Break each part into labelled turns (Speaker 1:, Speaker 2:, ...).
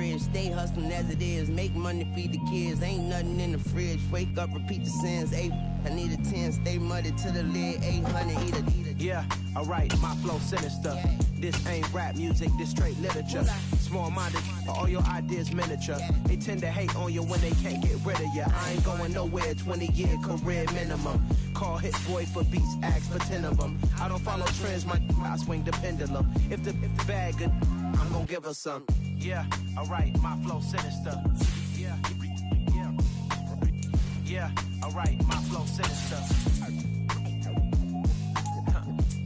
Speaker 1: bridge. Stay hustling as it is. Make money, feed the kids. Ain't nothing in the fridge. Wake up, repeat the sins. I need a 10. Stay muddy to the lid. 800, eat it.
Speaker 2: Yeah, alright, my flow sinister. This ain't rap music, this straight literature. Small-minded, all your ideas miniature. They tend to hate on you when they can't get rid of you. I ain't going nowhere, 20-year career minimum. Call Hit Boy for beats, ask for 10 of them. I don't follow trends, I swing the pendulum. If the bag good, I'm gonna give her some. Yeah, alright, my flow sinister. Yeah, alright, my flow sinister.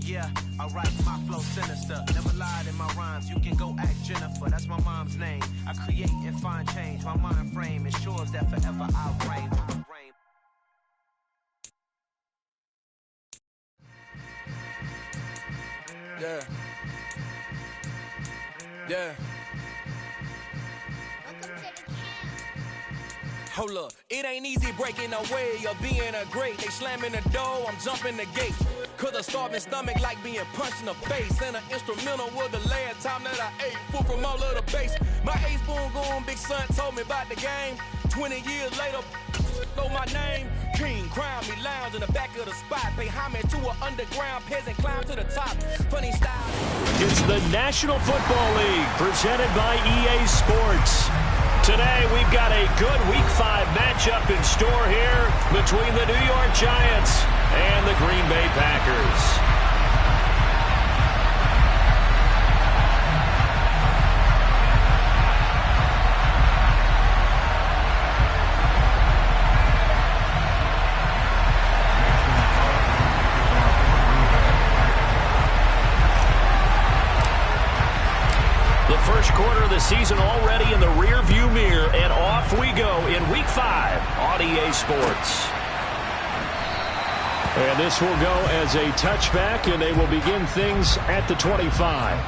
Speaker 2: Yeah, alright, my flow sinister. Never lied in my rhymes, you can go ask Jennifer, that's my mom's name. I create and find change, my mind frame ensures that forever I'll reign.
Speaker 3: Yeah. Yeah. Hold up, it ain't easy breaking away or being a great. They slamming the door, I'm jumping the gate. Cause a starving stomach like being punched in the face. And an instrumental was the last time that I ate. Food from all of the base. My ace boom goon, big son told me about the game. 20 years later, know my name. King, crown me, lounge in the back of the spot. Pay homage to an underground peasant, climb to the top. Funny style.
Speaker 4: It's the National Football League, presented by EA Sports. Today, we've got a good Week 5 matchup in store here between the New York Giants and the Green Bay Packers. First quarter of the season already in the rear-view mirror, and off we go in Week 5 on EA Sports. And this will go as a touchback, and they will begin things at the 25.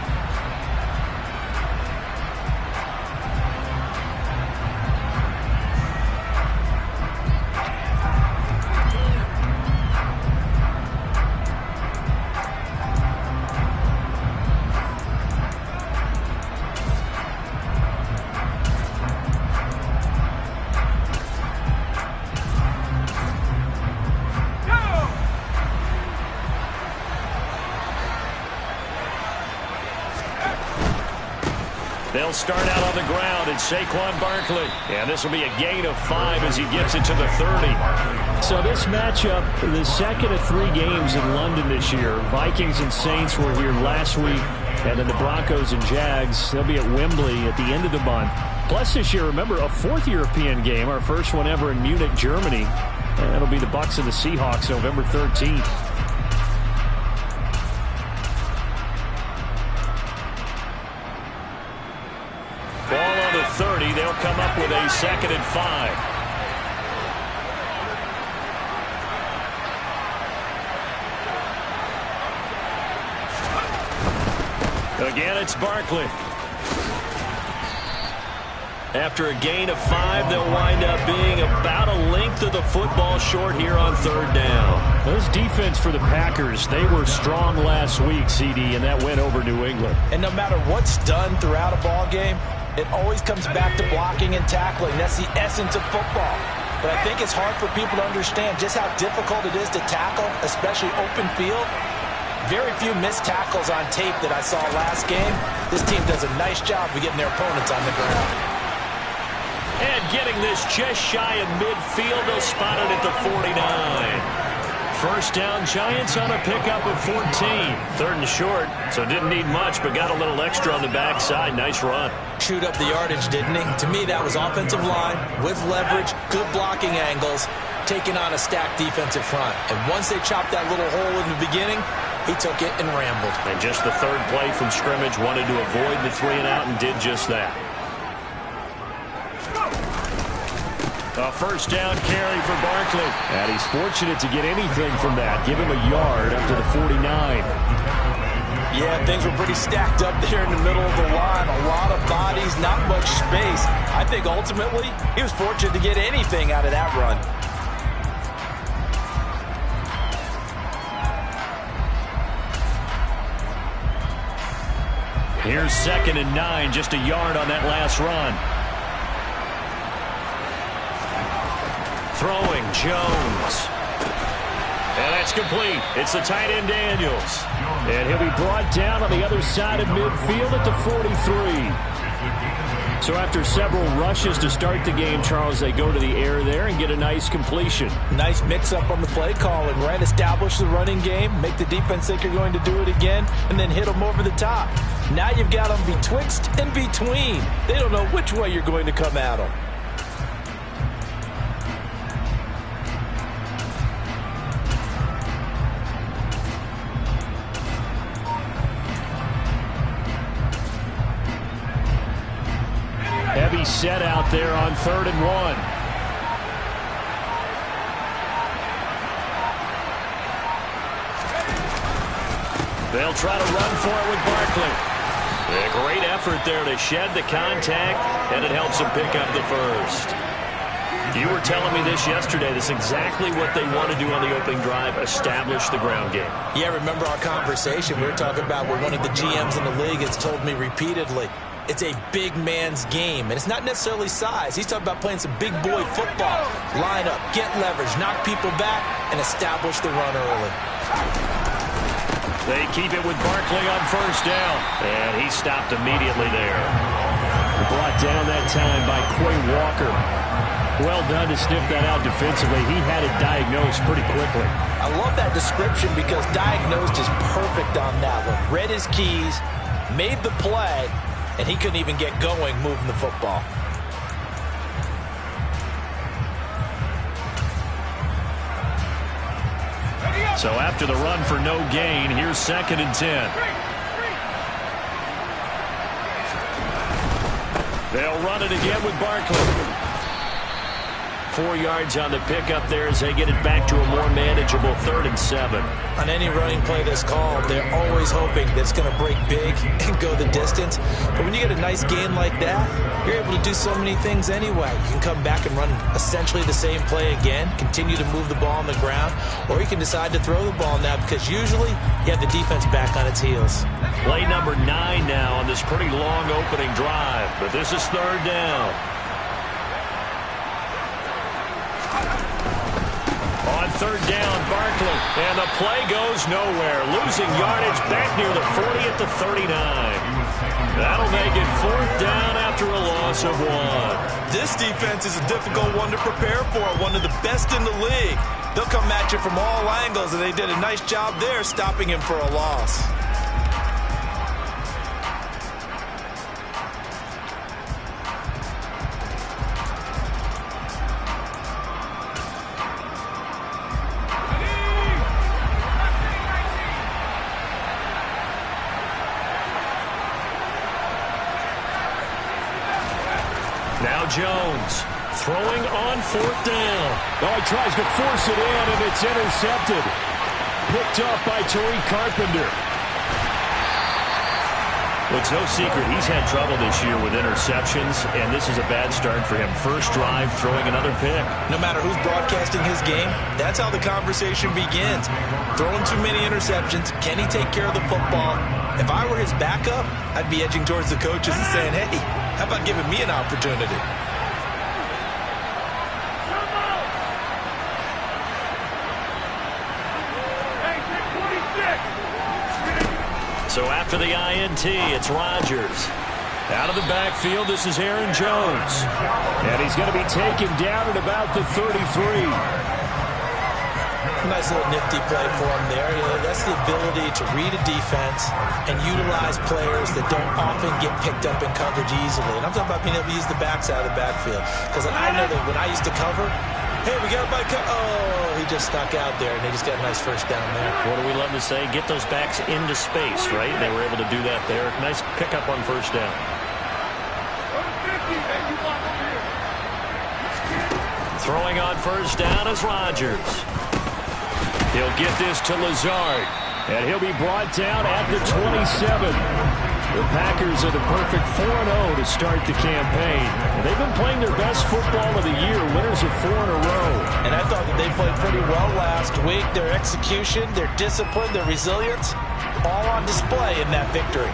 Speaker 4: They'll start out on the ground, and Saquon Barkley. And this will be a gain of 5 as he gets it to the 30. So this matchup, the second of 3 games in London this year. Vikings and Saints were here last week, and then the Broncos and Jags, they'll be at Wembley at the end of the month. Plus this year, remember, a 4th European game, our first one ever in Munich, Germany. And that'll be the Bucs and the Seahawks November 13th. Ball on the 30. They'll come up with a 2nd and 5. Again, it's Barkley. After a gain of 5, they'll wind up being about a length of the football short here on 3rd down. This defense for the Packers, they were strong last week, CD, and that went over New England.
Speaker 5: And no matter what's done throughout a ball game, it always comes back to blocking and tackling. That's the essence of football. But I think it's hard for people to understand just how difficult it is to tackle, especially open field. Very few missed tackles on tape that I saw last game. This team does a nice job of getting their opponents on the ground.
Speaker 4: And getting this just shy of midfield, they'll spot it at the 49. First down, Giants on a pickup of 14. 3rd and short, so didn't need much, but got a little extra on the backside. Nice run.
Speaker 5: Chewed up the yardage, didn't he? To me, that was offensive line with leverage, good blocking angles, taking on a stacked defensive front. And once they chopped that little hole in the beginning, he took it and rambled.
Speaker 4: And just the 3rd play from scrimmage, wanted to avoid the 3-and-out and did just that. A first down carry for Barkley. And he's fortunate to get anything from that. Give him a yard up to the 49.
Speaker 5: Yeah, things were pretty stacked up there in the middle of the line. A lot of bodies, not much space. I think ultimately he was fortunate to get anything out of that run.
Speaker 4: Here's 2nd and 9, just a yard on that last run. Throwing, Jones. And that's complete. It's the tight end, Daniels. And he'll be brought down on the other side of midfield at the 43. So after several rushes to start the game, Charles, they go to the air there and get a nice completion.
Speaker 5: Nice mix-up on the play calling, right? Establish the running game, make the defense think you're going to do it again, and then hit them over the top. Now you've got them betwixt and between. They don't know which way you're going to come at them.
Speaker 4: Heavy set out there on 3rd and 1. They'll try to run for it with Barkley. A great effort there to shed the contact, and it helps them pick up the first. You were telling me this yesterday. This is exactly what they want to do on the opening drive, establish the ground game.
Speaker 5: Yeah, remember our conversation. We were talking about where one of the GMs in the league has told me repeatedly, it's a big man's game, and it's not necessarily size. He's talking about playing some big boy football. Line up, get leverage, knock people back, and establish the run early.
Speaker 4: They keep it with Barkley on 1st down, and he stopped immediately there. Brought down that time by Quay Walker. Well done to sniff that out defensively. He had it diagnosed pretty quickly.
Speaker 5: I love that description because diagnosed is perfect on that one. Read his keys, made the play, and he couldn't even get going moving the football.
Speaker 4: So after the run for no gain, here's 2nd and 10. They'll run it again with Barkley. 4 yards on the pickup there as they get it back to a more manageable 3rd and 7.
Speaker 5: On any running play that's called, they're always hoping that it's going to break big and go the distance. But when you get a nice gain like that, you're able to do so many things anyway. You can come back and run essentially the same play again, continue to move the ball on the ground, or you can decide to throw the ball now because usually you have the defense back on its heels.
Speaker 4: Play number 9 now on this pretty long opening drive, but this is 3rd down. On 3rd down, Barkley, and the play goes nowhere. Losing yardage back near the 40 at the 39. That'll make it 4th down after a loss of 1.
Speaker 5: This defense is a difficult one to prepare for, one of the best in the league. They'll come at you from all angles, and they did a nice job there stopping him for a loss.
Speaker 4: Jones throwing on 4th down. Oh, he tries to force it in, and it's intercepted. Picked up by Tariq Carpenter. Well, it's no secret he's had trouble this year with interceptions, and this is a bad start for him. First drive, throwing another pick.
Speaker 5: No matter who's broadcasting his game, that's how the conversation begins. Throwing too many interceptions, can he take care of the football? If I were his backup, I'd be edging towards the coaches and saying, hey, how about giving me an opportunity?
Speaker 4: So after the INT, it's Rodgers. Out of the backfield, this is Aaron Jones. And he's going to be taken down at about the 33.
Speaker 5: Nice little nifty play for him there. That's the ability to read a defense and utilize players that don't often get picked up in coverage easily. And I'm talking about being able to use the backside of the backfield. Because I know that when I used to cover, hey, we got everybody oh, he just stuck out there, and they just got a nice first down there.
Speaker 4: What do we love to say? Get those backs into space, right? They were able to do that there. Nice pickup on 1st down. Throwing on 1st down is Rodgers. He'll get this to Lazard, and he'll be brought down at the 27. The Packers are the perfect 4-0 to start the campaign. They've been playing their best football of the year, winners of 4 in a row.
Speaker 5: And I thought that they played pretty well last week. Their execution, their discipline, their resilience, all on display in that victory.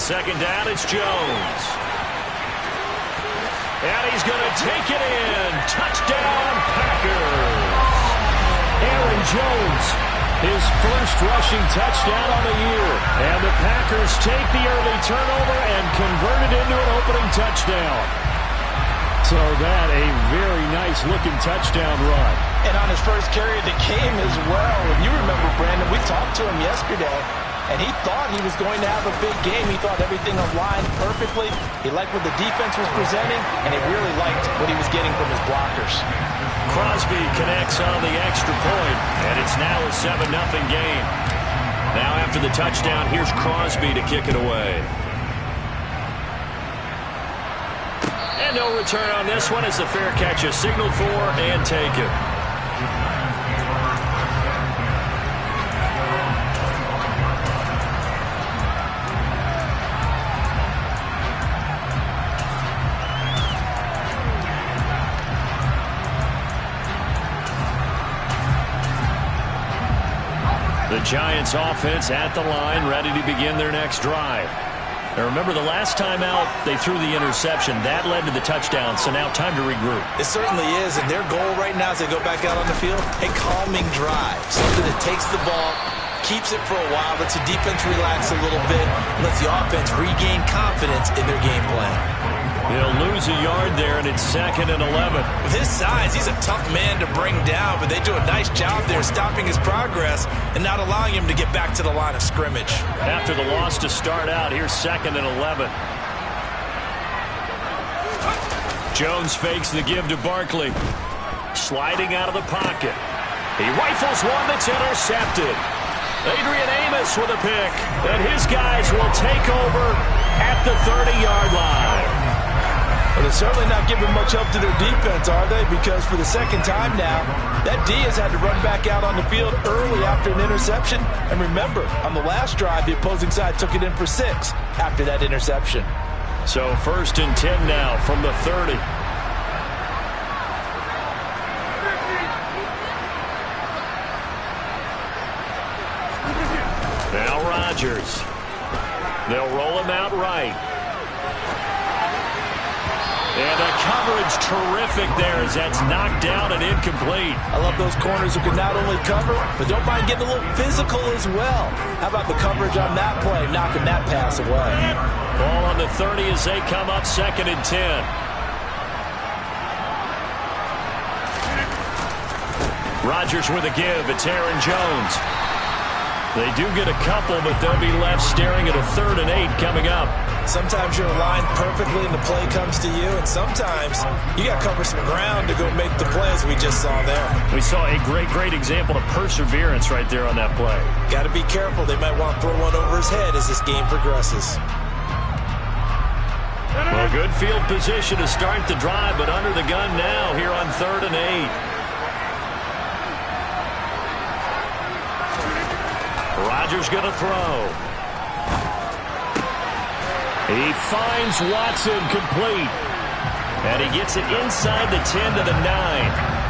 Speaker 4: second down, it's Jones. And he's going to take it in. Touchdown, Packers. Aaron Jones, his first rushing touchdown on the year. And the Packers take the early turnover and convert it into an opening touchdown. So that a very nice-looking touchdown run.
Speaker 5: And on his first carry of the game as well. And you remember, Brandon, we talked to him yesterday, and he thought he was going to have a big game. He thought everything aligned perfectly. He liked what the defense was presenting, and he really liked what he was getting from his blockers.
Speaker 4: Crosby connects on the extra point, and it's now a 7-0 game. Now after the touchdown, here's Crosby to kick it away. And no return on this one as the fair catch is signaled for and taken. The Giants offense at the line, ready to begin their next drive. Now remember, the last time out, they threw the interception. That led to the touchdown, so now time to regroup.
Speaker 5: It certainly is, and their goal right now as they go back out on the field, a calming drive. Something that takes the ball, keeps it for a while, lets the defense relax a little bit, and lets the offense regain confidence in their game plan.
Speaker 4: They'll lose a yard there, and it's 2nd and 11.
Speaker 5: With his size, he's a tough man to bring down, but they do a nice job there stopping his progress and not allowing him to get back to the line of scrimmage.
Speaker 4: After the loss to start out, here's 2nd and 11. Jones fakes the give to Barkley. Sliding out of the pocket. He rifles one that's intercepted. Adrian Amos with a pick, and his guys will take over at the 30-yard line.
Speaker 5: Well, they're certainly not giving much help to their defense, are they? Because for the second time now, that D has had to run back out on the field early after an interception. And remember, on the last drive, the opposing side took it in for 6 after that interception.
Speaker 4: So 1st and 10 now from the 30. Now Rodgers. They'll roll him out right. And the coverage terrific there as that's knocked down and incomplete.
Speaker 5: I love those corners who can not only cover, but don't mind getting a little physical as well. How about the coverage on that play, knocking that pass away?
Speaker 4: Ball on the 30 as they come up 2nd and 10. Rodgers with a give. It's Aaron Jones. They do get a couple, but they'll be left staring at a 3rd and 8 coming up.
Speaker 5: Sometimes you're aligned perfectly and the play comes to you, and sometimes you got to cover some ground to go make the plays we just saw there.
Speaker 4: We saw a great example of perseverance right there on that play.
Speaker 5: Got to be careful. They might want to throw one over his head as this game progresses.
Speaker 4: Well, good field position to start the drive, but under the gun now here on 3rd and 8. Rodgers going to throw. He finds Watson complete. And he gets it inside the 10 to the 9.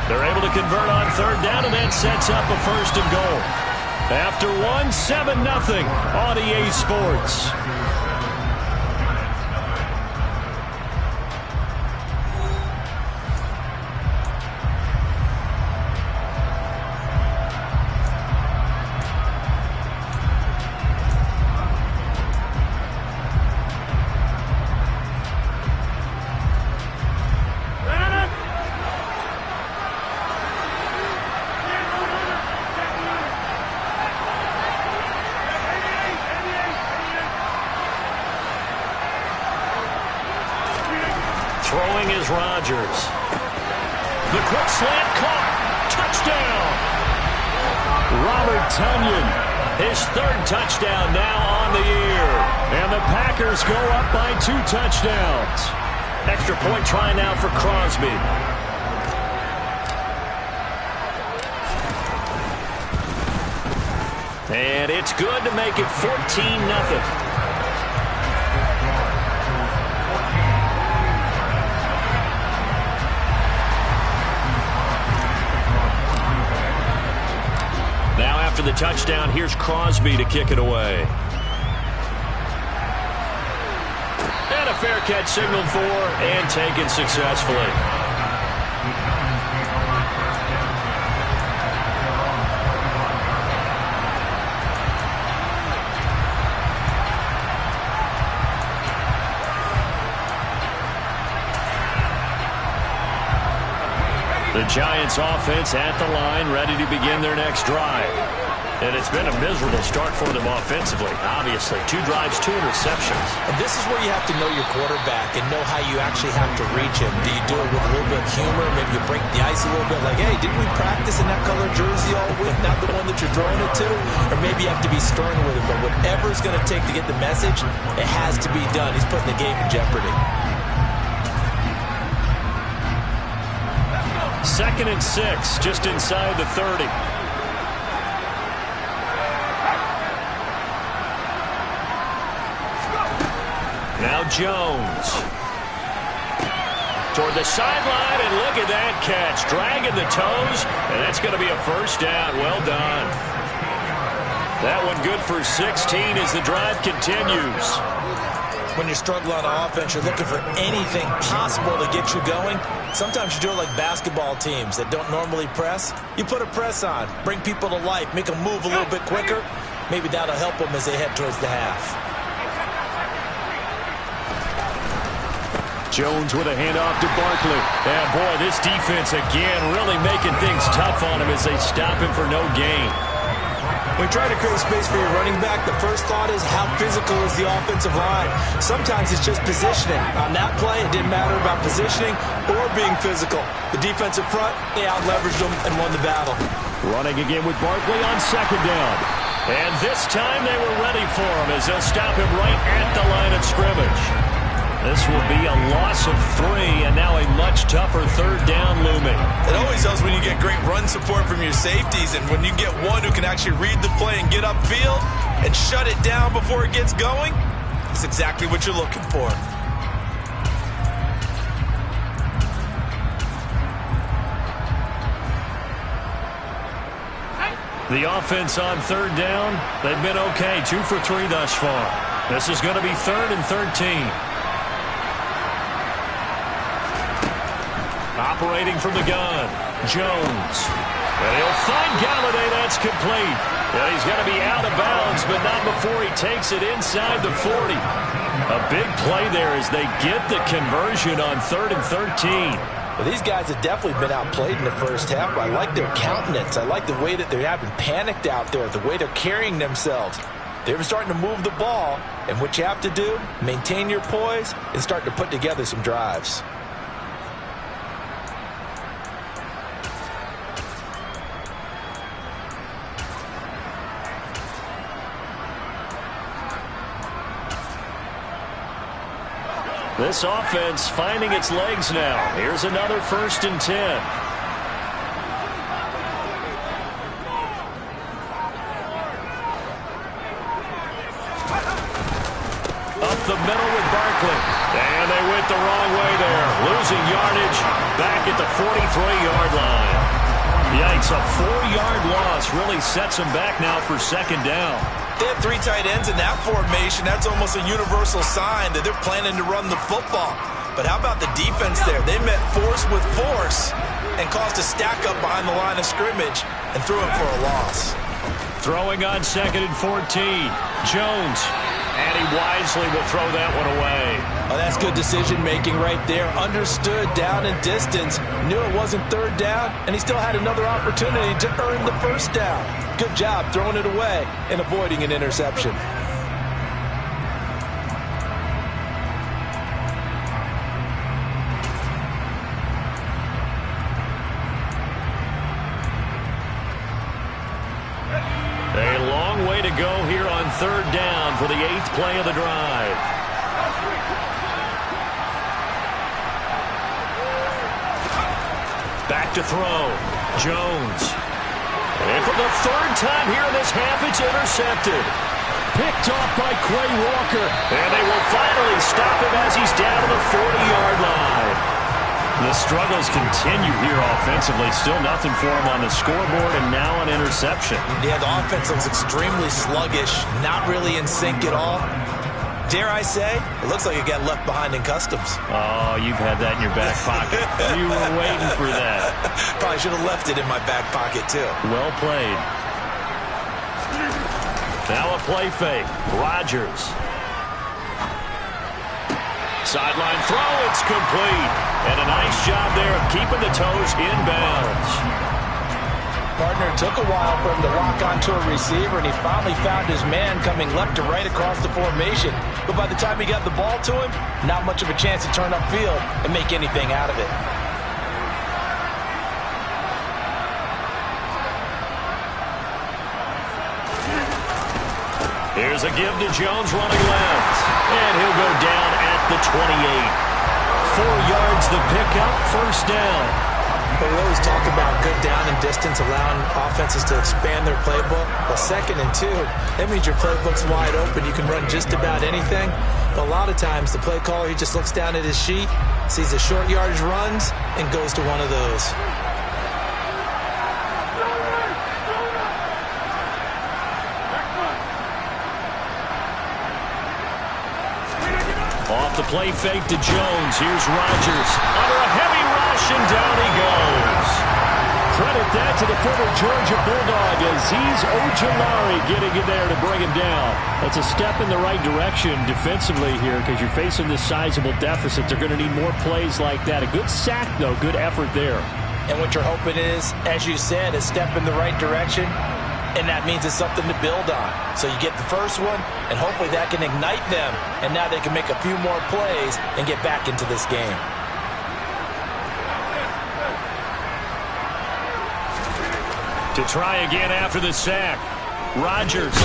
Speaker 4: They're able to convert on 3rd down, and that sets up a 1st and goal. After 7-0 on EA Sports. Throwing is Rodgers. The quick slant caught. Touchdown. Robert Tonyan, his 3rd touchdown now on the year. And the Packers go up by 2 touchdowns. Extra point try now for Crosby. And it's good to make it 14-0. After the touchdown, here's Crosby to kick it away. fair catch signaled for and taken successfully. The Giants offense at the line, ready to begin their next drive. And it's been a miserable start for them offensively, obviously. 2 drives, 2 interceptions.
Speaker 5: And this is where you have to know your quarterback and know how you actually have to reach him. Do you do it with a little bit of humor? Maybe you break the ice a little bit, like, hey, didn't we practice in that color jersey all week, not the one that you're throwing it to? Or maybe you have to be stern with him. But whatever it's going to take to get the message, it has to be done. He's putting the game in jeopardy.
Speaker 4: 2nd and 6, just inside the 30. Now Jones. Toward the sideline, and look at that catch. Dragging the toes, and that's going to be a first down. Well done. That one good for 16 as the drive continues.
Speaker 5: When you're struggling on offense, you're looking for anything possible to get you going. Sometimes you do it like basketball teams that don't normally press. You put a press on, bring people to life, make them move a little bit quicker. Maybe that'll help them as they head towards the half.
Speaker 4: Jones with a handoff to Barkley. And boy, this defense again really making things tough on him as they stop him for no gain.
Speaker 5: When you try to create space for your running back, the first thought is how physical is the offensive line. Sometimes it's just positioning. On that play, it didn't matter about positioning or being physical. The defensive front, they out-leveraged them and won the battle.
Speaker 4: Running again with Barkley on 2nd down. And this time they were ready for him as they'll stop him right at the line of scrimmage. This will be a loss of 3, and now a much tougher 3rd down looming.
Speaker 6: It always helps when you get great run support from your safeties, and when you get one who can actually read the play and get upfield and shut it down before it gets going, that's exactly what you're looking for.
Speaker 4: The offense on 3rd down, they've been okay, 2 for 3 thus far. This is going to be 3rd and 13. Operating from the gun, Jones. And he'll find Galladay. That's complete. And he's going to be out of bounds, but not before he takes it inside the 40. A big play there as they get the conversion on 3rd and 13.
Speaker 5: Well, these guys have definitely been outplayed in the first half. I like their countenance. I like the way that they're having panicked out there, the way they're carrying themselves. They're starting to move the ball, and what you have to do, maintain your poise and start to put together some drives.
Speaker 4: This offense finding its legs now. Here's another 1st and 10. Up the middle with Barkley. And they went the wrong way there. Losing yardage back at the 43-yard line. Yikes, a 4-yard loss really sets them back now for 2nd down.
Speaker 6: They have 3 tight ends in that formation. That's almost a universal sign that they're planning to run the football. But how about the defense there? They met force with force and caused a stack up behind the line of scrimmage and threw it for a loss.
Speaker 4: Throwing on 2nd and 14. Jones. And he wisely will throw that one away.
Speaker 5: Oh, that's good decision-making right there. Understood down and distance. Knew it wasn't 3rd down, and he still had another opportunity to earn the 1st down. Good job throwing it away and avoiding an interception.
Speaker 4: A long way to go here on 3rd down for the 8th play of the drive. Back to throw. Jones. And for the 3rd time here in this half, it's intercepted. Picked off by Quay Walker. And they will finally stop him as he's down to the 40-yard line. The struggles continue here offensively. Still nothing for him on the scoreboard, and now an interception.
Speaker 6: Yeah, the offense looks extremely sluggish, not really in sync at all. Dare I say, it looks like it got left behind in customs.
Speaker 4: Oh, you've had that in your back pocket. You were waiting for that.
Speaker 6: Probably should have left it in my back pocket, too.
Speaker 4: Well played. Now a play fake. Rodgers. Sideline throw, it's complete. And a nice job there of keeping the toes in bounds.
Speaker 5: Partner took a while for him to lock onto a receiver, and he finally found his man coming left to right across the formation. But by the time he got the ball to him, not much of a chance to turn upfield and make anything out of it.
Speaker 4: Here's a give to Jones running left. And he'll go down at the 28. 4 yards the pickup, first down.
Speaker 5: But we always talk about good down and distance, allowing offenses to expand their playbook. Well, 2nd and 2, that means your playbook's wide open. You can run just about anything. But a lot of times, the play caller, he just looks down at his sheet, sees the short yardage runs, and goes to one of those.
Speaker 4: Off the play fake to Jones. Here's Rodgers. Under a heavy rush, and down he goes. Credit that to the former Georgia Bulldog, Azeez Ojulari getting in there to bring him down. That's a step in the right direction defensively here because you're facing this sizable deficit. They're going to need more plays like that. A good sack, though. Good effort there.
Speaker 5: And what you're hoping is, as you said, a step in the right direction. And that means it's something to build on. So you get the first one, and hopefully that can ignite them. And now they can make a few more plays and get back into this game.
Speaker 4: To try again after the sack. Rodgers.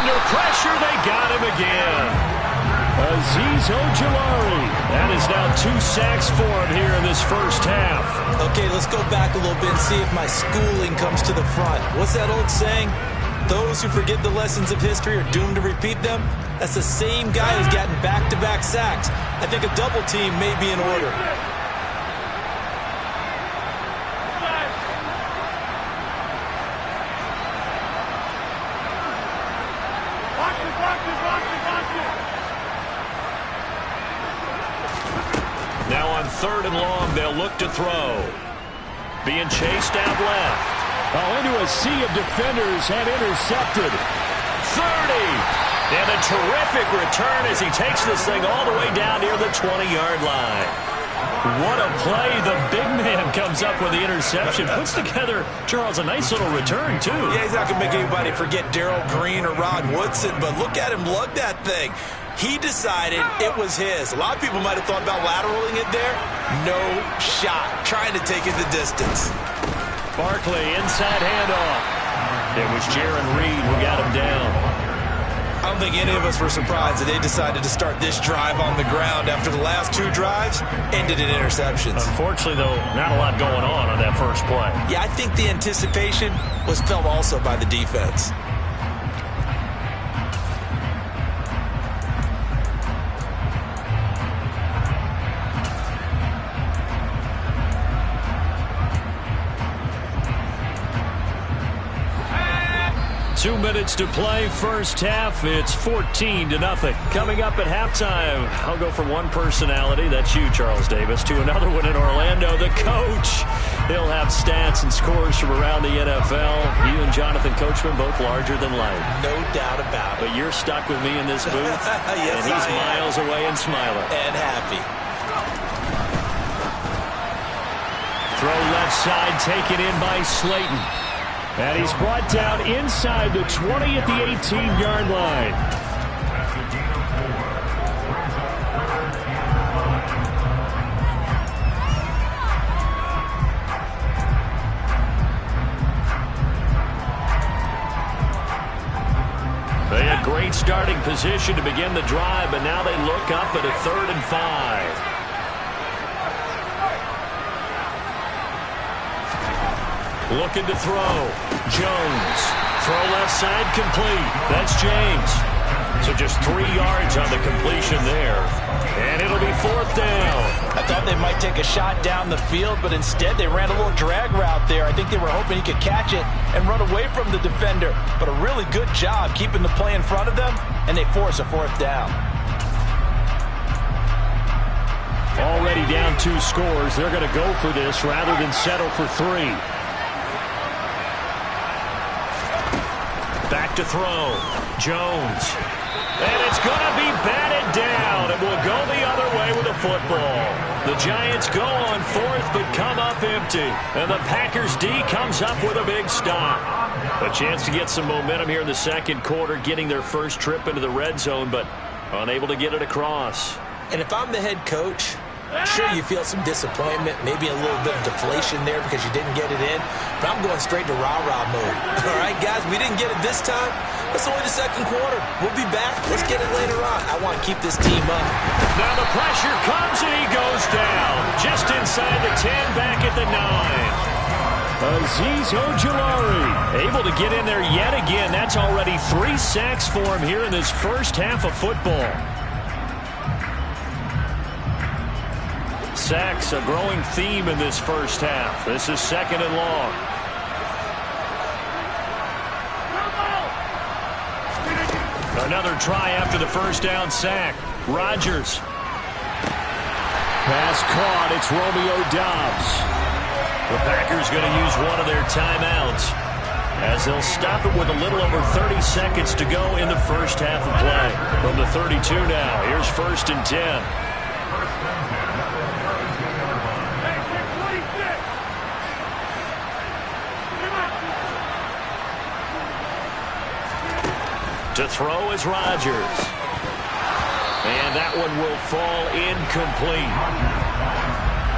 Speaker 4: Under pressure, they got him again. Azeez Ojulari. That is now 2 sacks for him here in this first half.
Speaker 5: Okay, let's go back a little bit and see if my schooling comes to the front. What's that old saying? Those who forget the lessons of history are doomed to repeat them. That's the same guy who's gotten back-to-back sacks. I think a double team may be in order.
Speaker 4: Now on 3rd and long, they'll look to throw. Being chased out left. Oh, into a sea of defenders and intercepted. 30. And a terrific return as he takes this thing all the way down near the 20-yard line. What a play. The big man comes up with the interception. Puts together, Charles, a nice little return, too.
Speaker 6: Yeah, he's not going to make anybody forget Darrell Green or Rod Woodson, but look at him lug that thing. He decided it was his. A lot of people might have thought about lateraling it there. No shot. Trying to take it the distance.
Speaker 4: Barkley, inside handoff. It was Jaron Reed who got him down.
Speaker 6: I don't think any of us were surprised that they decided to start this drive on the ground after the last 2 drives ended in interceptions.
Speaker 4: Unfortunately, though, not a lot going on that first play.
Speaker 6: Yeah, I think the anticipation was felt also by the defense.
Speaker 4: 2 minutes to play, first half. It's 14-0. Coming up at halftime, I'll go from one personality, that's you, Charles Davis, to another one in Orlando, the coach. He'll have stats and scores from around the NFL. You and Jonathan Coachman, both larger than life.
Speaker 6: No doubt about it.
Speaker 4: But you're stuck with me in this booth,
Speaker 6: yes,
Speaker 4: and he's miles away and smiling.
Speaker 6: And happy.
Speaker 4: Throw left side, taken in by Slayton. And he's brought down inside the 20 at the 18-yard line. They had great starting position to begin the drive, but now they look up at a 3rd and 5. Looking to throw. Jones. Throw left side complete. That's James. So just 3 yards on the completion there. And it'll be 4th down.
Speaker 5: I thought they might take a shot down the field, but instead they ran a little drag route there. I think they were hoping he could catch it and run away from the defender. But a really good job keeping the play in front of them and they force a 4th down.
Speaker 4: Already down 2 scores. They're going to go for this rather than settle for 3. Back to throw. Jones. And it's going to be batted down. It will go the other way with a football. The Giants go on 4th but come up empty. And the Packers D comes up with a big stop. A chance to get some momentum here in the second quarter, getting their first trip into the red zone, but unable to get it across.
Speaker 5: And if I'm the head coach, sure, you feel some disappointment, maybe a little bit of deflation there because you didn't get it in, but I'm going straight to rah-rah mode. All right, guys, we didn't get it this time. It's only the second quarter. We'll be back. Let's get it later on. I want to keep this team up.
Speaker 4: Now the pressure comes and he goes down. Just inside the 10, back at the 9. Azeez Ojulari able to get in there yet again. That's already 3 sacks for him here in this first half of football. Sacks, a growing theme in this first half. This is 2nd and long. Another try after the first down sack. Rodgers. Pass caught. It's Romeo Doubs. The Packers going to use one of their timeouts as they'll stop it with a little over 30 seconds to go in the first half of play. From the 32 now, here's 1st and 10. To throw is Rodgers. And that one will fall incomplete.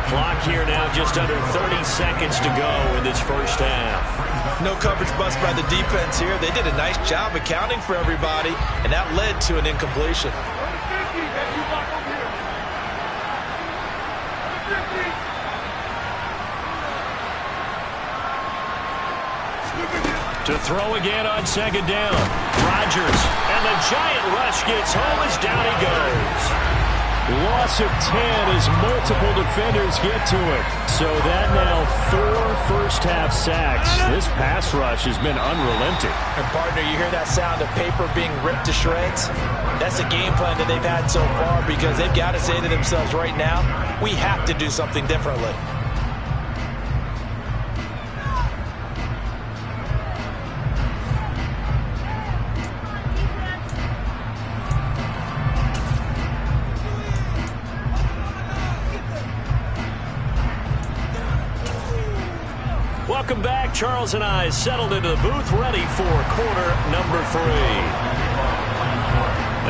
Speaker 4: Clock here now, just under 30 seconds to go in this first half.
Speaker 6: No coverage bust by the defense here. They did a nice job accounting for everybody, and that led to an incompletion.
Speaker 4: To throw again on 2nd down. Rodgers, and the giant rush gets home as down he goes. Loss of 10 as multiple defenders get to it. So that now 4 first-half sacks. This pass rush has been unrelenting.
Speaker 5: And, partner, you hear that sound of paper being ripped to shreds? That's a game plan that they've had so far because they've got to say to themselves right now, we have to do something differently.
Speaker 4: Welcome back. Charles and I settled into the booth, ready for quarter number 3.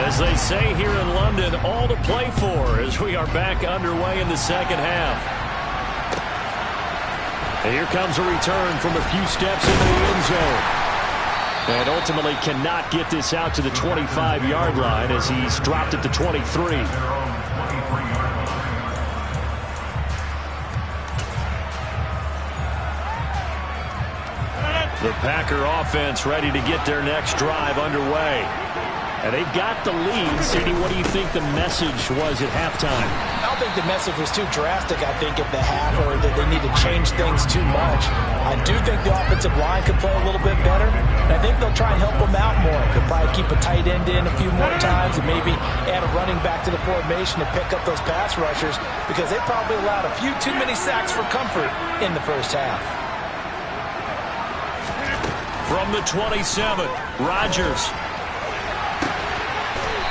Speaker 4: As they say here in London, all to play for as we are back underway in the second half. And here comes a return from a few steps into the end zone. And ultimately cannot get this out to the 25-yard line as he's dropped at the 23. The Packer offense ready to get their next drive underway. And they've got the lead. CD, what do you think the message was at halftime?
Speaker 5: I don't think the message was too drastic, I think, at the half, or that they need to change things too much. I do think the offensive line could play a little bit better, and I think they'll try and help them out more. They'll probably keep a tight end in a few more times and maybe add a running back to the formation to pick up those pass rushers because they probably allowed a few too many sacks for comfort in the first half.
Speaker 4: From the 27, Rodgers.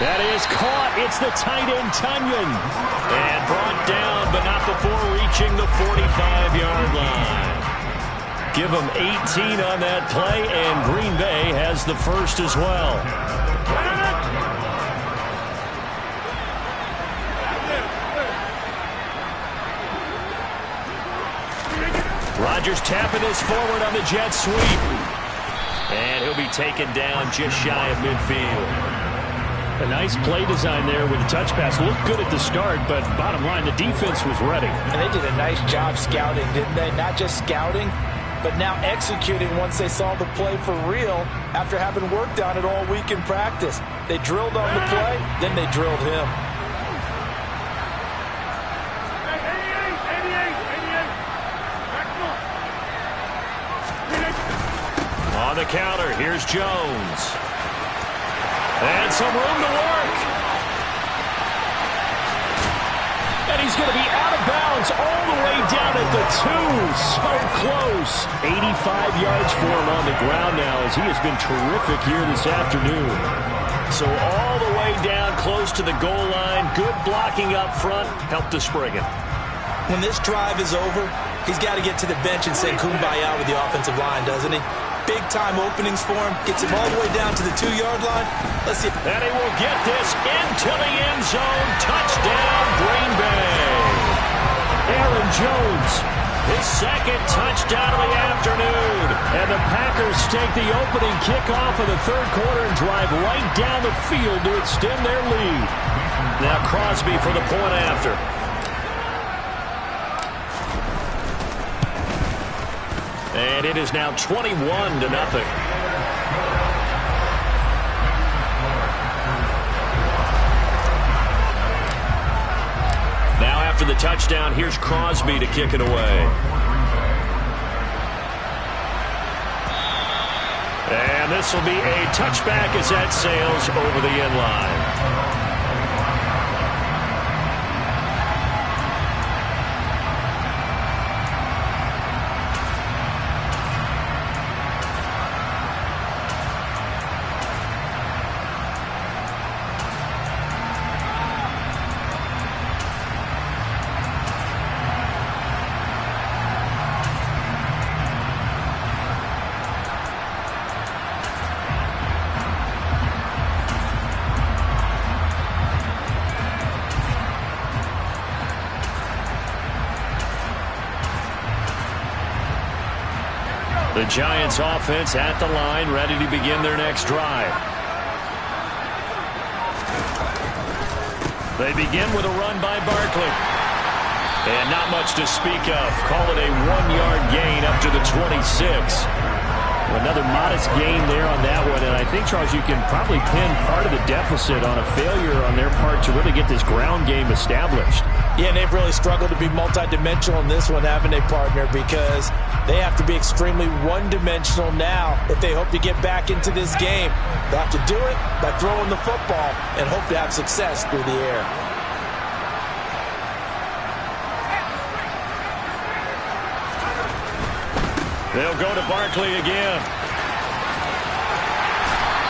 Speaker 4: That is caught. It's the tight end, Tunyon. And brought down, but not before reaching the 45-yard line. Give them 18 on that play, and Green Bay has the first as well. Rodgers tapping this forward on the jet sweep. And he'll be taken down just shy of midfield. A nice play design there with a touch pass. Looked good at the start, but bottom line, the defense was ready.
Speaker 5: And they did a nice job scouting, didn't they? Not just scouting, but now executing once they saw the play for real after having worked on it all week in practice. They drilled on the play, then they drilled him.
Speaker 4: On the counter, here's Jones. And some room to work. And he's going to be out of bounds all the way down at the 2. So close. 85 yards for him on the ground now as he has been terrific here this afternoon. So all the way down close to the goal line. Good blocking up front. Helped to spring it.
Speaker 5: When this drive is over, he's got to get to the bench and say kumbaya with the offensive line, doesn't he? Big-time openings for him. Gets him all the way down to the 2-yard line. Let's see.
Speaker 4: And he will get this into the end zone. Touchdown, Green Bay. Aaron Jones, his second touchdown of the afternoon. And the Packers take the opening kickoff of the third quarter and drive right down the field to extend their lead. Now Crosby for the point after. And it is now 21-0. Now after the touchdown, here's Crosby to kick it away. And this will be a touchback as that sails over the end line. The Giants offense at the line, ready to begin their next drive. They begin with a run by Barkley. And not much to speak of. Call it a 1-yard gain up to the 26. Another modest gain there on that one. And I think, Charles, you can probably pin part of the deficit on a failure on their part to really get this ground game established.
Speaker 5: Yeah, and they've really struggled to be multidimensional in this one, haven't they, partner? Because they have to be extremely one-dimensional now if they hope to get back into this game. They'll have to do it by throwing the football and hope to have success through the air.
Speaker 4: They'll go to Barkley again.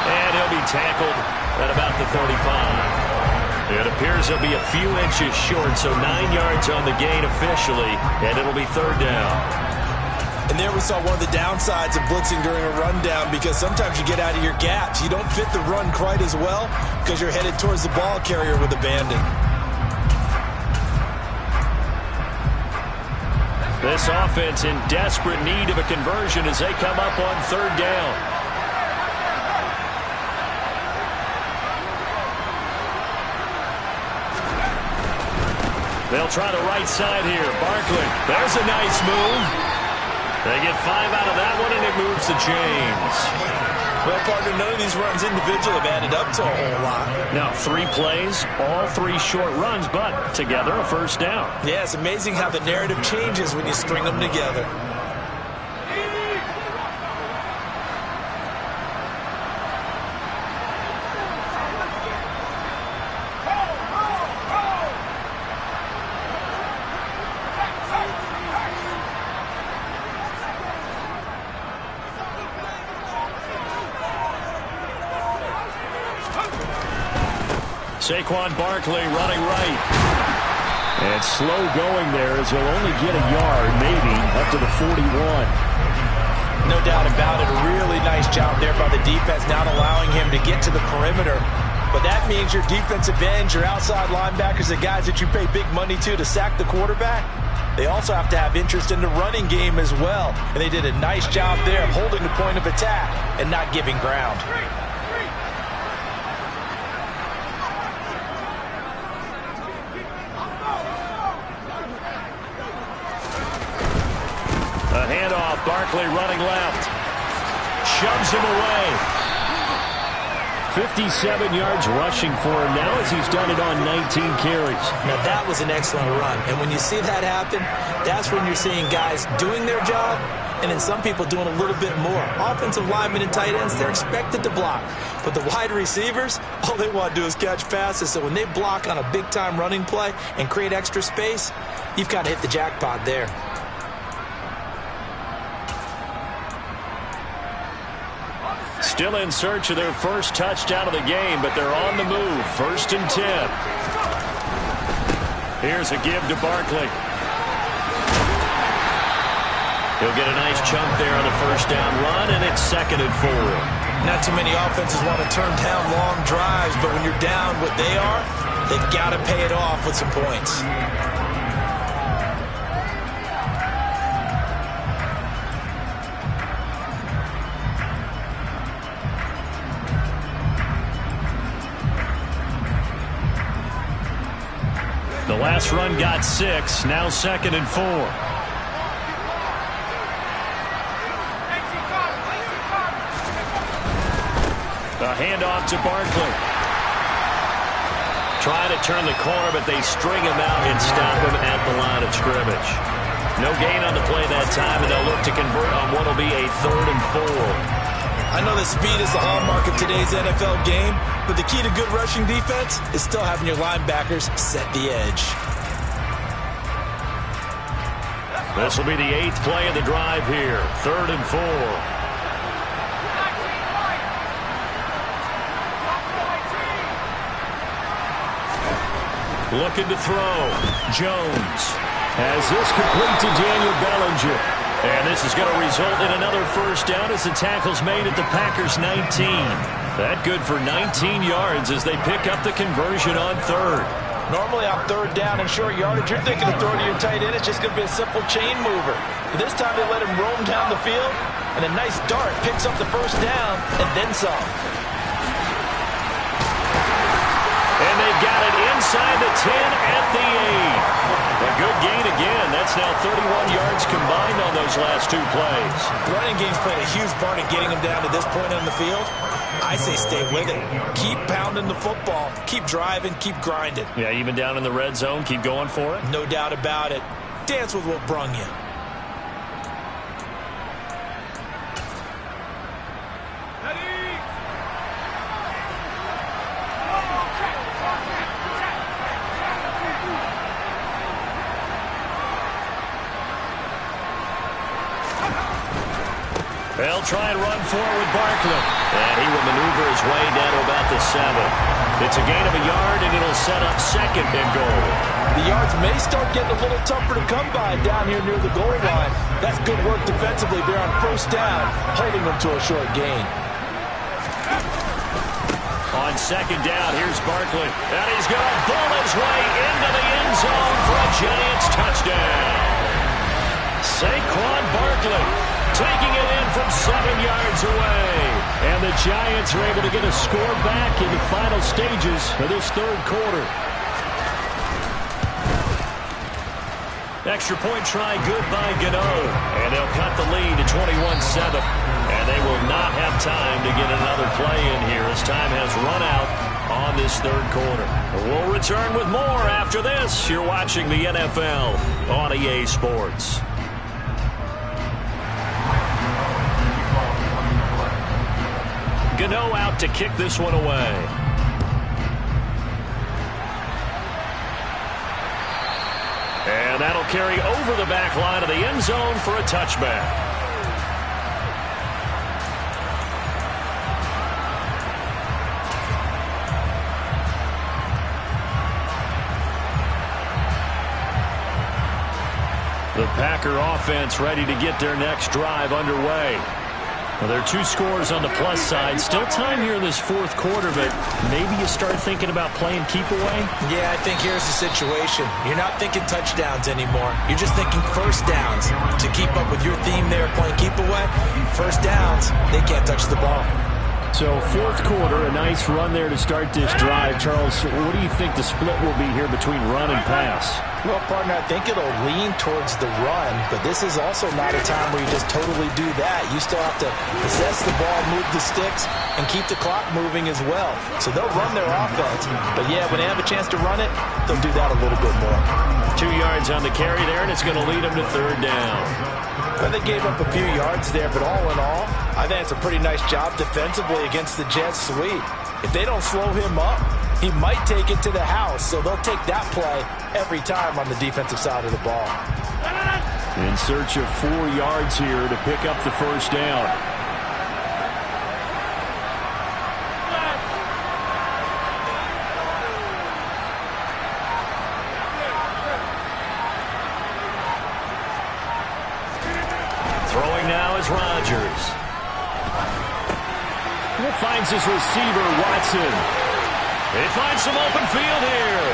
Speaker 4: And he'll be tackled at about the 35. It appears he'll be a few inches short, so 9 yards on the gain officially, and it'll be third down.
Speaker 5: And there we saw one of the downsides of blitzing during a rundown, because sometimes you get out of your gaps. You don't fit the run quite as well because you're headed towards the ball carrier with abandon.
Speaker 4: This offense in desperate need of a conversion as they come up on third down. They'll try the right side here. Barkley, there's a nice move. They get 5 out of that one, and it moves the chains.
Speaker 5: Well, partner, none of these runs individually have added up to a whole lot.
Speaker 4: Now, 3 plays, all 3 short runs, but together a first down.
Speaker 5: Yeah, it's amazing how the narrative changes when you string them together.
Speaker 4: Saquon Barkley running right. And slow going there as he'll only get a yard, maybe, up to the 41.
Speaker 5: No doubt about it. A really nice job there by the defense, not allowing him to get to the perimeter. But that means your defensive ends, your outside linebackers, the guys that you pay big money to sack the quarterback, they also have to have interest in the running game as well. And they did a nice job there of holding the point of attack and not giving ground.
Speaker 4: A handoff, Barkley running left. Shoves him away. 57 yards rushing for him now as he's done it on 19 carries.
Speaker 5: Now that was an excellent run. And when you see that happen, that's when you're seeing guys doing their job and then some people doing a little bit more. Offensive linemen and tight ends, they're expected to block. But the wide receivers, all they want to do is catch passes. So when they block on a big-time running play and create extra space, you've kind of hit the jackpot there.
Speaker 4: Still in search of their first touchdown of the game, but they're on the move. 1st and 10. Here's a give to Barkley. He'll get a nice chunk there on the first down run, and it's 2nd and 4.
Speaker 5: Not too many offenses want to turn down long drives, but when you're down what they are, they've got to pay it off with some points.
Speaker 4: The last run got 6, now 2nd and 4. A handoff to Barkley. Trying to turn the corner, but they string him out and stop him at the line of scrimmage. No gain on the play that time, and they'll look to convert on what will be a 3rd and 4.
Speaker 5: I know that speed is the hallmark of today's NFL game, but the key to good rushing defense is still having your linebackers set the edge.
Speaker 4: This will be the 8th play of the drive here. 3rd and 4. Looking to throw. Jones has this complete to Daniel Bellinger. And this is going to result in another first down as the tackle's made at the Packers' 19. That good for 19 yards as they pick up the conversion on 3rd.
Speaker 5: Normally on 3rd down and short yardage, you're thinking of throwing to your tight end. It's just going to be a simple chain mover. But this time they let him roam down the field, and a nice dart picks up the first down and then some.
Speaker 4: And they've got it inside the 10 at the 8. A good gain again. That's now 31 yards combined on those last 2 plays.
Speaker 5: The running game's played a huge part in getting them down to this point on the field. I say stay with it. Keep pounding the football. Keep driving. Keep grinding.
Speaker 4: Yeah, even down in the red zone, keep going for it.
Speaker 5: No doubt about it. Dance with what brung you.
Speaker 4: They'll try and run forward with Barkley. And he will maneuver his way down to about the 7. It's a gain of a yard, and it'll set up 2nd and goal.
Speaker 5: The yards may start getting a little tougher to come by down here near the goal line. That's good work defensively there on 1st down, holding them to a short gain.
Speaker 4: On 2nd down, here's Barkley. And he's going to bull his way into the end zone for a Giants touchdown. Saquon Barkley taking it in from 7 yards away. And the Giants are able to get a score back in the final stages of this 3rd quarter. Extra point try good by Gano. And they'll cut the lead to 21-7. And they will not have time to get another play in here as time has run out on this 3rd quarter. We'll return with more after this. You're watching the NFL on EA Sports. Gano out to kick this one away. And that'll carry over the back line of the end zone for a touchback. The Packer offense ready to get their next drive underway. Well, there are 2 scores on the plus side. Still time here in this 4th quarter, but maybe you start thinking about playing keep away?
Speaker 5: Yeah, I think here's the situation. You're not thinking touchdowns anymore. You're just thinking first downs. To keep up with your theme there, playing keep away, first downs, they can't touch the ball.
Speaker 4: So 4th quarter, a nice run there to start this drive. Charles, what do you think the split will be here between run and pass?
Speaker 5: Well, partner, I think it'll lean towards the run, but this is also not a time where you just totally do that. You still have to possess the ball, move the sticks, and keep the clock moving as well. So they'll run their offense, but yeah, when they have a chance to run it, they'll do that a little bit more.
Speaker 4: 2 yards on the carry there, and it's going to lead them to 3rd down.
Speaker 5: Well, they gave up a few yards there, but all in all, I think it's a pretty nice job defensively against the Jets sweep. If they don't slow him up, he might take it to the house, so they'll take that play every time on the defensive side of the ball.
Speaker 4: In search of 4 yards here to pick up the first down. Throwing now is Rodgers. He finds his receiver, Watson. He finds some open field here.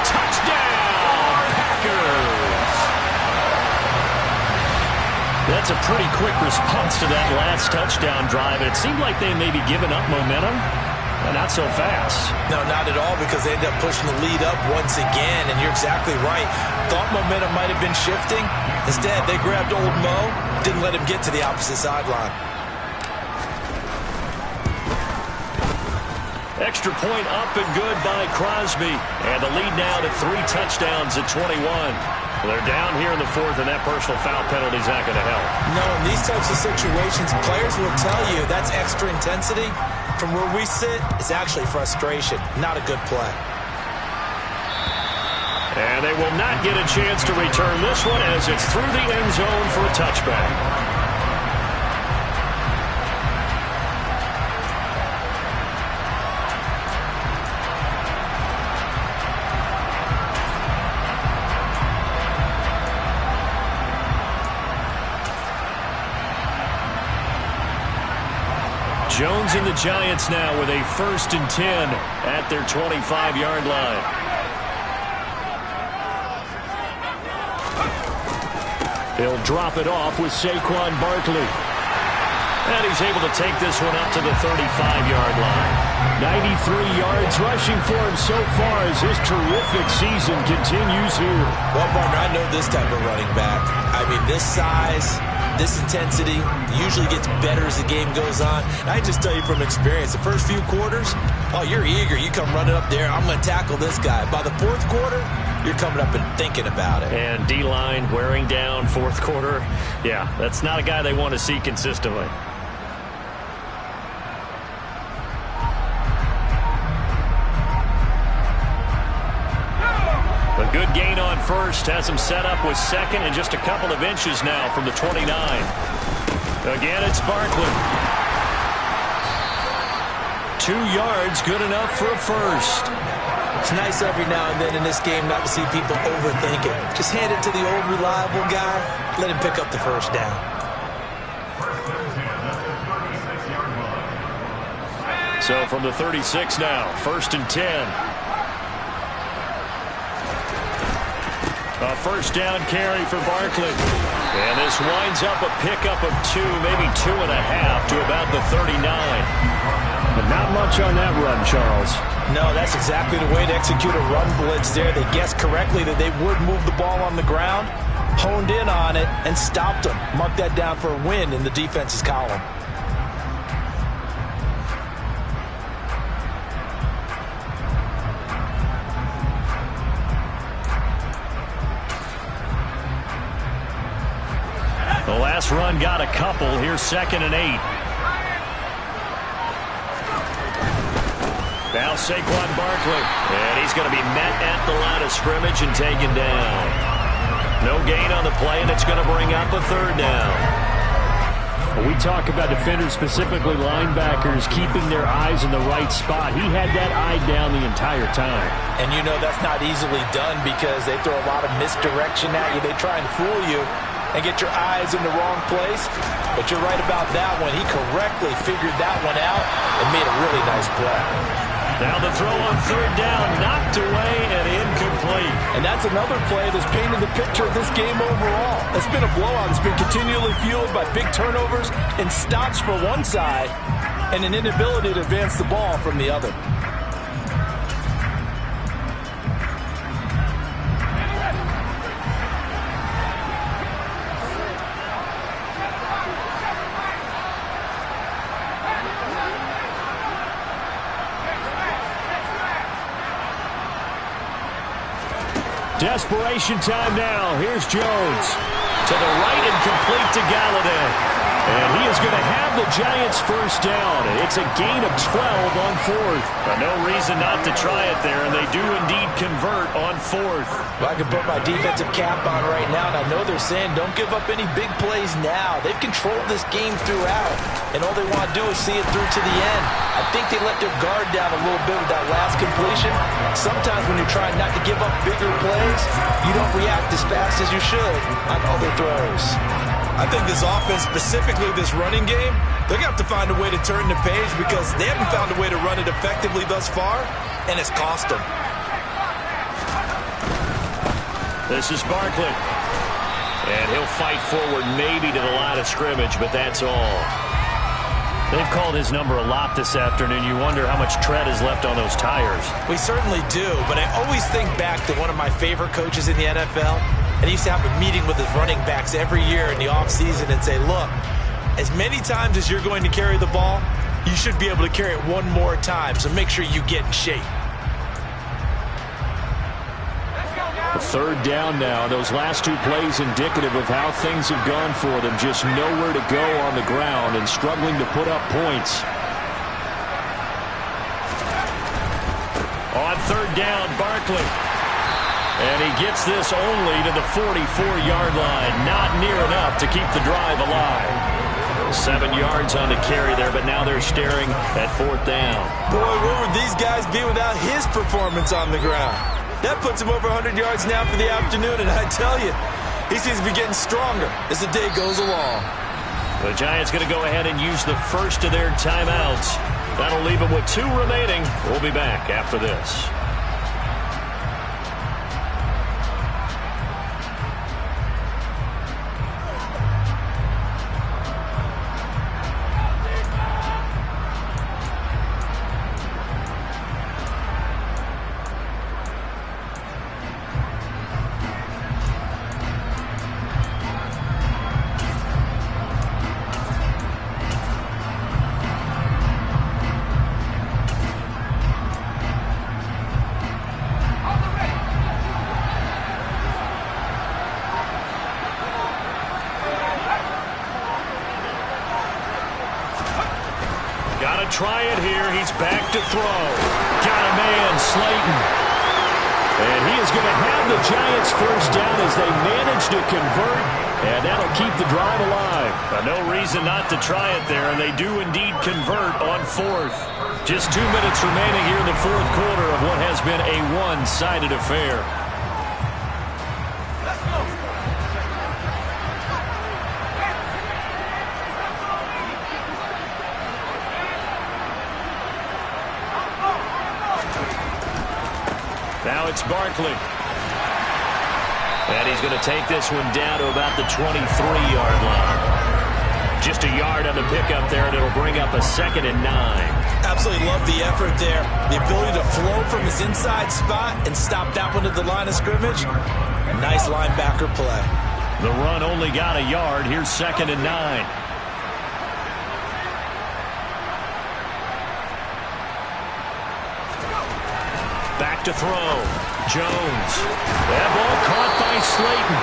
Speaker 4: Touchdown, Packers. That's a pretty quick response to that last touchdown drive. It seemed like they may be giving up momentum. Not so fast.
Speaker 5: No, not at all, because they end up pushing the lead up once again, and you're exactly right. Thought momentum might have been shifting. Instead, they grabbed old Mo, didn't let him get to the opposite sideline.
Speaker 4: Extra point up and good by Crosby. And the lead now to 3 touchdowns at 21. They're down here in the 4th, and that personal foul penalty is not going to help.
Speaker 5: No, in these types of situations, players will tell you that's extra intensity. From where we sit, it's actually frustration, not a good play.
Speaker 4: And they will not get a chance to return this one as it's through the end zone for a touchback. Jones and the Giants now with a 1st and 10 at their 25-yard line. He'll drop it off with Saquon Barkley. And he's able to take this one up to the 35-yard line. 93 yards rushing for him so far as his terrific season continues here.
Speaker 5: Well, partner, I know this type of running back. I mean, this size, this intensity usually gets better as the game goes on. And I just tell you from experience, the first few quarters, oh, you're eager. You come running up there, I'm going to tackle this guy. By the 4th quarter, you're coming up and thinking about it.
Speaker 4: And D-line wearing down 4th quarter. Yeah, that's not a guy they want to see consistently. A good gain on first has him set up with 2nd and just a couple of inches now from the 29. Again, it's Barkley. 2 yards, good enough for a first.
Speaker 5: It's nice every now and then in this game not to see people overthink it. Just hand it to the old reliable guy. Let him pick up the first down.
Speaker 4: So from the 36 now, 1st and 10. A first down carry for Barkley. And this winds up a pickup of 2, maybe 2.5 to about the 39. But not much on that run, Charles.
Speaker 5: No, that's exactly the way to execute a run blitz there. They guessed correctly that they would move the ball on the ground, honed in on it, and stopped them. Mark that down for a win in the defense's column.
Speaker 4: The last run got a couple. Here's 2nd and 8. Now Saquon Barkley. And he's going to be met at the line of scrimmage and taken down. No gain on the play, and it's going to bring up a 3rd down. When we talk about defenders, specifically linebackers, keeping their eyes in the right spot. He had that eye down the entire time.
Speaker 5: And you know that's not easily done because they throw a lot of misdirection at you. They try and fool you and get your eyes in the wrong place. But you're right about that one. He correctly figured that one out and made a really nice play.
Speaker 4: Now the throw on 3rd down, knocked away and incomplete.
Speaker 5: And that's another play that's painted the picture of this game overall. It's been a blowout. It's been continually fueled by big turnovers and stops for one side and an inability to advance the ball from the other.
Speaker 4: Desperation time now. Here's Jones. To the right and complete to Galladay. And he is going to have the Giants first down. It's a gain of 12 on fourth. No reason not to try it there, and they do indeed convert on fourth.
Speaker 5: Well, I can put my defensive cap on right now, and I know they're saying don't give up any big plays now. They've controlled this game throughout, and all they want to do is see it through to the end. I think they let their guard down a little bit with that last completion. Sometimes when you're trying not to give up bigger plays, you don't react as fast as you should on other throws.
Speaker 6: I think this offense, specifically this running game, they're going to have to find a way to turn the page because they haven't found a way to run it effectively thus far, and it's cost them.
Speaker 4: This is Barkley. And he'll fight forward maybe to the line of scrimmage, but that's all. They've called his number a lot this afternoon. You wonder how much tread is left on those tires.
Speaker 6: We certainly do, but I always think back to one of my favorite coaches in the NFL. And he used to have a meeting with his running backs every year in the offseason and say, look, as many times as you're going to carry the ball, you should be able to carry it one more time, so make sure you get in shape.
Speaker 4: Third down now. Those last two plays indicative of how things have gone for them. Just nowhere to go on the ground and struggling to put up points. On third down, Barkley. And he gets this only to the 44-yard line. Not near enough to keep the drive alive. 7 yards on the carry there, but now they're staring at fourth down.
Speaker 6: Boy, where would these guys be without his performance on the ground? That puts him over 100 yards now for the afternoon, and I tell you, he seems to be getting stronger as the day goes along.
Speaker 4: The Giants going to go ahead and use the first of their timeouts. That'll leave them with 2 remaining. We'll be back after this. Try it here. He's back to throw. Got a man, Slayton. And he is going to have the Giants first down as they manage to convert. And that'll keep the drive alive. No reason not to try it there. And they do indeed convert on fourth. Just 2 minutes remaining here in the fourth quarter of what has been a one-sided affair. Now it's Barkley. And he's going to take this one down to about the 23-yard line. Just a yard on the pickup there, and it'll bring up a 2nd and 9.
Speaker 6: Absolutely love the effort there. The ability to flow from his inside spot and stop that one at the line of scrimmage. Nice linebacker play.
Speaker 4: The run only got a yard. Here's 2nd and 9. Back to throw. Jones. That ball caught by Slayton.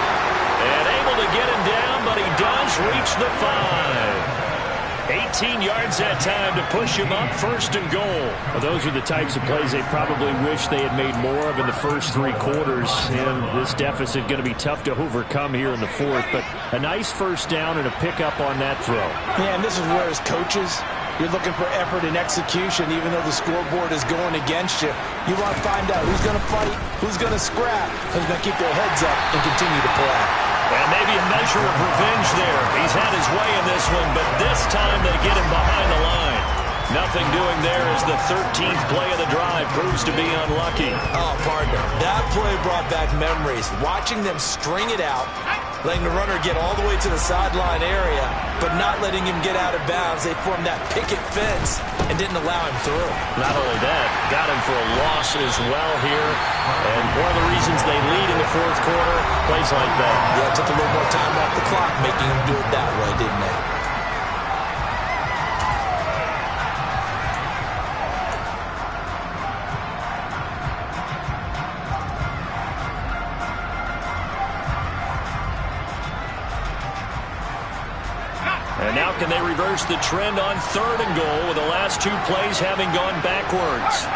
Speaker 4: And able to get him down, but he does reach the 5. 18 yards that time to push him up, 1st and goal. Well, those are the types of plays they probably wish they had made more of in the first 3 quarters. And this deficit going to be tough to overcome here in the fourth. But a nice first down and a pickup on that throw.
Speaker 5: Yeah, and this is where as coaches, you're looking for effort and execution, even though the scoreboard is going against you. You want to find out who's going to fight, who's going to scrap, who's going to keep their heads up and continue to play.
Speaker 4: And maybe a measure of revenge there. He's had his way in this one, but this time they get him behind the line. Nothing doing there as the 13th play of the drive proves to be unlucky.
Speaker 6: Oh, partner, that play brought back memories. Watching them string it out, letting the runner get all the way to the sideline area, but not letting him get out of bounds. They formed that picket fence and didn't allow him through.
Speaker 4: Not only that, got him for a loss as well here. And one of the reasons they lead in the fourth quarter, plays like that.
Speaker 6: Yeah, it took a little more time off the clock making him do it that way, didn't they?
Speaker 4: And now can they reverse the trend on 3rd and goal with the last 2 plays having gone backwards?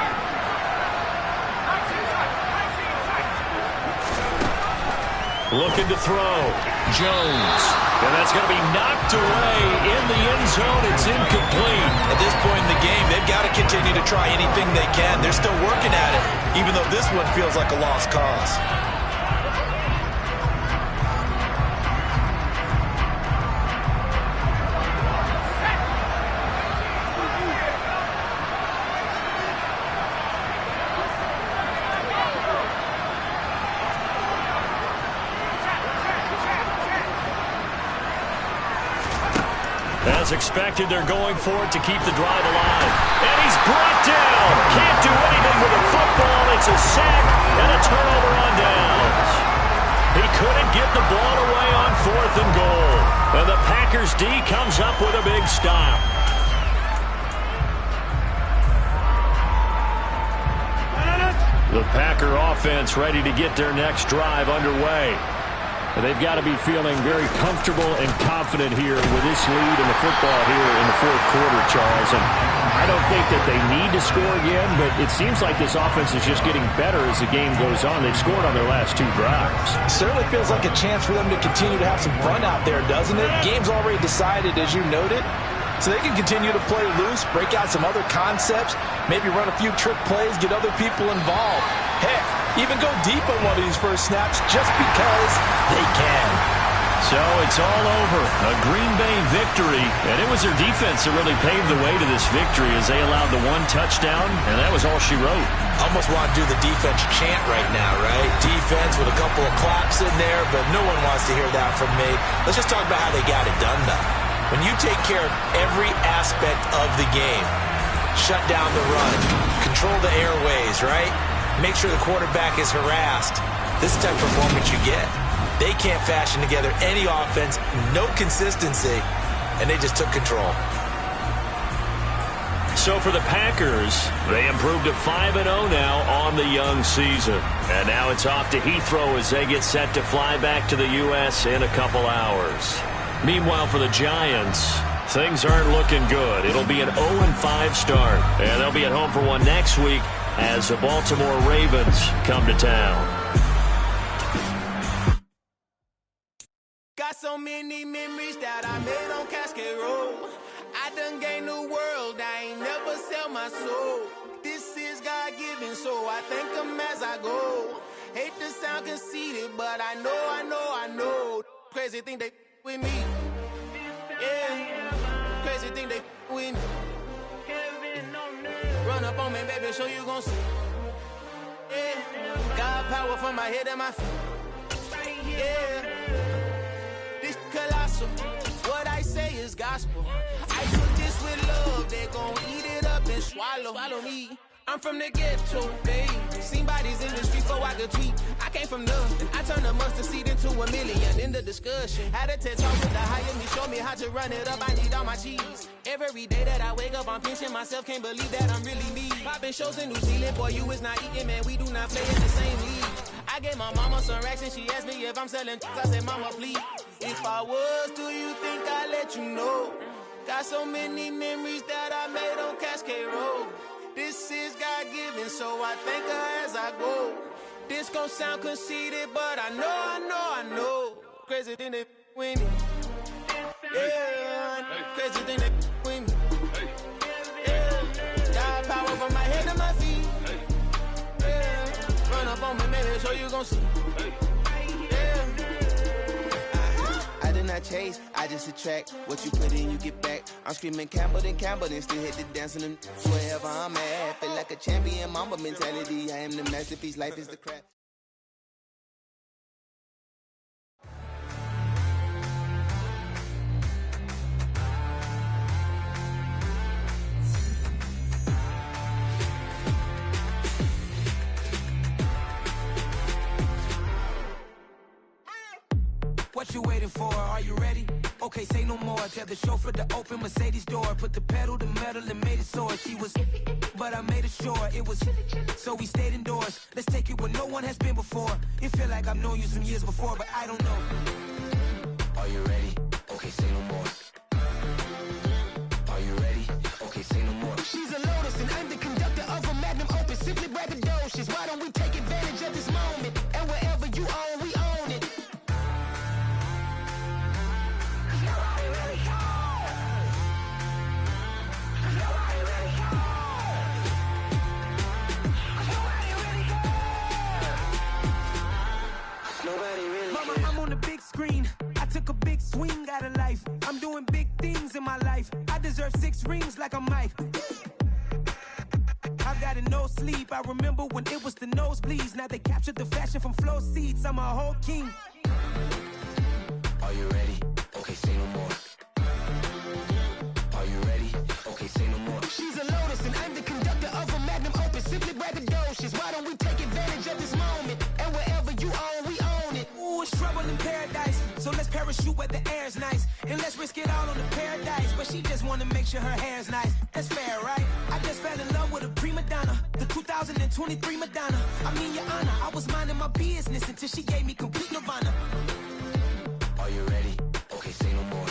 Speaker 4: Looking to throw. Jones. And that's going to be knocked away in the end zone. It's incomplete.
Speaker 6: At this point in the game, they've got to continue to try anything they can. They're still working at it, even though this one feels like a lost cause.
Speaker 4: As expected, they're going for it to keep the drive alive. And he's brought down. Can't do anything with the football. It's a sack and a turnover on downs. He couldn't get the ball away on 4th and goal. And the Packers D comes up with a big stop. The Packer offense ready to get their next drive underway. They've got to be feeling very comfortable and confident here with this lead in the football here in the 4th quarter, Charles. And I don't think that they need to score again, but it seems like this offense is just getting better as the game goes on. They've scored on their last 2 drives.
Speaker 5: Certainly feels like a chance for them to continue to have some fun out there, doesn't it? Game's already decided, as you noted. So they can continue to play loose, break out some other concepts, maybe run a few trick plays, get other people involved. Heck, even go deep on one of these first snaps just because they can.
Speaker 4: So it's all over. A Green Bay victory. And it was their defense that really paved the way to this victory as they allowed the 1 touchdown, and that was all she wrote.
Speaker 6: Almost want to do the defense chant right now, right? Defense with a couple of claps in there, but no one wants to hear that from me. Let's just talk about how they got it done, though. When you take care of every aspect of the game, shut down the run, control the airways, right? Make sure the quarterback is harassed. This is the type of performance you get. They can't fashion together any offense, no consistency, and they just took control.
Speaker 4: So for the Packers, they improved to 5-0 now on the young season. And now it's off to Heathrow as they get set to fly back to the U.S. in a couple hours. Meanwhile, for the Giants, things aren't looking good. It'll be an 0-5 start, and they'll be at home for one next week as the Baltimore Ravens come to town.
Speaker 1: Got so many memories that I made on Cascade Road. I done gained the world, I ain't never sell my soul. This is God-given, so I thank him as I go. Hate to sound conceited, but I know. Crazy thing they with me. Yeah, crazy thing they with me. Run up on me, baby, show you gon' see. Yeah, God power from my head and my feet. Yeah, this colossal. What I say is gospel. I took this with love, they gon' eat it up and swallow me. I'm from the ghetto, babe. Seen bodies in the street so I could tweet. I came from nothing. I turned a mustard seed into a million in the discussion. Had a TED talk with the higher me, show me how to run it up. I need all my cheese. Every day that I wake up, I'm pinching myself. Can't believe that I'm really me. Popping shows in New Zealand, boy, you is not eating, man. We do not play in the same league. I gave my mama some racks and she asked me if I'm selling. I said, mama, please. If I was, do you think I'd let you know? Got so many memories that I made on Cascade Road. This is God-given, so I thank her as I go. This gon' sound conceited, but I know. Crazy thing they with me. Yeah, crazy thing they with me. Yeah, God power from my head to my feet. Yeah, run up on me, maybe so you gon' see. I chase, I just attract what you put in, you get back. I'm screaming Campbell, then still hit the dancing and wherever I'm at. Feel like a champion, mamba mentality. I am the masterpiece, life is the crap.
Speaker 7: What you waiting for? Are you ready? Okay, say no more. Tell the chauffeur to open Mercedes door. Put the pedal to metal and made it soar. She was, but I made it sure it was. So we stayed indoors. Let's take it where no one has been before. It feel like I've known you some years before, but I don't know. Are you ready? Okay, say no more. out of life. I'm doing big things in my life. I deserve 6 rings like I'm Mike. I've got no sleep. I remember when it was the nosebleeds. Now they captured the fashion from flow seats. I'm a whole king.
Speaker 8: Are you ready? Okay, say no more. Are you ready? Okay, say no more.
Speaker 7: She's a lotus and I'm the conductor of a magnum opus. Simply braggadocious. Why don't we take advantage of this moment? And wherever you own, we own it. Ooh, it's trouble in paradise. So let's parachute where the air's nice. And let's risk it all on the paradise. But she just wanna make sure her hair's nice. That's fair, right? I just fell in love with a prima donna. The 2023 Madonna. I mean, your honor, I was minding my business until she gave me complete nirvana.
Speaker 8: Are you ready? Okay, say no more.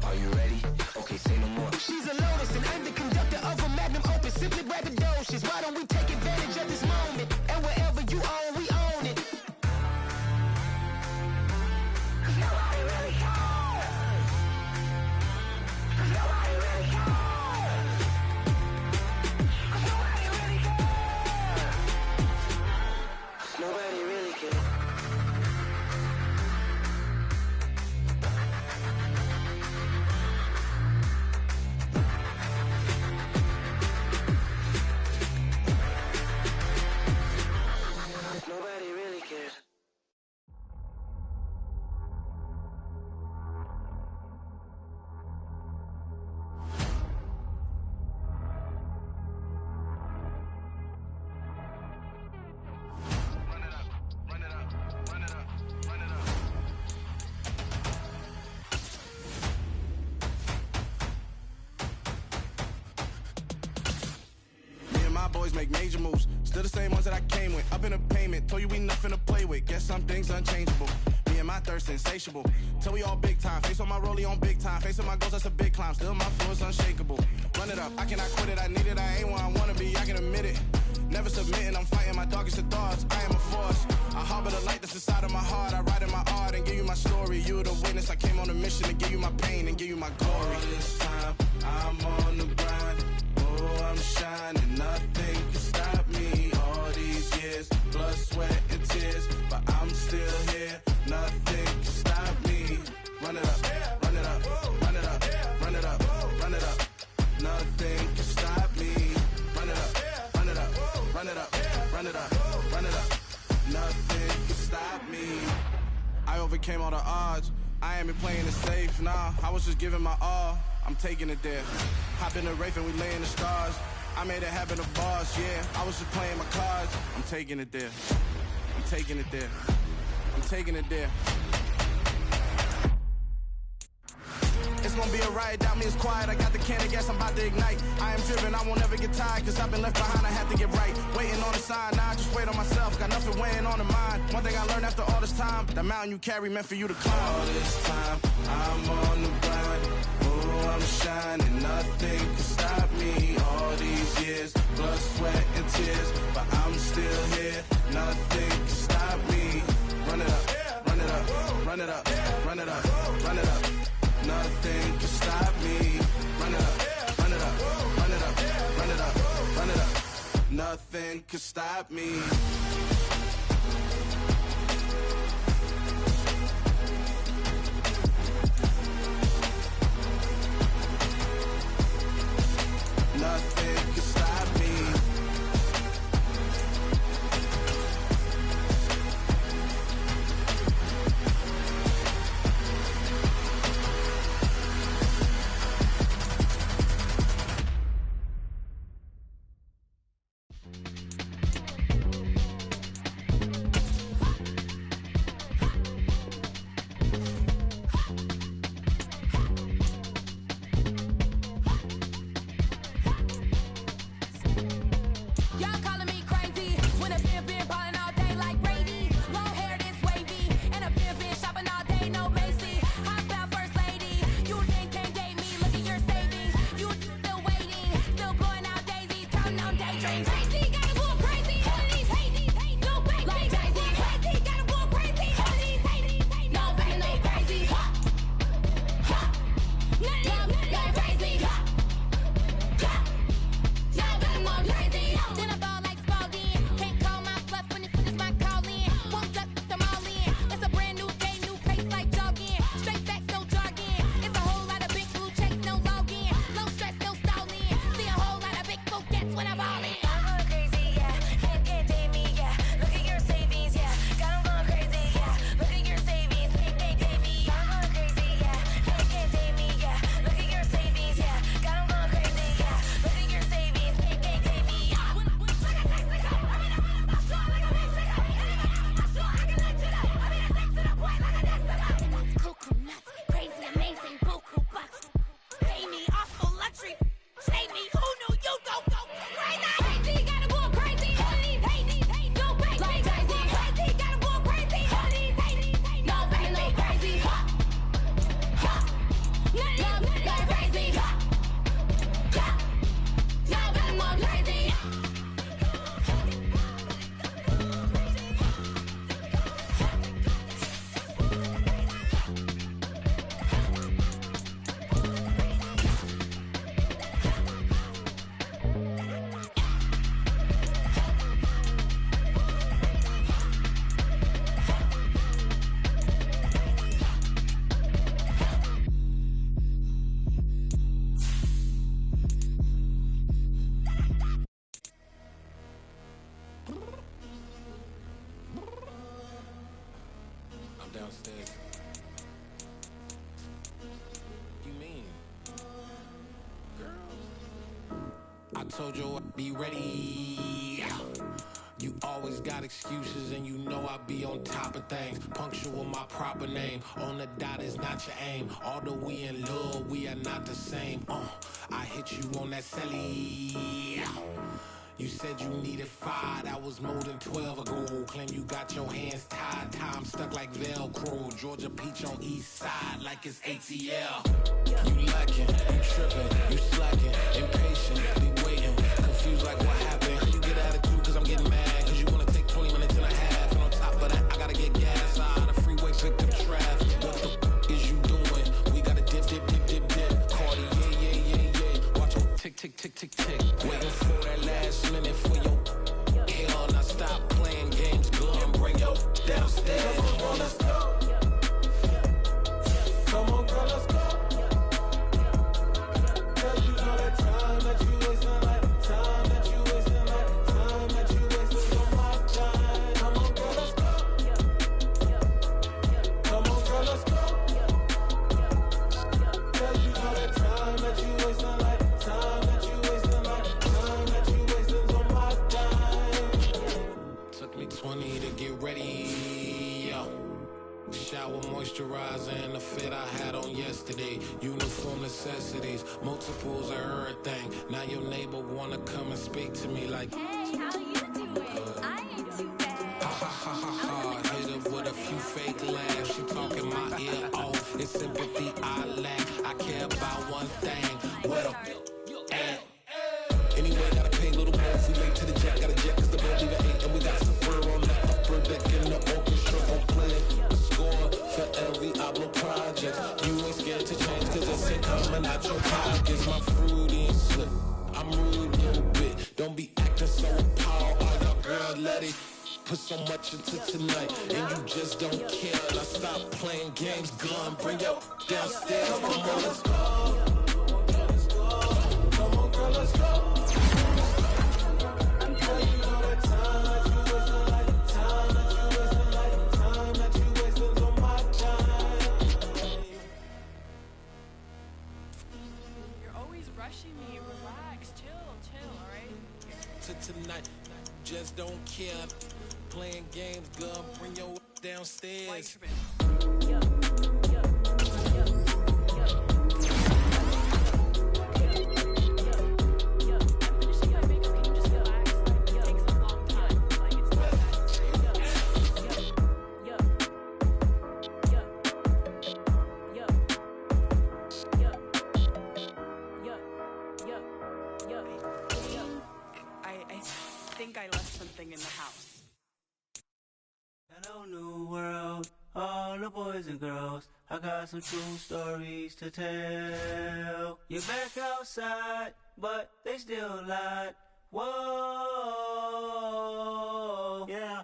Speaker 8: Are you ready? Okay, say no more.
Speaker 7: She's a lotus and I'm the conductor of a magnum opus. Simply braggadocious. Why don't we take advantage of this moment? And wherever you own, we own it. Nobody really cares. Nobody really cares. Nobody really cares.
Speaker 8: Nobody really cares. Nobody really cares.
Speaker 2: Me and my boys make major moves. Still the same ones that I came with. Up in a payment. Told you we nothing to play with. Guess some things unchangeable. Me and my thirst insatiable. Till we all big time. Face on my rollie on big time. Face on my goals, that's a big climb. Still my flow is unshakable. Run it up. I cannot quit it. I need it. I ain't where I wanna be. I can admit it. Never submitting. I'm fighting my darkest of thoughts. I am a force. I harbor the light that's inside of my heart. I write in my art and give you my story. You the witness. I came on a mission to give you my pain and give you my glory. All this time, I'm on the grind. Oh, I'm shining. Nothing can stop me. All these years, blood, sweat, and tears. But I'm still here. Nothing can stop me. Run it up, run it up, run it up, run it up, run it up. Nothing can stop me. Run it up, run it up, run it up, run it up, run it up. Nothing can stop me. I overcame all the odds. I ain't been playing it safe, nah. I was just giving my all. I'm taking it there. Hop in the Wraith and we lay in the stars. I made it happen to boss, yeah. I was just playing my cards. I'm taking it there. I'm taking it there. I'm taking it there. It's gonna be a riot, doubt me, it's quiet. I got the can of gas, I'm about to ignite. I am driven, I won't ever get tired, cause I've been left behind, I have to get right. Waiting on a sign, now I just wait on myself, got nothing weighing on the mind. One thing I learned after all this time, the mountain you carry meant for you to climb. All this time, I'm on the grind. Oh, I'm shining, nothing can stop me. All these years, blood, sweat, and tears, but I'm still here. Nothing can stop me. Run it up, run it up, run it up, run it up, run it up. Nothing can stop me. Run it up, run it up, run it up, run it up, run it up. Nothing can stop me. Nothing can stop me.
Speaker 9: told you I'd be ready. You always got excuses and you know I be on top of things. Punctual my proper name. On the dot is not your aim. Although we in love, we are not the same. I hit you on that celly. You said you needed 5, that was more than 12 ago. Claim you got your hands tied, time stuck like Velcro. Georgia Peach on east side like it's ATL. You lacking, you tripping, you slacking, impatient, be waiting, confused like what happened. How you get attitude cause I'm getting mad, cause you wanna take 20 minutes and a half. And on top of that, I gotta get gas out the freeway, pick up traffic. What the is you doing? We gotta dip, dip, dip, dip, dip. Cardi, yeah. Watch your tick, tick, tick, tick, tick. Waiting for that last minute for your hell. Now stop playing games, go and bring your downstairs. Come on, let's go. Come on, girl, let's go. Cause you know that time that you wasting, like time that you wasting, like time that you wasting on my time. Come on, girl, let's go. Come on, girl, let's go. Cause you know that time that you wasting, like time that you wasting, like time that you wasting on my time. Took me 20 to get ready, yo. Shower moisturizer and the fit I had on yesterday. Uniform necessities, multiples of everything. Now your neighbor wanna come and speak to me like,
Speaker 10: hey, how you doing? I ain't too bad.
Speaker 9: ha ha ha ha ha. Hit her with a few fake laughs. She talking my ear off. It's sympathy I lack. I care about one thing. Well, and anyway, gotta pay a little more if we late to the jet. Got a jet cause the boat leave at 8. And we got some fur on the upper deck in the orchestra gon' play a score for every Ablo project. You ain't scared to change cause it's ain't coming out your pockets. My fruity and slip, I'm rude a little bit. Don't be acting so appalled. All y'all girl let it put so much into tonight and you just don't care. Now stop playing games, gun, bring your downstairs. Come on, girl, let's go. Come on, girl, let's go. Girl, you know that time that you wasting, like time that you wasting, like time that you wasting on my time.
Speaker 11: You're always rushing me. Relax, chill, alright?
Speaker 9: To tonight, just don't care. Playing games, gun, bring your downstairs.
Speaker 11: I think I left something in the house.
Speaker 12: Hello, new world, all the boys and girls. I got some true stories to tell. You're back outside, but they still lied. Whoa, yeah.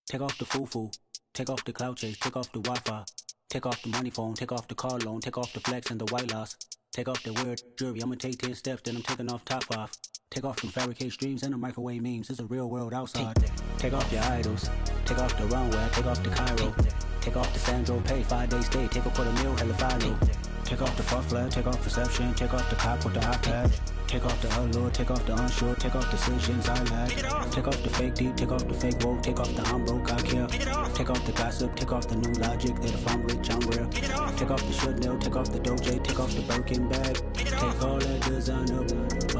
Speaker 12: Take off the foo-foo, take off the cloud chase, take off the Wi-Fi. Take off the money phone, take off the car loan, take off the flex and the white loss. Take off the weird jewelry, I'ma take 10 steps, then I'm taking off top 5. Take off them fabricate streams and the microwave memes, it's a real world outside. Take off your idols, take off the runway, take off the Cairo. Take off the Sandro pay, 5 days stay, take a quarter meal, hella final. Take off the fuck flag, take off reception, take off the cop with the iPad. Take off the allure, take off the unsure, take off decisions I lack. Take off the fake deep, take off the fake woke, take off the I'm broke, I care. Take off the gossip, take off the new logic, that if I'm rich, I'm real. Take off the Chanel, take off the Doja, take off the Birkin bag. Take all that designer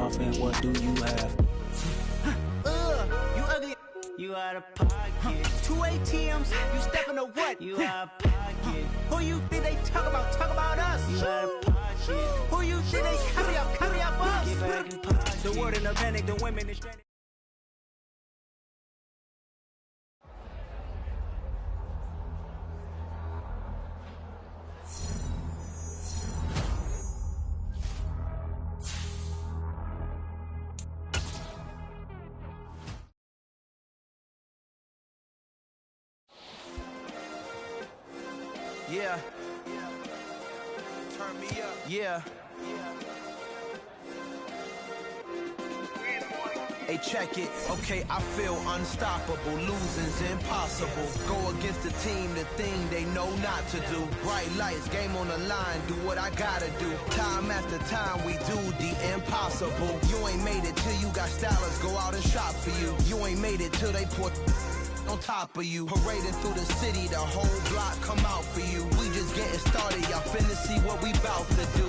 Speaker 12: off and what do you have?
Speaker 7: You ugly.
Speaker 12: You out of pocket.
Speaker 7: 2 ATMs, you stepping to what?
Speaker 12: You out of pocket.
Speaker 7: Who you think they talk about? Talk about us.
Speaker 12: You out of pocket.
Speaker 7: Who you think they carry up us?
Speaker 12: Get back in pocket.
Speaker 7: The word in the panic, the women is stranded.
Speaker 2: Yeah. Turn me up. Yeah. Hey, check it. Okay, I feel unstoppable. Losing's impossible. Go against the team, the thing they know not to do. Bright lights, game on the line, do what I gotta do. Time after time, we do the impossible. You ain't made it till you got stylers go out and shop for you. You ain't made it till they put on top of you. Parading through the city, the whole block come out for you. We just getting started, y'all finna see what we bout to do.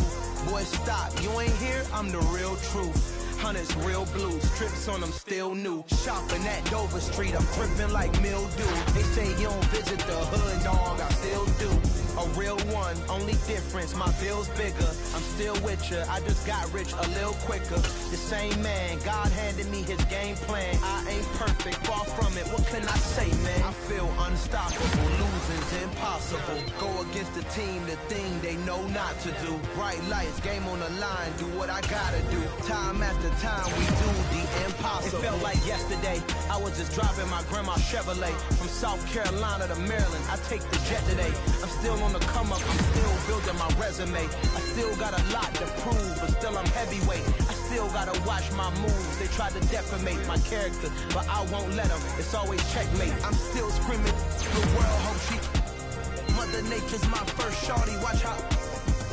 Speaker 2: Boy, stop, you ain't here, I'm the real truth. Hunters, real blue, strips on them still new. Shopping at Dover Street, I'm dripping like mildew. They say you don't visit the hood, dog, I still do. A real one, only difference, my bill's bigger. I'm still with ya, I just got rich a little quicker. The same man, God handed me his game plan. I ain't perfect, far from it, what can I say, man? I feel unstoppable, losing's impossible. Go against the team, the thing they know not to do. Bright lights, game on the line, do what I gotta do. Time after time, we do the impossible. It felt like yesterday, I was just driving my grandma's Chevrolet. From South Carolina to Maryland, I take the jet today. I'm still on the come up, I'm still building my resume. I still got a lot to prove, but still I'm heavyweight. I still gotta watch my moves. They try to defamate my character, but I won't let them. It's always checkmate. I'm still screaming, the world hope she. Mother Nature's my first shorty, watch how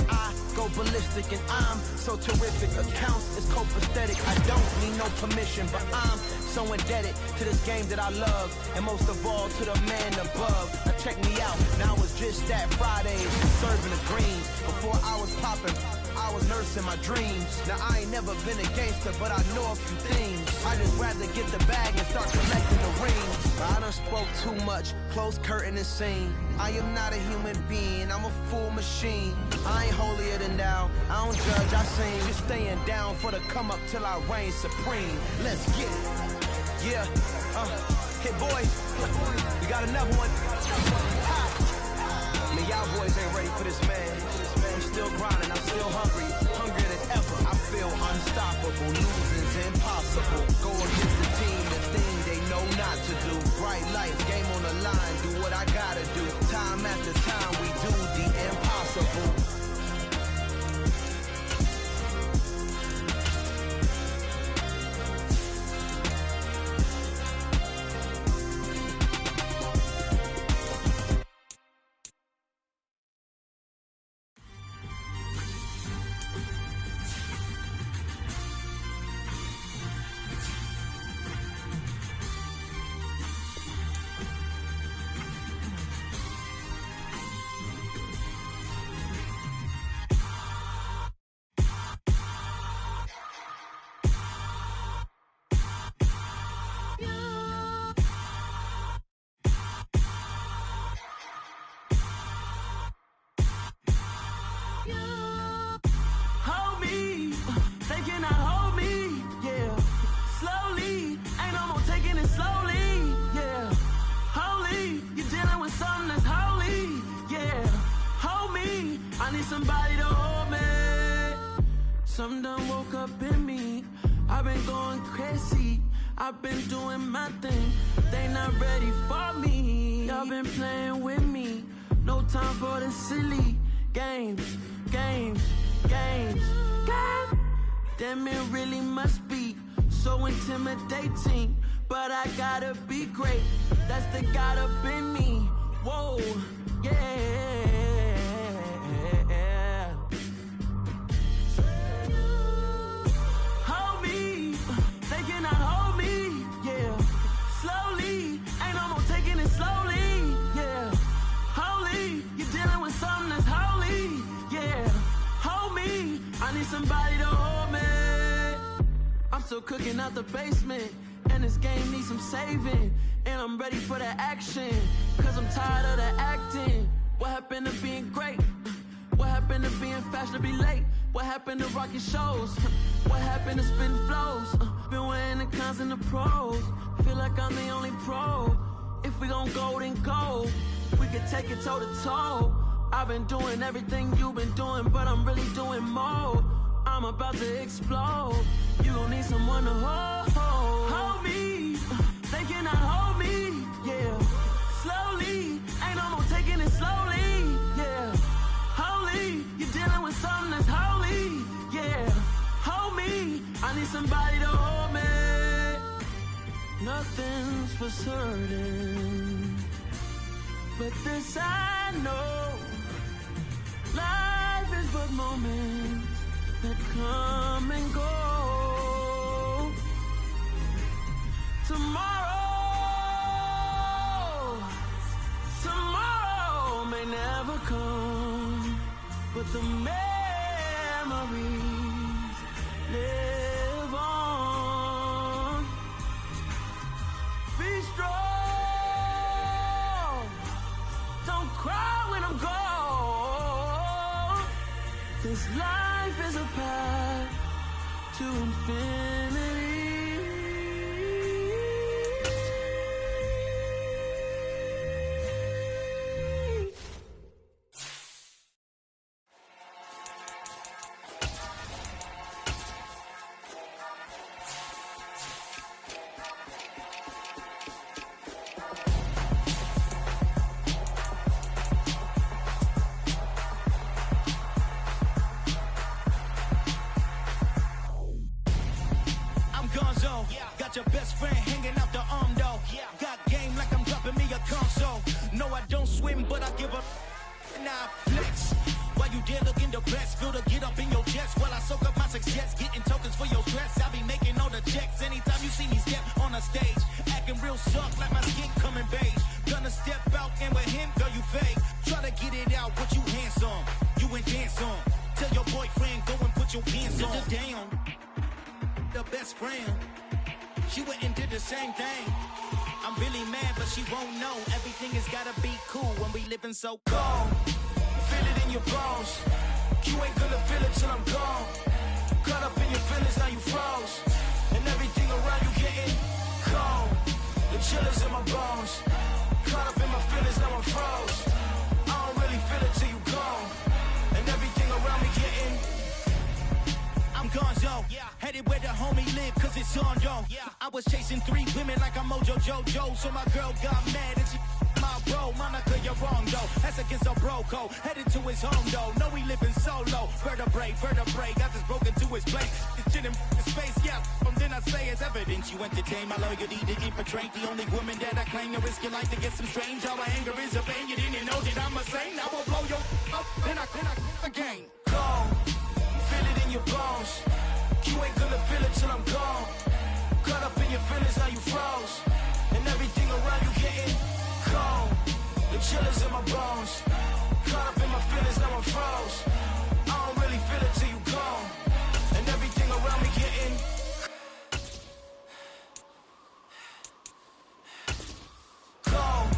Speaker 2: I go ballistic, and I'm so terrific. Accounts is copacetic. I don't need no permission, but I'm so indebted to this game that I love, and most of all to the man above. Now check me out, now it's just that Fridays, serving the greens. Before I was popping, I was nursing my dreams. Now I ain't never been a gangster, but I know a few things. I just rather get the bag and start collecting the rings. But I done spoke too much, close curtain and scene. I am not a human being, I'm a full machine. I ain't holier than thou, I don't judge, I sing. Just staying down for the come up till I reign supreme. Let's get it. Yeah, hit boys, we got another one. I mean, y'all boys ain't ready for this, man. I'm still grinding, I'm still hungry, hungrier than ever. I feel unstoppable, losing's impossible. Go against the team, the thing they know not to do. Bright lights, game on the line, do what I gotta do. Time after time, we do the impossible.
Speaker 7: Somebody to hold me. Something done woke up in me. I've been going crazy. I've been doing my thing. They not ready for me. Y'all been playing with me. No time for the silly games. Damn, it really must be so intimidating. But I gotta be great. That's the God up in me. Whoa, yeah. Somebody to hold me. I'm still cooking out the basement, and this game needs some saving. And I'm ready for the action, cause I'm tired of the acting. What happened to being great? What happened to being fashionably late? What happened to rocking shows? What happened to spitting flows? Been wearing the cons and the pros. Feel like I'm the only pro. If we gon' go, then go. We could take it toe to toe. I've been doing everything you've been doing, but I'm really doing more. I'm about to explode. You gon' need someone to hold me. They cannot hold me, yeah. Slowly, ain't no more taking it slowly, yeah. Holy, you're dealing with something that's holy, yeah. Hold me, I need somebody to hold me.
Speaker 2: Nothing's for certain, but this I know, life is but moments that come and go. Tomorrow may never come, but the memories live on. Be strong, don't cry when I'm gone. This life is a path to infinity.
Speaker 3: Got your best friend hanging out the arm though. Got game like I'm dropping me a console. No, I don't swim, but I give a now flex. While you there looking the best, feel to get up in your chest while I soak up my success, getting tokens for your stress. I be making all the checks anytime you see me step on a stage, acting real soft like my skin coming beige. Gonna step out and with him, girl, you fake. Try to get it out, what you handsome, you ain't dance on. Tell your boyfriend go and put your pants on. Down, the best friend. She went and did the same thing. I'm really mad, but she won't know. Everything has gotta be cool when we living so cold. Feel it in your bones. You ain't gonna feel it till I'm gone. Caught up in your feelings, now you froze. And everything around you getting cold. The chillers in my bones. Caught up in my feelings, now I'm froze. I don't really feel it till you gone. And everything around me getting I'm gonzo, headed where the homie live, cause it's on though. I was chasing 3 women like I'm Mojo Jojo, so my girl got mad and she my bro. Monica, you're wrong though, that's against a bro code. Headed to his home though, know we living solo. Vertebrae, got this broken to his place. This shit in space, then I say it's evidence. You entertain my loyalty to infiltrate the only woman that I claim to risk your life to get some strange. How my anger is a pain, you didn't know that I'm a saint. I will blow your up, then I again. Go. Feel it in your bones. You ain't gonna feel it till I'm gone. Caught up in your feelings, now you froze. And everything around you getting cold. The chillers in my bones. Caught up in my feelings, now I'm froze. I don't really feel it till you gone. And everything around me getting cold.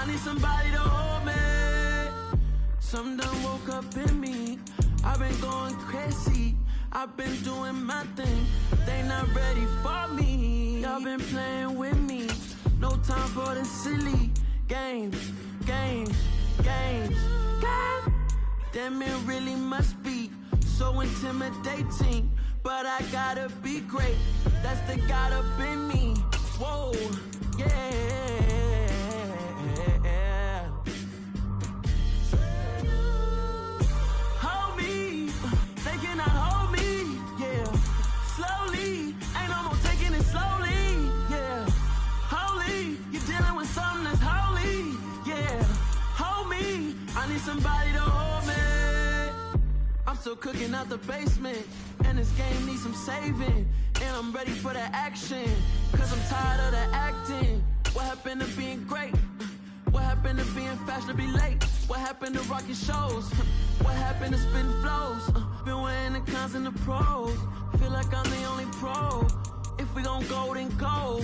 Speaker 7: I need somebody to hold me. Something done woke up in me. I've been going crazy. I've been doing my thing. They not ready for me. Y'all been playing with me. No time for the silly games. Damn, it really must be so intimidating. But I gotta be great. That's the God up in me. Whoa, yeah. Hold me, they cannot hold me, yeah. Slowly, ain't no more taking it slowly, yeah. Holy, you're dealing with something that's holy, yeah. Hold me, I need somebody to hold me. I'm still cooking out the basement, and this game needs some saving. And I'm ready for the action, cause I'm tired of the acting. What happened to being great? What happened to being fashionably late? What happened to rocking shows? What happened to spitting flows? Been weighing the cons and the pros. Feel like I'm the only pro. If we gon' go, then go.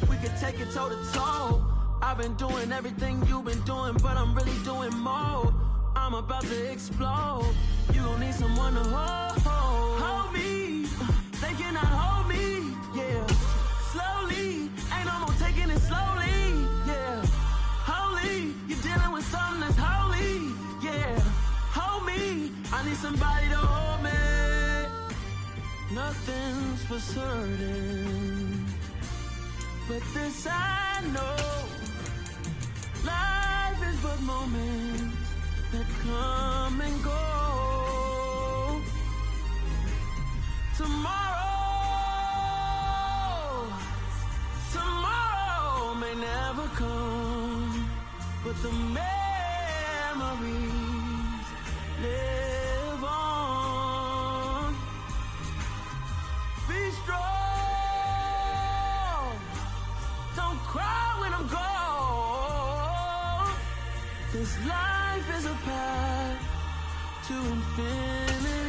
Speaker 7: We could take it toe to toe. I've been doing everything you've been doing, but I'm really doing more. I'm about to explode. You gon' need someone to hold me. They cannot hold me, yeah. Slowly, ain't no more taking it slowly, yeah. Holy, you're dealing with something that's holy, yeah. Hold me, I need somebody to hold me. Nothing's for certain, but this I know. Life is but moments that come and go. Tomorrow may never come, but the memories live on. Be strong, don't cry when I'm gone. This life is a path to infinity.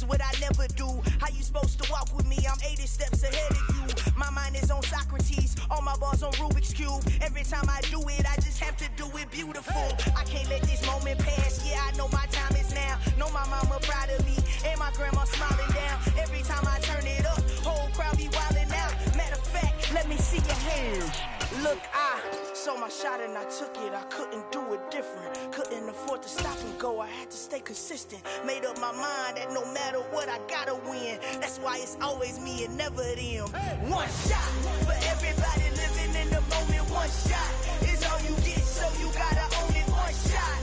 Speaker 13: What I never do. How you supposed to walk with me? I'm 80 steps ahead of you. My mind is on Socrates, all my bars on Rubik's Cube. Every time I do it, I just have to do it beautiful. I can't let this moment pass. Yeah, I know my time is now. Know my mama proud of me, and my grandma smiling down. Every time I turn it up, whole crowd be wildin' out. Matter of fact, let me see your hands. Look, I saw my shot and I took it. I couldn't do it different. Couldn't afford to stop and go. I had to stay consistent. Made up my mind that no matter what, I gotta win. That's why it's always me and never them. One shot for everybody living in the moment. One shot is all you get, so you gotta own it. One shot.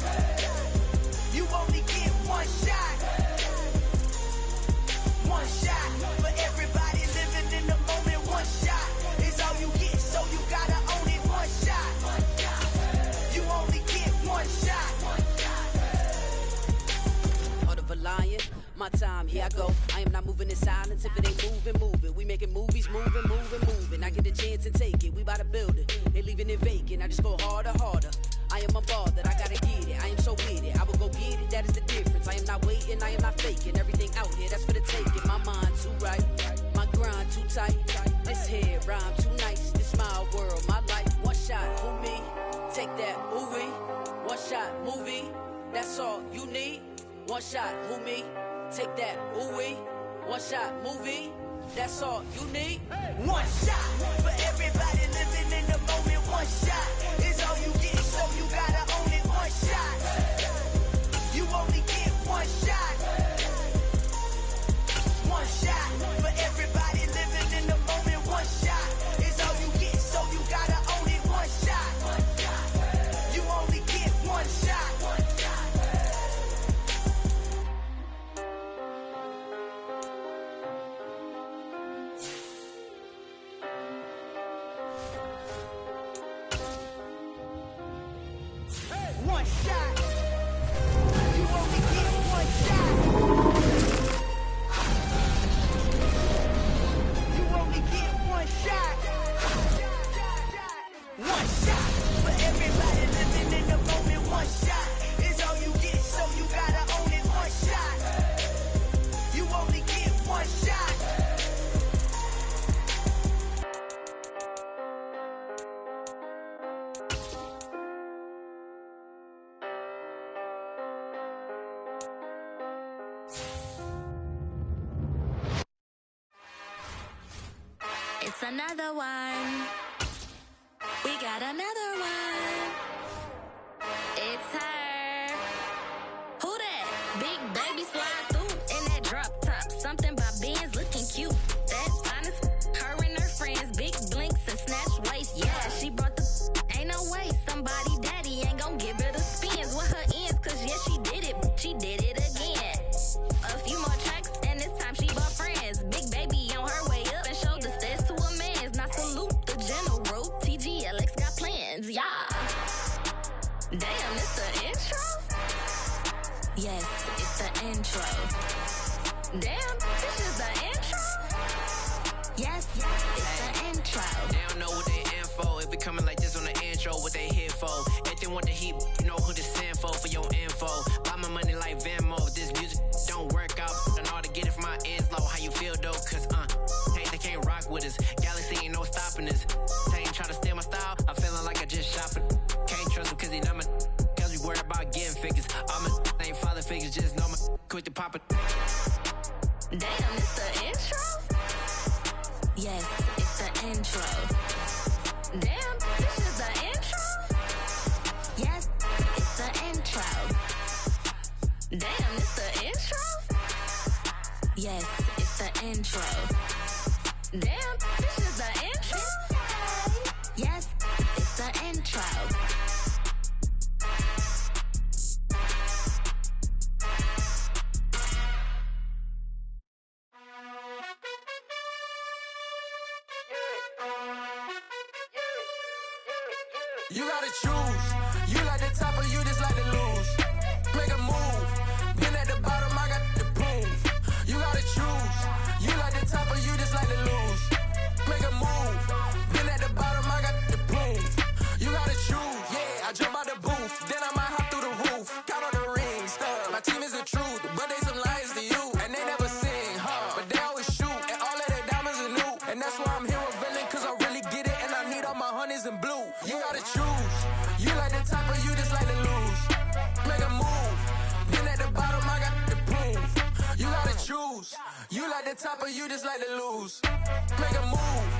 Speaker 13: You only get one shot. One shot for everybody living in the moment. One shot is all you get, so you gotta own it. One shot. You only get one shot.
Speaker 14: Heart of a lion, my time, here I go. I am not moving in silence. If it ain't moving. We making movies, moving. I get a chance and take it. We bout to build it. They leaving it vacant. I just go harder. I am a ball that I gotta get it. I am so with it. I will go get it. That is the difference. I am not waiting. I am not faking. Everything out here, that's for the taking. My mind too right. My grind too tight. This head rhyme too nice. This my world, my life. One shot, who me? Take that, ooh wee. One shot, movie. That's all you need. One shot, who me? Take that, ooh wee. One shot, movie. That's all you need.
Speaker 13: One shot for everybody living in the moment. One shot is all you get, so you gotta own it. One shot. You only get one shot. One shot for everybody living in the moment. One shot is all you get, so you gotta own it. One shot. You only get one shot.
Speaker 10: It's another one. We got another one. It's her. Who that? Big baby slide through in that drop top. Something by Benz looking cute. That's honest. Her and her friends, big blinks and snatch waist. Yeah, she brought the. Ain't no way somebody daddy ain't gon' give her the spins with her ends. Cause yeah, she did it. She did it again. A few more tracks and this time she brought friends. Big baby on her way up and showed the stairs to a man's. Now salute the general. TGLX got plans, yeah. Damn, it's the intro? Yes, it's the intro. Damn, this is the intro? Yes, it's the intro.
Speaker 15: They don't know what they in for. If it coming like this on the intro, what they here for? If they want the heat, you know who to send for your info. Buy my money like Venmo. If this music don't work out, and all to get it from my ends low. How you feel though? Cause they can't rock with us. Galaxy ain't no stopping us. They ain't try to steal my style. I'm feeling like I just shop it. Can't trust him cause he not my. Cause we worried about getting figures. All my ain't father figures. Just know my quit the pop it.
Speaker 10: Damn, it's the intro? Yes, it's the intro. Damn, this is the intro? Yes, it's the intro. Damn, it's the intro? Yes, it's the intro. Damn, this is the intro? Yes, it's the intro.
Speaker 1: You gotta choose. You like the top or you just like to lose. Make a move. Been at the bottom, I got the prove. You gotta choose. You like the top or you just like to lose. Make a move. Been at the bottom, I got the prove. You gotta choose. Yeah, I jump out the booth. Then I might hop through the roof. Count on the rings. My team is the truth, but they some liars to you. And they never sing, but they always shoot. And all of their diamonds are new. And that's why I'm here with villain, cause I really get it. And I need all my honeys in blue. You gotta choose. You like the top or you just like to lose. Make a move. Been at the bottom, I got the proof. You gotta choose. You like the top or you just like to lose. Make a move.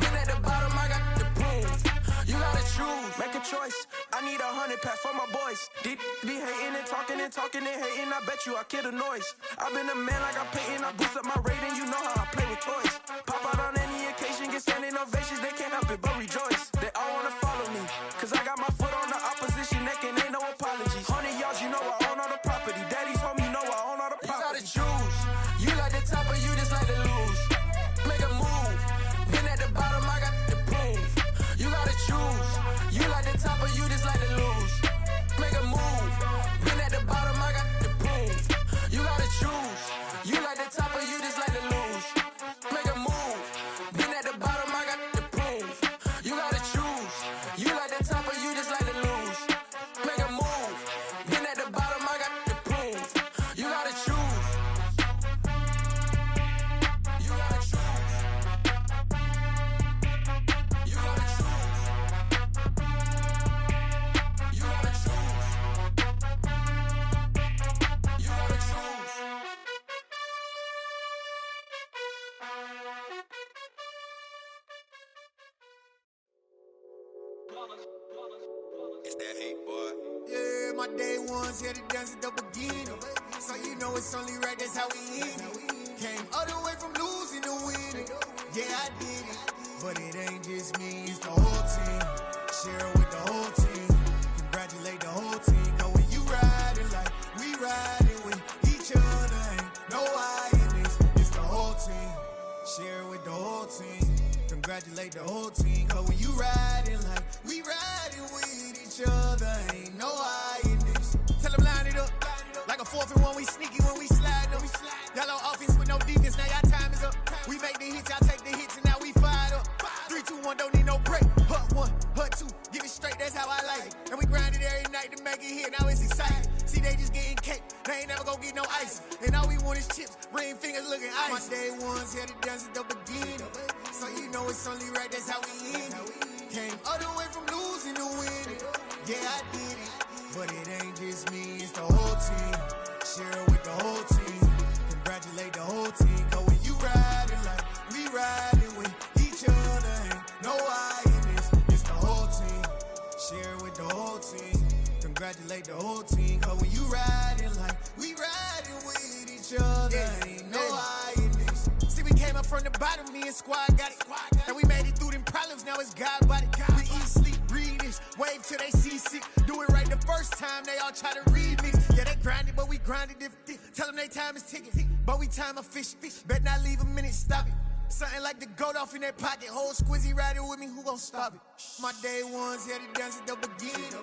Speaker 1: Been at the bottom, I got the proof. You gotta choose. Make a choice. I need 100 pack for my boys. Deep be hating and talking and hating. I bet you I kill the noise. I've been a man like I'm Peyton. I boost up my rating. You know how I play with toys. Pop out on any occasion, get standing ovations. They can't help it but rejoice. They all wanna follow me, cause I got my foot on the opposition neck and ain't no apologies. 100 yards, you know I own all the property. Daddy's home, you know I own all the property. You gotta choose. You like the top or you just like to lose. Make a move. Been at the bottom, I got the proof. You gotta choose. You like the top or you just like to lose. Make a move. Been at the bottom, I got the proof. You gotta choose. You like the top or you just like to lose. Make a move. Been at the bottom, I got the proof. You gotta choose. You like the top or you just like to lose. Make a move. Been at the bottom, I got the proof. You gotta choose. You gotta choose. You gotta choose. You gotta choose. You gotta choose.
Speaker 16: It's that hate, boy. Yeah, my day ones here to dance at the beginning. So you know it's only right, that's how we end it. Came all the way from losing to winning. Yeah, I did it. But it ain't just me, it's the whole team. Share with the whole team. Congratulate the whole team. Cause when you riding like we riding with each other, ain't no I in this. It's the whole team. Share with the whole team. Congratulate the whole team. Cause when you riding like we riding with each other, ain't no I in this. Tell them line it up. Like a 4th and 1, we sneaky when we slide them. Y'all on offense with no defense, now y'all time is up. We make the hits, y'all take the hits, and now we fired up. 3, 2, 1, don't need no break. Hut 1, hut 2, give it straight, that's how I like it. And we grind it every night to make it hit, now it's exciting. See, they just getting cake, they ain't never gonna get no ice. And all we want is chips, ring fingers looking ice. My day ones here to dance at the beginning. So you know it's only right, that's how we end it. Came all the way from losing to winning. Yeah, I did it. But it ain't just me, it's the whole team. Share with the whole team. Congratulate the whole team. Cause when you riding like we riding with each other, the whole team. Cause when you riding like we riding with each other, ain't no hiding this. See, we came up from the bottom, me and squad got it. And we made it through them problems, now it's God body. We eat, sleep, breathe this, wave till they see sick. Do it right the first time, they all try to remix. Yeah, they grinded, but we grinded different. Tell them they time is ticking, but we time efficient. Bet not leave a minute, stop it. Something like the goat off in that pocket. Whole squizzy riding with me, who gon' stop it? My day ones here to dance at the beginning.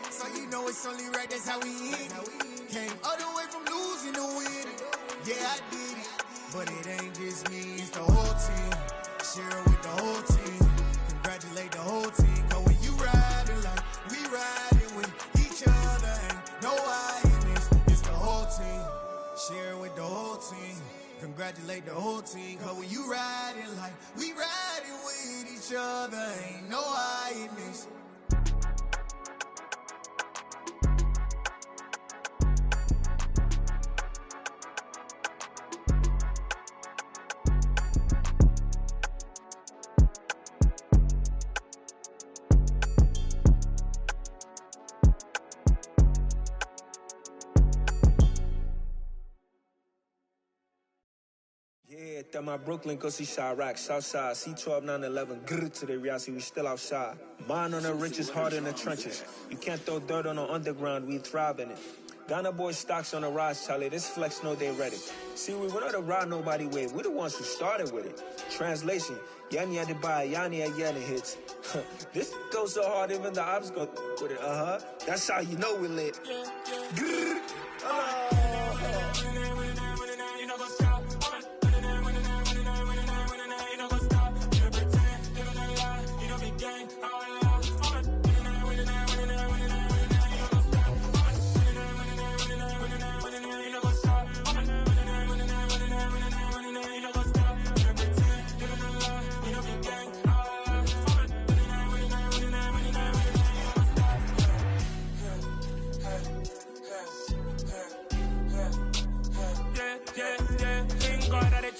Speaker 16: So you know it's only right, that's how we end. Came all the way from losing to winning. Yeah, I did it. But it ain't just me, it's the whole team. Share it with the whole team. Congratulate the whole team. Cause when you riding like we riding with each other, ain't no hiding this. It's the whole team. Share it with the whole team. Congratulate the whole team. Cause when you riding like we riding with each other, ain't no hiding this.
Speaker 17: Yeah, that my Brooklyn, go see Chirac, Southside, C12, 911, grrr to the reality, we still outside. Mine on the riches, hard in the trenches. You can't throw dirt on the underground, we thrive in it. Ghana boys stocks on the rise, Charlie, this flex know they ready. See, we not to ride nobody with, we the ones who started with it. Translation, Yani had to buy, Yani had Yanni hits. This goes so hard, even the ops go with it, That's how you know we lit. Grrr.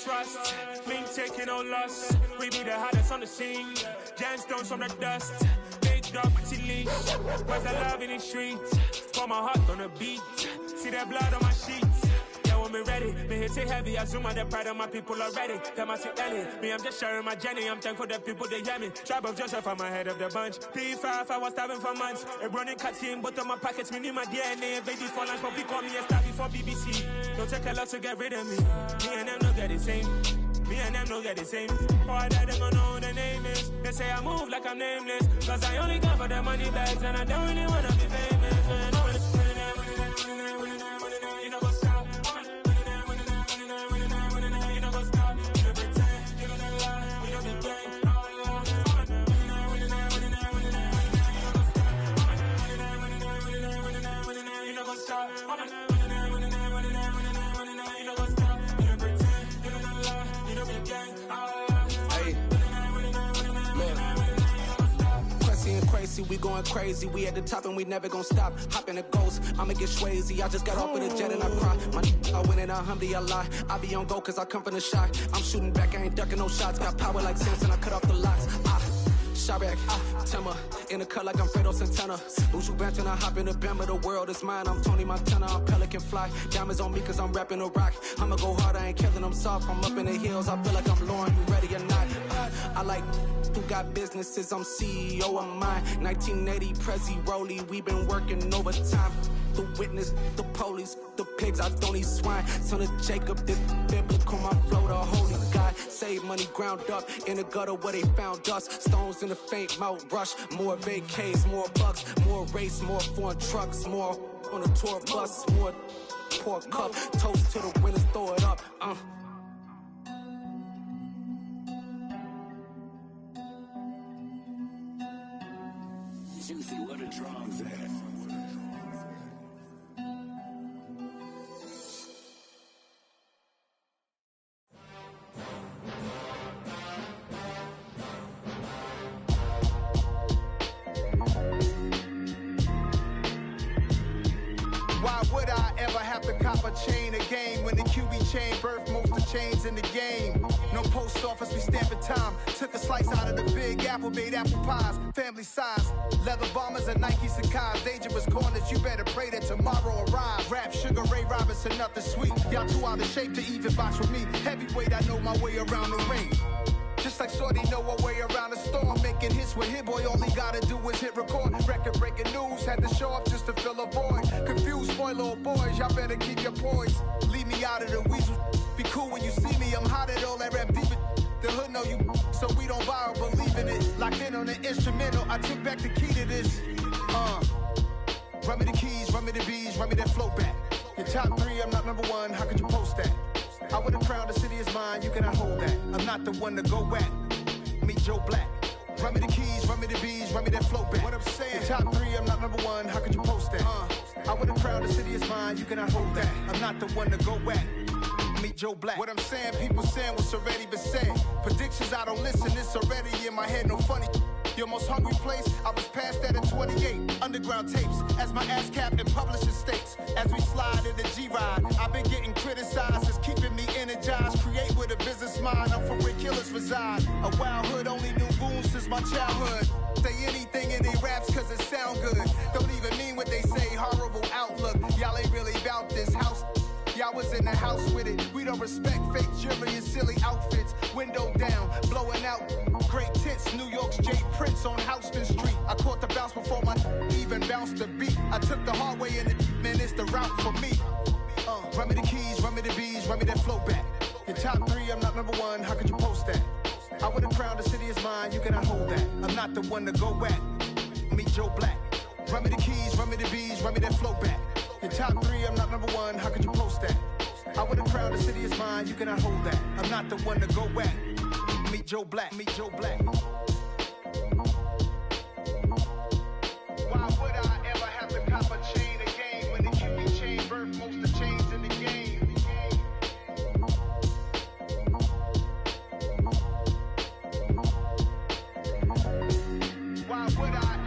Speaker 18: Trust, been taking no loss. We be the hottest on the scene. Gemstones from the dust. Big dog, pretty leash. Where's the love in the streets? Pour my heart on the beat. See that blood on my sheets. Yeah, when me ready, me hit it heavy. I zoom on the pride of my people already. Them I see Ellie. Me, I'm just sharing my journey. I'm thankful that people they hear me. Tribe of Joseph, I'm ahead of the bunch. P5, I was starving for months. A running cut in, but on my pockets, me need my DNA. Baby for lunch, but we call me a star before BBC. Don't take a lot to get rid of me. Me and them don't get the same. Me and them don't get the same. Boy, that them don't know who the name is. They say I move like I'm nameless. Cause I only got for the money bags and I don't really wanna be famous. Man. You know what's up? You know what's up? You pretend, you don't lie, we don't be gang. You know what's up?
Speaker 19: We going crazy, we at the top and we never gonna stop. Hop in the ghost, I'ma get swayzy. I just got off with a jet and I cry. I win in a Humvee, I lie. I be on go cause I come from the shot. I'm shooting back, I ain't ducking no shots. Got power like Samson, I cut off the locks. Chirac, Timmer, in the cut like I'm Fredo Santana. Buju Banton, I hop in the Bama, the world is mine. I'm Tony Montana, I'm Pelican Fly. Diamonds on me cause I'm rapping a rock. I'ma go hard, I ain't killing them soft. I'm up in the hills, I feel like I'm Lauren, you ready or not? I like who got businesses, I'm CEO of mine. 1980 Prezi Rolly, we been working overtime. The witness, the police, the pigs, I don't eat swine. Son of Jacob, this biblical, my flow, the holy God. Save money ground up in the gutter where they found us. Stones in the faint mouth rush. More vacays, more bucks, more race, more foreign trucks, more on a tour bus, more pour cup. Toast to the winners, throw it up.
Speaker 20: Juicy, what a drums at.
Speaker 21: Why would I ever have to cop a chain again when the QB chain birthed most of the chains in the game? No Post office, we stamping time. Took a slice out of the big apple, made apple pies. Family size, leather bombers and Nike Sacai's. Dangerous corners, you better pray that tomorrow arrives. Rap, Sugar Ray Robinson, nothing sweet. Y'all too out of shape to even box with me. Heavyweight, I know my way around the ring. Just like Shorty know her way around the storm. Making hits with Hit Boy, all he gotta do is hit record. Record breaking news, had to show up just to fill a void. Confused, spoiled little boys, y'all better keep your poise. Leave me out of the weasel. Be cool when you see me, I'm hot at all that rap deep. The hood know you, so we don't borrow, believe in it. Locked in on the instrumental, I took back the key to this. Run me the keys, run me the bees, run me that flow back. Your top 3, I'm not number 1, how could you post that? I would've crowned the city is mine, you cannot hold that. I'm not the one to go at. Meet Joe Black. Run me the keys, run me the bees, run me that flow back. What I'm saying, your top 3, I'm not number 1, how could you post that? I would've crowned the city is mine, you cannot hold that. I'm not the one to go at. Meet Joe Black. What I'm saying, people saying what's already been said. Predictions, I don't listen, it's already in my head, no funny. Your most hungry place, I was past that at 28. Underground tapes, as my ass cap in publishing states. As we slide in the G-Ride, I've been getting criticized, it's keeping me energized. Create with a business mind, I'm from where killers reside. A wild hood, only knew goons since my childhood. Say anything in they raps cause it sound good. Don't even mean what they say, horrible outlook. Y'all ain't really about this house. Y'all was in the house with it. We don't respect fake jewelry and silly outfits. Window down, blowing out great tits. New York's J. Prince on Houston Street. I caught the bounce before my even bounced the beat. I took the hard way in it, man, it's the route for me. Run me the keys, run me the bees, run me that flow back. Your top 3, I'm not number 1, how could you post that? I would've crowned the city is mine, you cannot hold that. I'm not the one to go at. Meet Joe Black. Run me the keys, run me the bees, run me that flow back. Your top 3, I'm not number 1, how could you post that? I would've crowned the city is mine, you cannot hold that. I'm not the one to go at. Meet Joe Black, meet Joe Black. Why would I ever have to cop a chain again when the QB chain birth most of chains in the game? Why would I?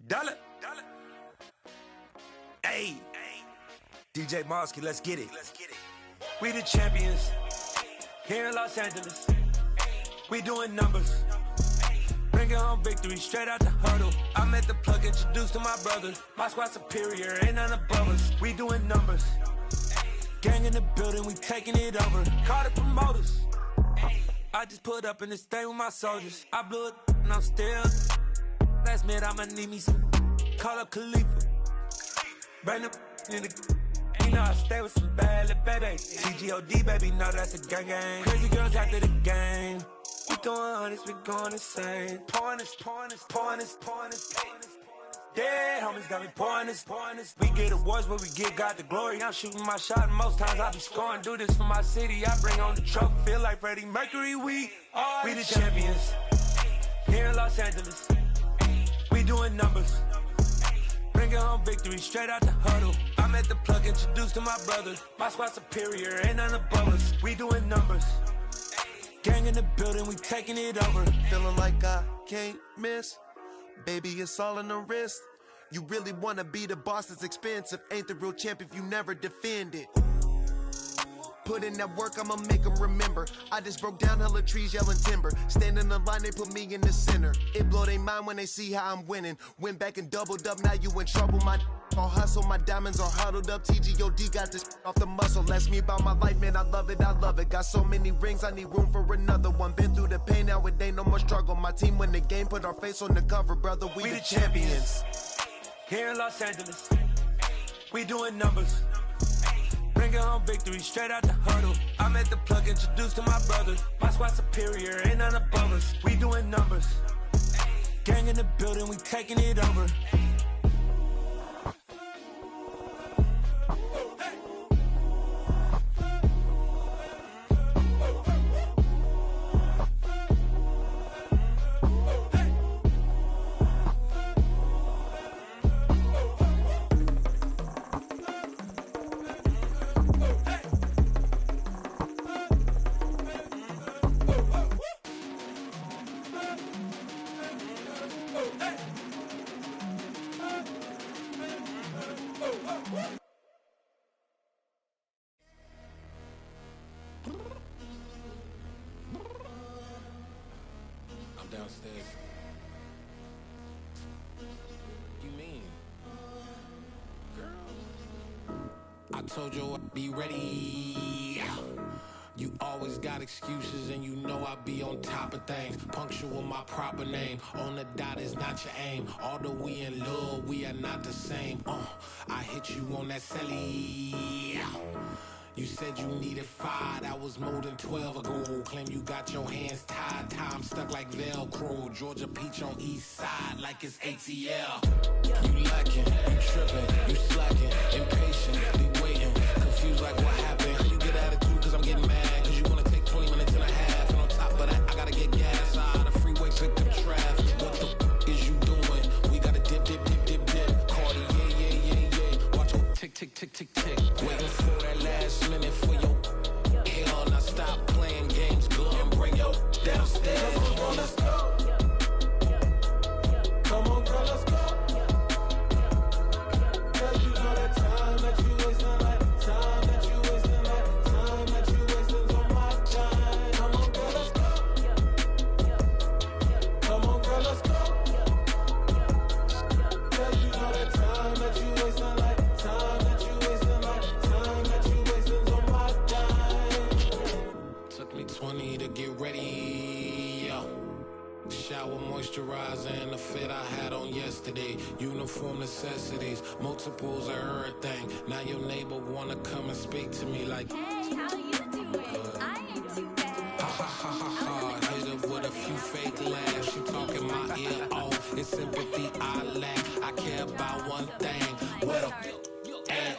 Speaker 20: Dollar. Hey, DJ Mosky, let's get it. We the champions here in Los Angeles. We doing numbers, bringing home victory straight out the huddle. I'm at the plug, introduced to my brother. My squad superior, ain't none above us. We doing numbers, gang in the building, we taking it over. Call the promoters. I just put up in this thing with my soldiers. I blew it and I'm still. Last minute I'ma need me some. Call up Khalifa. Bring them in the. You know I stay with some bad little baby. TGOD baby, know that's a gang. Crazy girls after the game. We going honest, we going insane. Pouring this. Dead homies got me pouring this. We get awards, but we give God the glory. I'm shooting my shot, and most times I be scoring. Do this for my city, I bring on the trophy. Feel like Freddie Mercury, we the champions here in Los Angeles. We doing numbers, bringing home victory straight out the huddle. I'm at the plug, introduced to my brother. My squad superior, ain't none above us. We doing numbers, gang in the building, we taking it over.
Speaker 22: Feeling like I can't miss. Baby, it's all in the wrist. You really wanna be the boss, it's expensive. Ain't the real champ if you never defend it. Put in that work, I'ma make them remember. I just broke down hella trees, yelling timber. Stand in the line, they put me in the center. It blow they mind when they see how I'm winning. Went back and doubled up, now you in trouble. My all hustle, my diamonds are huddled up. TGOD got this off the muscle. Ask me about my life, man, I love it. Got so many rings, I need room for another one. Been through the pain, now it ain't no more struggle. My team win the game, put our face on the cover, brother. We the champions
Speaker 20: here in Los Angeles. We doing numbers, bringing home victory straight out the huddle. I'm at the plug, introduced to my brother. My squad superior, ain't none above us. We doing numbers, gang in the building, we taking it over.
Speaker 9: downstairs. You mean? Girl, I told you I'd be ready. You always got excuses and you know I be on top of things. Punctual my proper name. On the dot is not your aim. Although we in love, we are not the same. I hit you on that celly. You said you needed 5, that was more than 12 ago. Claim you got your hands tied, time stuck like Velcro. Georgia Peach on east side like it's ATL. You lacking, you tripping, you slacking, impatient, be waiting, confused like what happened. How you get attitude cause I'm getting mad, cause you wanna take 20 minutes and a half. And on top of that, I gotta get gas out the freeway, pick up traffic. What the is you doing? We gotta dip, dip, dip, dip, dip. Cardi, yeah. Watch your tick, tick, tick, tick, tick. Waiting for that last minute for your hell. Now stop playing games, go and bring your downstairs. Come on, girl, let's go. Come on, girl, let's go. Cause you know that time that you wasting, like time that you wasting, like time that you wasting on my time. Come on, girl, let's go. Come on, girl, let's go. Cause you know that time that you wasting, like time that you wasting, like time that you wasting on my time. Took me 20 to get ready, yo. Shower, moisturizer, and the fit I had on yesterday. Uniform necessities, multiples of everything. Now your neighbor wanna come and speak to me like,
Speaker 10: Hey, how you doing? I ain't too bad.
Speaker 9: ha ha ha ha ha. Hit her with a few fake laughs. She talking my ear off. It's sympathy I lack. I care about one thing. Well, and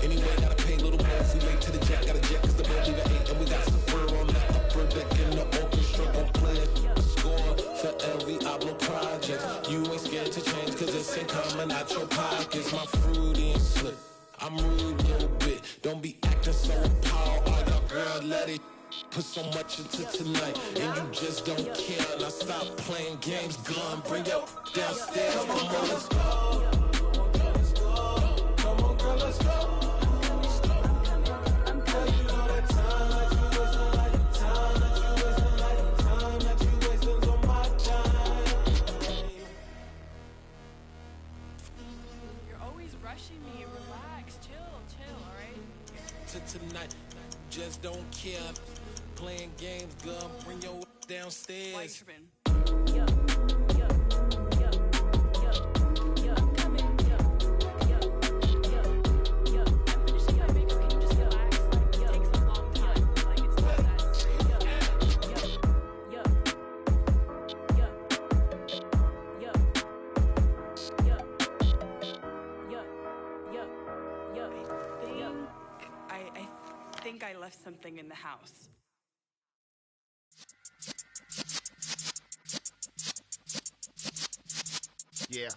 Speaker 9: anyway, gotta pay a little more. If we late to the jet, gotta jet cause the boat leave at 8. And we got some fur on the upper deck in the orchestra. Gon' play a score for every Oblo project. You ain't scared to change cause it's ain't coming out your pockets. My fruity and slip. I'm rude a little bit. Don't be acting so appalled. All y'all girl, let it put so much into tonight. And you just don't care. Now stop playing games. Gun, bring your downstairs. Come on, girl, let's go. Come on, girl, let's go.
Speaker 11: Rushing me, relax, chill, alright?
Speaker 9: To tonight, just don't care. Playing games, gun, bring your downstairs.
Speaker 11: I think I left something in the house.
Speaker 22: Yeah.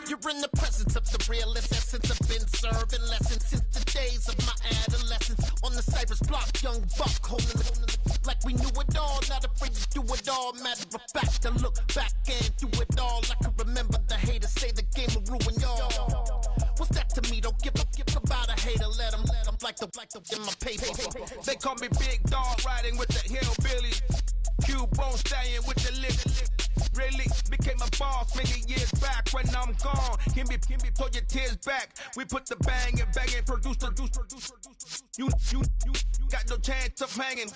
Speaker 22: You're in the presence of the realest essence. I've been serving lessons since the days of my adolescence. On the Cypress block, young buck holding it like we knew it all. Not afraid to do it all. Matter of fact, I look back and do it all. I can remember the haters say the game will ruin y'all. What's that to me? Don't give about a hater. Let them like the in my paper.
Speaker 19: They call me Big Dog, riding with the hillbillies. Cubone stallion with the lip. Really became a boss many years back. When I'm gone, can be pull your tears back. We put the bang and produce. You got no chance of hanging.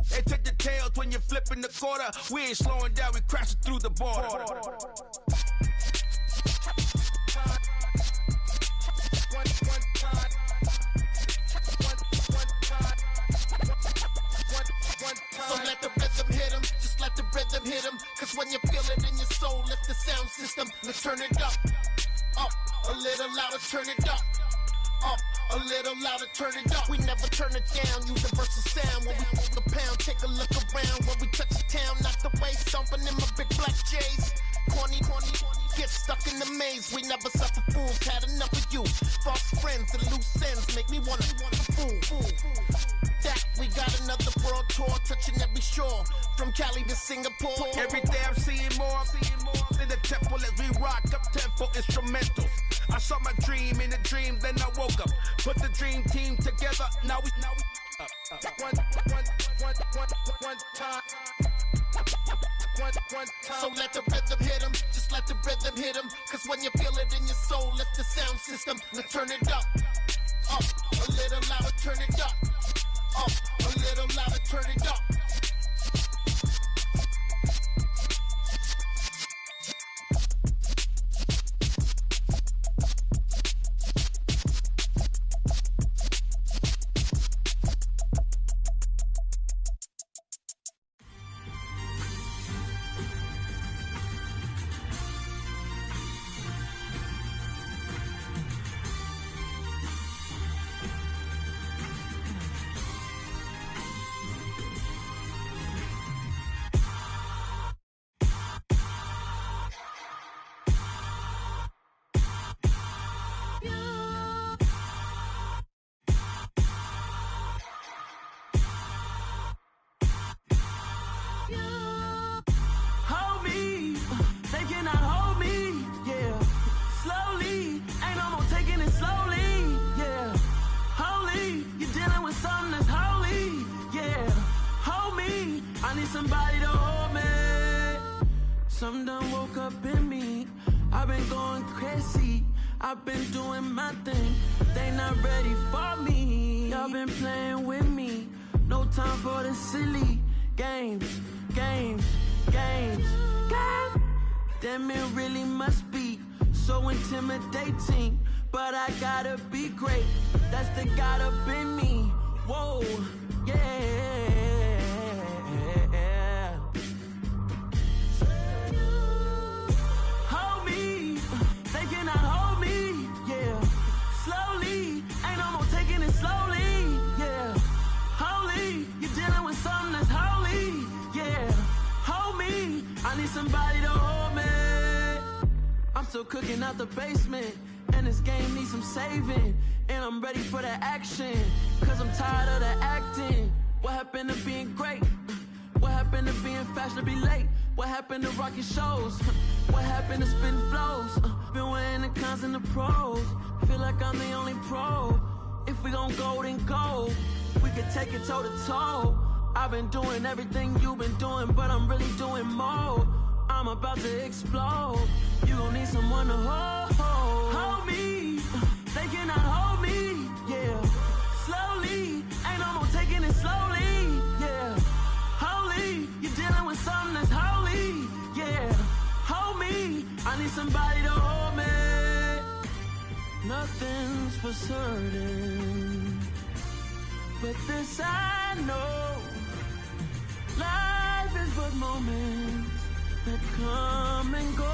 Speaker 19: They take the tails when you're flipping the quarter. We ain't slowing down, we crashing through the border.
Speaker 22: So let the rhythm hit him, just let the rhythm hit him. Cause when you feel it in your soul, lift the sound system. Let's turn it up, a little louder, turn it up, a little louder, turn it up. We never turn it down, universal sound. When we move the pound, take a look around. When we touch the town, not the way, stomping in my big black J's. Corny, get stuck in the maze. We never suffer fools, had enough of you. False friends and loose ends make me wanna fool. That we got another world tour, touching every shore, from Cali to Singapore.
Speaker 19: Every day I'm seeing more in the temple as we rock up tempo instrumentals. I saw my dream in a dream, then I woke up. Put the dream team together, now we
Speaker 1: One time. So let the rhythm hit him, just let the rhythm hit him. Cause when you feel it in your soul, lift the sound system. Now turn it up, a little louder, turn it up, a little louder, turn it up.
Speaker 5: Somebody to hold me. Some done woke up in me. I've been going crazy. I've been doing my thing. They not ready for me. Y'all been playing with me. No time for the silly games. Damn, it really must be so intimidating. But I gotta be great. That's the God up in me. Whoa, yeah. Somebody to hold me. I'm still cooking out the basement, and this game needs some saving. And I'm ready for the action, cause I'm tired of the acting. What happened to being great? What happened to being fashionably late? What happened to rocking shows? What happened to spitting flows? Been wearing the cons and the pros. Feel like I'm the only pro. If we gon' go, then go. We could take it toe to toe. I've been doing everything you've been doing, but I'm really doing more. I'm about to explode. You gon' need someone to hold me. They cannot hold me, yeah. Slowly, ain't no more taking it slowly, yeah. Holy, you're dealing with something that's holy, yeah. Hold me, I need somebody to hold me. Nothing's for certain, but this I know. Life is but moments that come and go.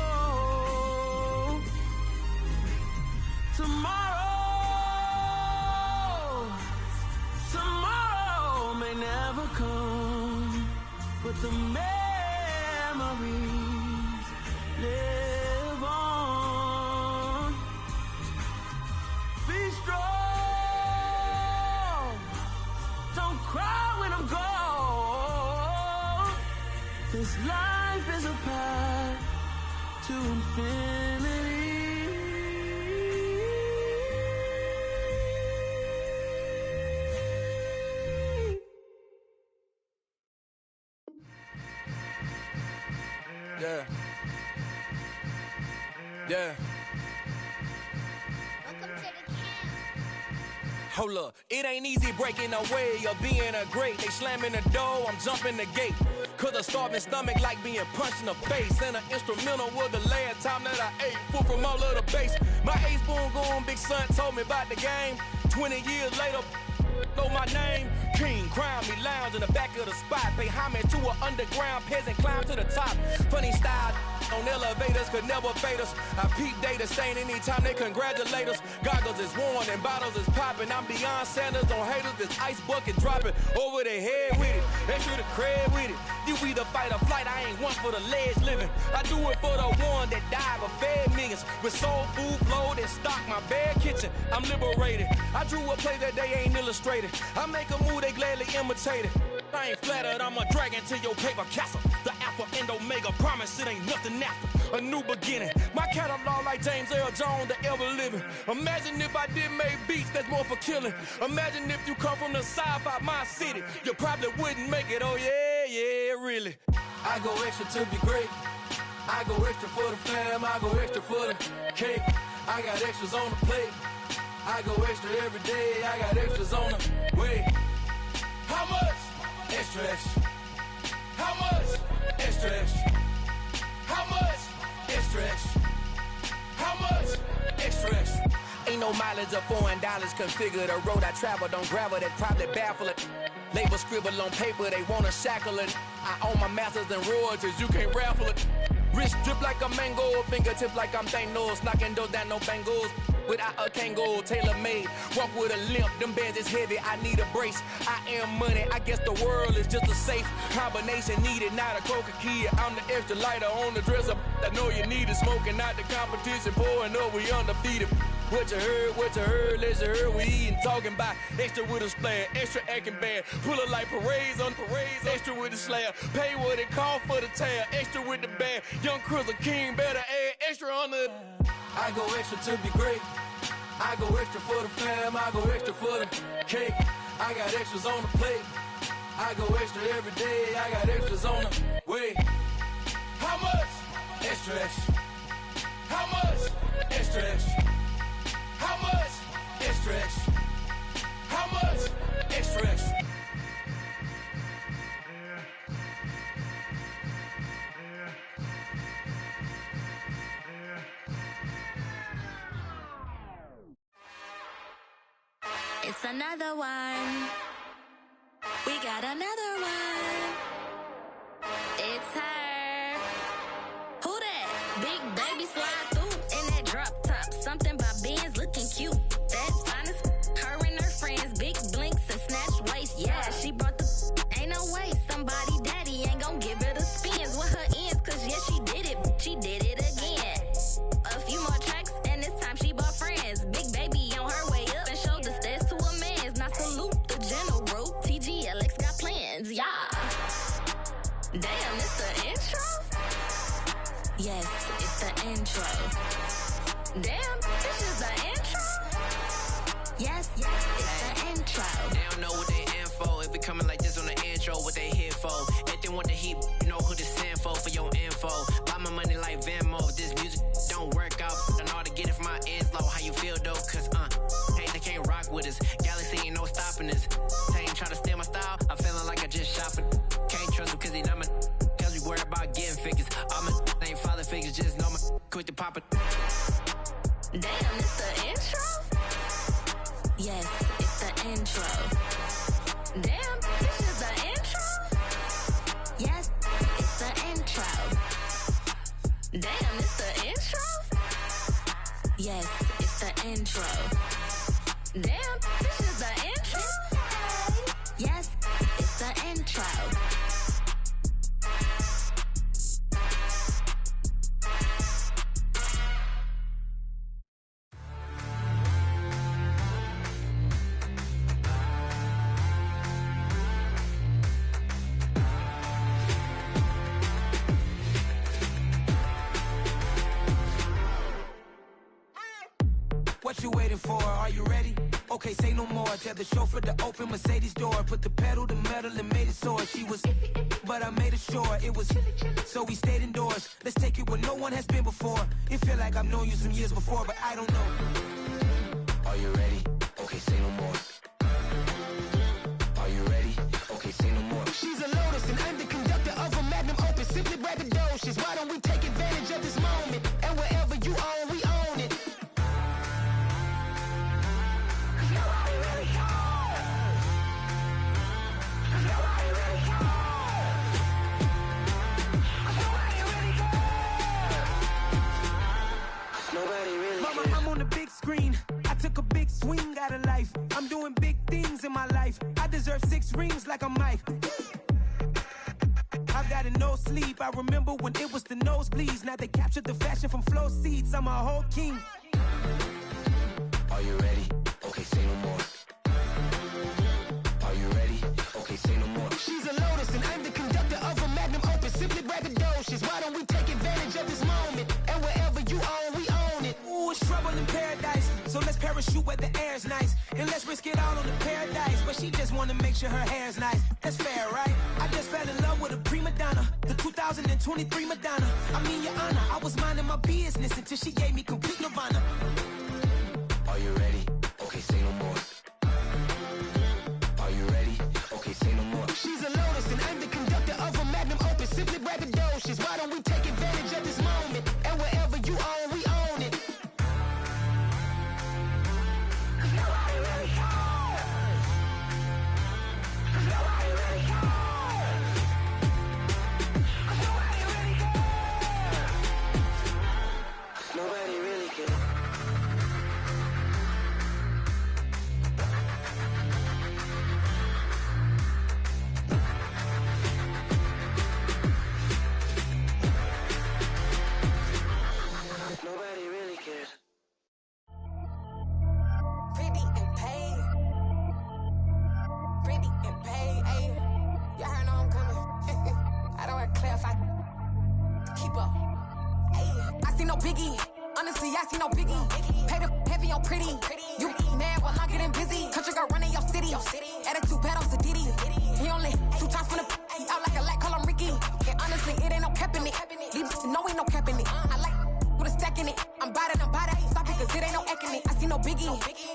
Speaker 5: Tomorrow may never come, but the memories live on. Be strong, don't cry when I'm gone. This life is a path to infinity.
Speaker 3: Yeah. Yeah. Hold up, it ain't easy breaking away or being a great. They slamming the door, I'm jumping the gate. Cause a starving stomach like being punched in the face. And an instrumental was the last time that I ate food from all of the bass. My ace boom goon, big son told me about the game. 20 years later, know my name. King, crown me, lounge in the back of the spot. Pay homage to an underground peasant, climb to the top. Funny style on elevators could never fade us. I peep data stain anytime they congratulate us. Goggles is worn and bottles is popping. I'm Deion Sanders on haters, this ice bucket dropping over their head with it. They should have cred with it. You either fight or flight, I ain't one for the ledge living. I do it for the one that died but fed millions. With soul food flowed and stocked my bad kitchen. I'm liberated. I drew a play that they ain't illustrated. I make a move, they gladly imitate it. I ain't flattered, I'm a dragon to your paper castle. The Alpha and Omega, promise it ain't nothing after. A new beginning. My catalog like James Earl Jones, the ever living. Imagine if I did make beats that's more for killing. Imagine if you come from the sci-fi my city, you probably wouldn't make it. Oh yeah, really.
Speaker 4: I go extra to be great. I go extra for the fam. I go extra for the cake. I got extras on the plate. I go extra every day. I got extras on the way. How much? Extra, extra. How much? Extra, extra. How much? Extra, extra. How much? Extra, extra.
Speaker 3: Ain't no mileage of $4 configure the road I travel. Don't gravel, that probably baffle it. Label scribble on paper, they wanna shackle it. I own my masters and royalties, you can't raffle it. Wrist drip like a mango, fingertips like I'm Thanos. Knocking those down, no bangles. Without a Kango, tailor-made. Walk with a limp, them bands is heavy, I need a brace. I am money, I guess the world is just a safe combination needed, not a coca key. I'm the extra lighter on the dresser. I know you need it, smoking out the competition, pouring up, we undefeated. What you heard, let's heard, we eatin', talking about extra with a splash, extra acting bad, pull it like parades on parades, extra with the slab, pay what it cost for the tab, extra with the bag, young Chris a king, better add extra on the.
Speaker 4: I go extra to be great. I go extra for the fam. I go extra for the cake. I got extras on the plate. I go extra every day. I got extras on the way. How much? Extra, extra. How much? Extra, extra. How much? Extra, extra. How much? Extra, extra.
Speaker 10: It's another one. We got another one. It's her. Who that? Big baby slide through in that drop top. Something by Benz looking cute. That's honest. Her and her friends, big blinks and snatch waist. Yeah, she brought the. Ain't no way somebody daddy ain't gon' give her the spins with her ends. Cause yeah, she did it. She did it again. A few more tracks and this time she bought friends. Big baby on her way up and showed the stairs to a man's. Now salute the general. TGLX got plans, yeah. Damn, it's the intro? Yes, it's the intro. Damn, this is the intro? Yes, it's the intro.
Speaker 15: They don't know what they in for. If we coming like this on the intro, what they here for? If they want the heat, you know who to send for your info. Buy my money like Venmo. If this music don't work out, I know how to get it from my ends low. How you feel though? Cause hey, they can't rock with us. Galaxy ain't no stopping us. They ain't try to steal my style. I'm feeling like I just shot for. Can't trust them cause they not my. Cause we worried about getting figures. All my ain't father figures, just know my quick to pop it.
Speaker 10: Damn, it's the intro? Yes, it's the intro. Damn, this is the intro? Yes, it's the intro. Damn, it's the intro? Yes, it's the intro. Damn, this is the intro? Yes, it's the intro.
Speaker 7: What you waiting for? Are you ready? Okay, say no more. Tell the chauffeur to open Mercedes door. Put the pedal to metal and made it soar. She was, but I made it sure it was. So we stayed indoors. Let's take it where no one has been before. It feel like I've known you some years before, but I don't know.
Speaker 8: Are you ready? Okay, say no more. Are you ready? Okay, say no more.
Speaker 6: She's a Lotus and I'm the conductor of a Magnum Opus. Simply braggadocious. Why don't we take advantage of this moment? And wherever you own, we own it.
Speaker 7: Mama, I'm on the big screen. I took a big swing out of life. I'm doing big things in my life. I deserve 6 rings like I'm Mike. I've got no sleep. I remember when it was the nosebleeds. Now they captured the fashion from flow seats. I'm a whole king.
Speaker 8: Are you ready? Okay, say no more. Are you ready? Okay, say no more.
Speaker 6: She's a Lotus and I'm the conductor of a Magnum Opus. Simply
Speaker 7: wanna shoot where the air's nice. And let's risk it all on the paradise. But she just wanna make sure her hair's nice. That's fair, right? I just fell in love with a prima donna. The 2023 Madonna. I mean, your honor, I was minding my business until she gave me complete nirvana.
Speaker 8: Are you ready? Okay, say no more. Are you ready? Okay, say no more.
Speaker 6: She's a lotus and I'm the conductor of a magnum opus. Simply braggadocious. Why don't we take advantage of this moment? And wherever you own, we own it. Cause nobody really cares. Cause nobody really cares. Cause nobody really cares.
Speaker 8: Nobody really cares. Nobody really cares.
Speaker 2: Pretty and paid. Pretty and paid, ayy. Y'all heard know I'm coming. I don't want to clarify. Keep up. Ayy. I see no biggie. Honestly, I see no biggie. Pay the heavy on pretty. You mad while I'm getting busy. Country girl running your city. Attitude bad on Sadiddy. He only 2 times from the he out like a light, call him Ricky. And honestly, it ain't no cap in it. These know ain't no cap in it. I like with a stack in it. I'm about it. Stop it, cause it ain't no eck in it. I see no biggie.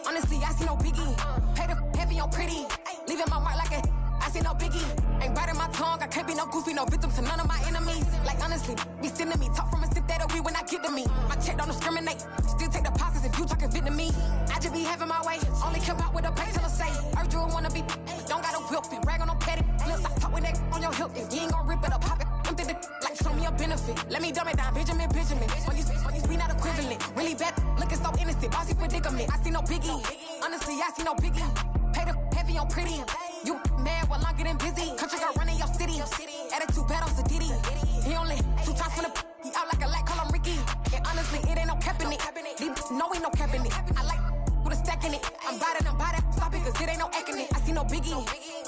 Speaker 2: Honestly, I see no biggie. Pay the heavy on pretty. Leaving my mark like a I see no biggie. Ain't biting my tongue. I can't be no goofy, no victim to none of my enemies. Like honestly, be sending me talk from a sip that we when I get to me. My check don't discriminate. Still take deposits if you talking Vietnamese. I just be having my way. Only care about what the pay teller say. Urge you wanna be. Don't gotta whip it. Brag on no petty. Let's stop talk with that on your hip. If you ain't gon' rip it up, pop it. Empty the like show me a benefit. Let me dumb it down, Benjamin. On these we not equivalent. Really bad, looking so innocent. Bossy predicament. I see no biggie. Honestly, I see no biggie. Pay the heavy on pretty. You mad while I'm getting busy. Country girl running your city. Attitude bad on Sadiddy. He only 2 times from the he out like a light, call him Ricky. And honestly, it ain't no cap in it. These know ain't no cap in it. I like with a stack in it. I'm about it. Stop it, cause it ain't no eck in it. I see no biggie.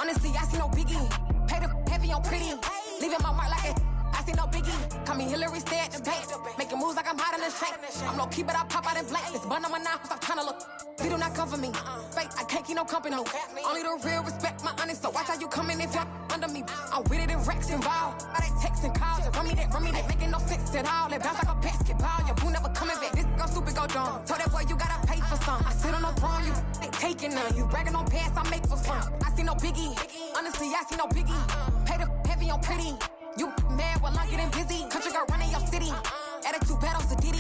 Speaker 2: Honestly, I see no biggie. Pay the heavy on pretty. Leaving my mark like a I see no biggie. Call me Hillary, stay at the bank. Making moves like I'm hot in the shank. I'm low key, but I pop out in blank. This bun on my knife, stop trying to look. They do not come for me. Fake, I can't keep no company. Only the real respect my honest. So watch how you coming if you're under me. I'm with it in Rex involved. I they texting calls and run me that. Making no sense at all. They bounce like a basketball. Your boo never coming back. This go stupid, go dumb. Told that boy you gotta pay for some. I sit on no throne, you ain't taking none. You bragging on pants, I make for fun. I see no biggie. Honestly, I see no biggie. Pay the heavy on pretty. You mad while I'm getting busy. Country girl running your city. Attitude bad on Sadiddy.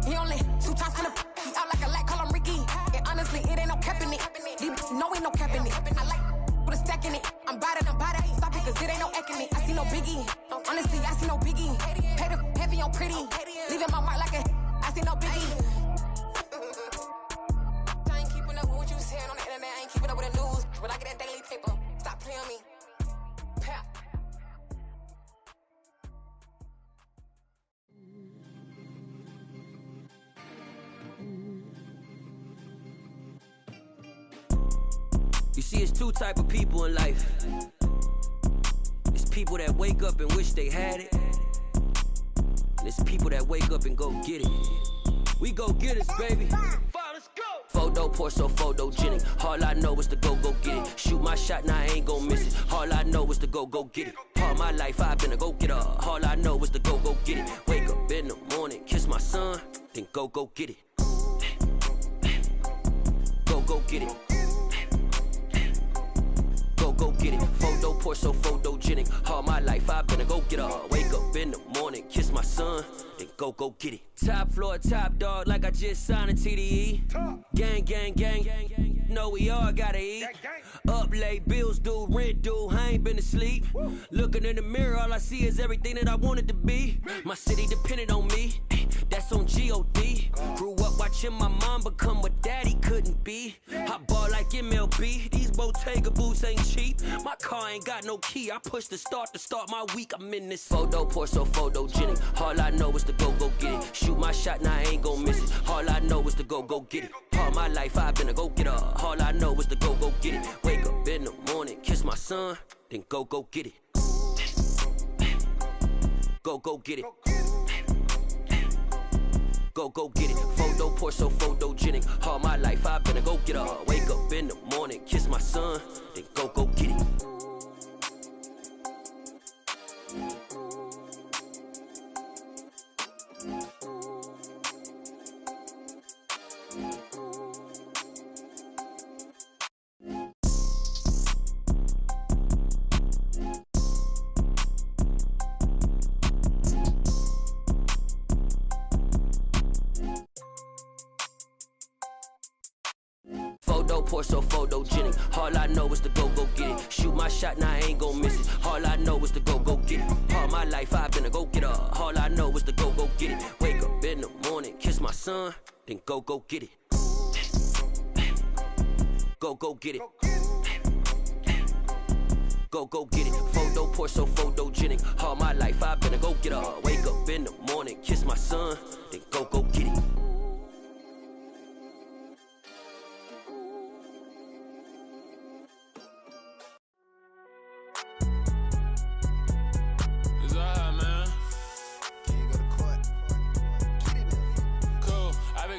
Speaker 2: He only 2 times from the he out like a light, call him Ricky. And honestly, it ain't no cap in it. These know ain't no cap in it. I like with a stack in it. I'm about it. Stop it, cause it ain't no eck in it. I see no biggie. Honestly, I see no biggie. Pay the heavy on pretty. Leaving my mark like a I see no biggie. I ain't keeping up with what you saying on the internet. I ain't keeping up with the news. When I get that daily paper, stop playing on me. Pap.
Speaker 12: You see, it's 2 type of people in life. It's people that wake up and wish they had it. And it's people that wake up and go get it. We go get it, baby. Photo poor, so photogenic. All I know is to go get it. Shoot my shot, now I ain't gon' miss it. All I know is to go get it. All my life I've been a go-getter. All I know is to go get it. Wake up in the morning, kiss my son, then go get it. Go get it. Go get it. Photo poor, so photogenic. All my life I've been a go-getter. Wake up in the morning, kiss my son, then go get it. Top floor, top dog, like I just signed a TDE. Gang. Know we all gotta eat. Up late, bills due, rent due, I ain't been asleep. Looking in the mirror, all I see is everything that I wanted to be. My city depended on me, that's on G.O.D. Grew up watching my mom become what daddy couldn't be. I ball like MLB, these Bottega boots ain't cheap. My car ain't got no key, I push the start to start my week. I'm in this photo poor, so photogenic. All I know is to go get it. Shoot my shot, now I ain't gon' miss it. All I know is to go get it. All my life I've been a go-getter. All I know is to go get it. Wake up in the morning, kiss my son, then go get it. Go get it. Go get it. Photo poor, so photogenic. All my life I've been a go-getter. Wake up in the morning, kiss my son, then go get it. Photo poor, so photogenic. All I know is to go get it. Shoot my shot, now I ain't gon' miss it. All I know is to go get it. All my life I've been a go-getter. All I know is to go get it. Wake up in the morning, kiss my son, then go get it. Go get it. Go get it. Photo poor, so photogenic. All my life I've been a go-getter. Wake up in the morning, kiss my son, then go get it.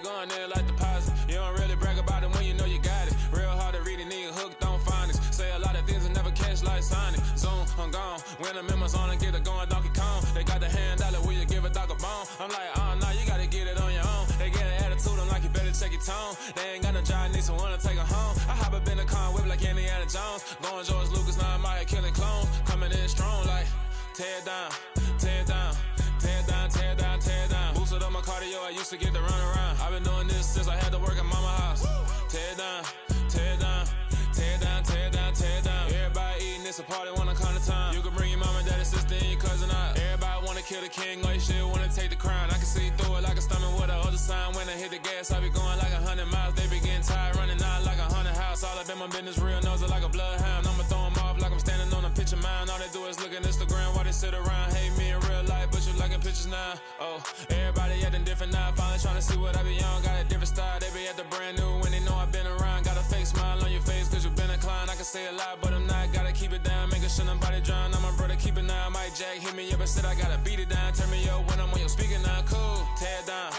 Speaker 18: Going there like deposit. You don't really brag about it when you know you got it. Real hard to read a nigga hooked on phonics. Say a lot of things and never catch like Sonic. Zoom, I'm gone. When I'm in my zone and get it going Donkey Kong. They got the hand dollar, will you give a dog a bone? I'm like, oh no, you gotta get it on your own. They get an attitude, I'm like, you better check your tone. They ain't got no job, need someone to take her home. I hop up in the car, whip like Indiana Jones. Going George Lucas, now I'm out here killing clones. Coming in strong like, tear down, tear down. Tear down, tear down, tear down. Boosted up my cardio, I used to get to run around. I've been doing this since I had to work at mama house. Tear down, tear down, tear down, tear down, tear down. Everybody eating, it's a party when I come to time. You can bring your mama, daddy, sister, and your cousin out. Everybody wanna kill the king, or you shit wanna take the crown. I can see through it like a stomach with a other sign. When I hit the gas, I be going like 100 miles. They be getting tired, running out like 100 house. All up in my business, real nose it like a bloodhound. I'ma throw them off like I'm standing on a picture mound. All they do is look at Instagram while they sit around. Hate me in real life, but you liking pictures now. Oh, everybody acting different now. Finally trying to see what I be on. Got a different style, they be at the brand new when they know I've been around. Got a fake smile on your face cause you been inclined. I can say a lot, but I'm not. Gotta keep it down, making sure nobody drown. I'm my brother, keep it now. Mike Jack hit me up and said I gotta beat it down. Turn me up when I'm on your speaker now. Cool, tear down,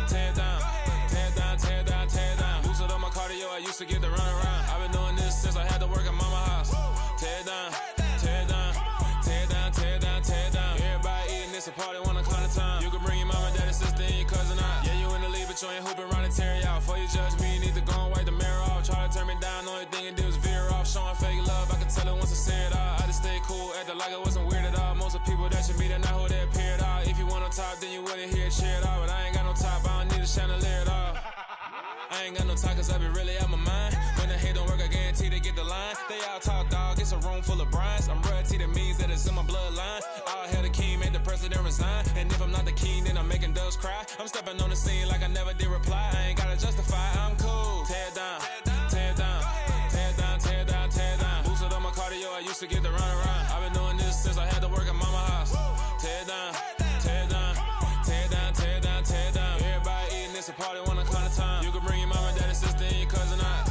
Speaker 18: tear down, tear down, tear down, tear down. Boosted up my cardio, I used to get to run around. I've been doing this since I had to work at mama house. Tear down, tear down, tear down, tear down, tear down. Everybody eating, it's a party when I come to time. You can bring your mama, daddy, sister, and your cousin out. Yeah, you in the league, but you ain't hooping around and tear you out. Before you judge me, you need to go and wipe the mirror off. Try to turn me down, only thing you do is veer off. Showing fake love, I can tell it once I say it all. I just stay cool, acting like I wasn't weird at all. Most of the people that you meet are not who they appear at all. If you want on top, then you wouldn't hear it cheer at all. But I ain't got no top, I don't need a chandelier at all. I ain't got no time cause I be really out my mind. When the hate don't work, I guarantee they get the line. They all talk dog, it's a room full of brines. I'm royalty, that means that it's in my bloodline. All hail the king, made the president resign. And if I'm not the king, then I'm making doves cry. I'm stepping on the scene like I never did reply. I ain't gotta justify, I'm cool. Tear down, tear down, tear down, tear down, tear down. Boosted up my cardio, I used to get to run around. I've been doing this since I had to work at mama house. Tear down, tear down, tear down, tear down, tear down. Everybody eating, it's a party when I come to time. You can bring your mama, daddy, sister, and your cousin out.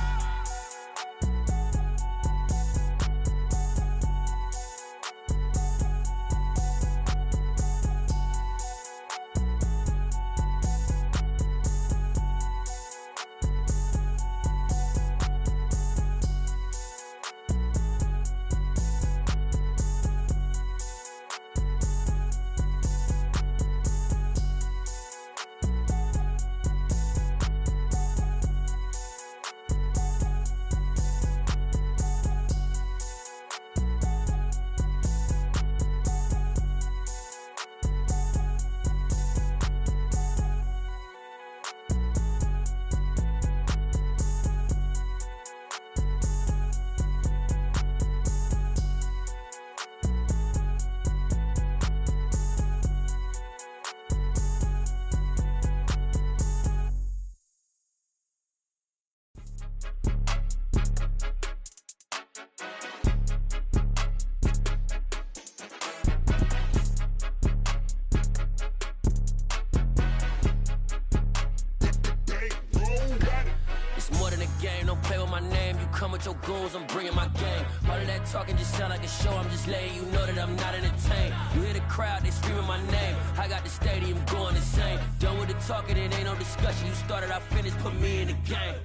Speaker 12: game, don't play with my name. You come with your goons, I'm bringing my game. All of that talking just sound like a show, I'm just letting you know that I'm not entertained. You hear the crowd, they screaming my name. I got the stadium going insane. Done with the talking, it ain't no discussion. You started, I finished, put me in the game.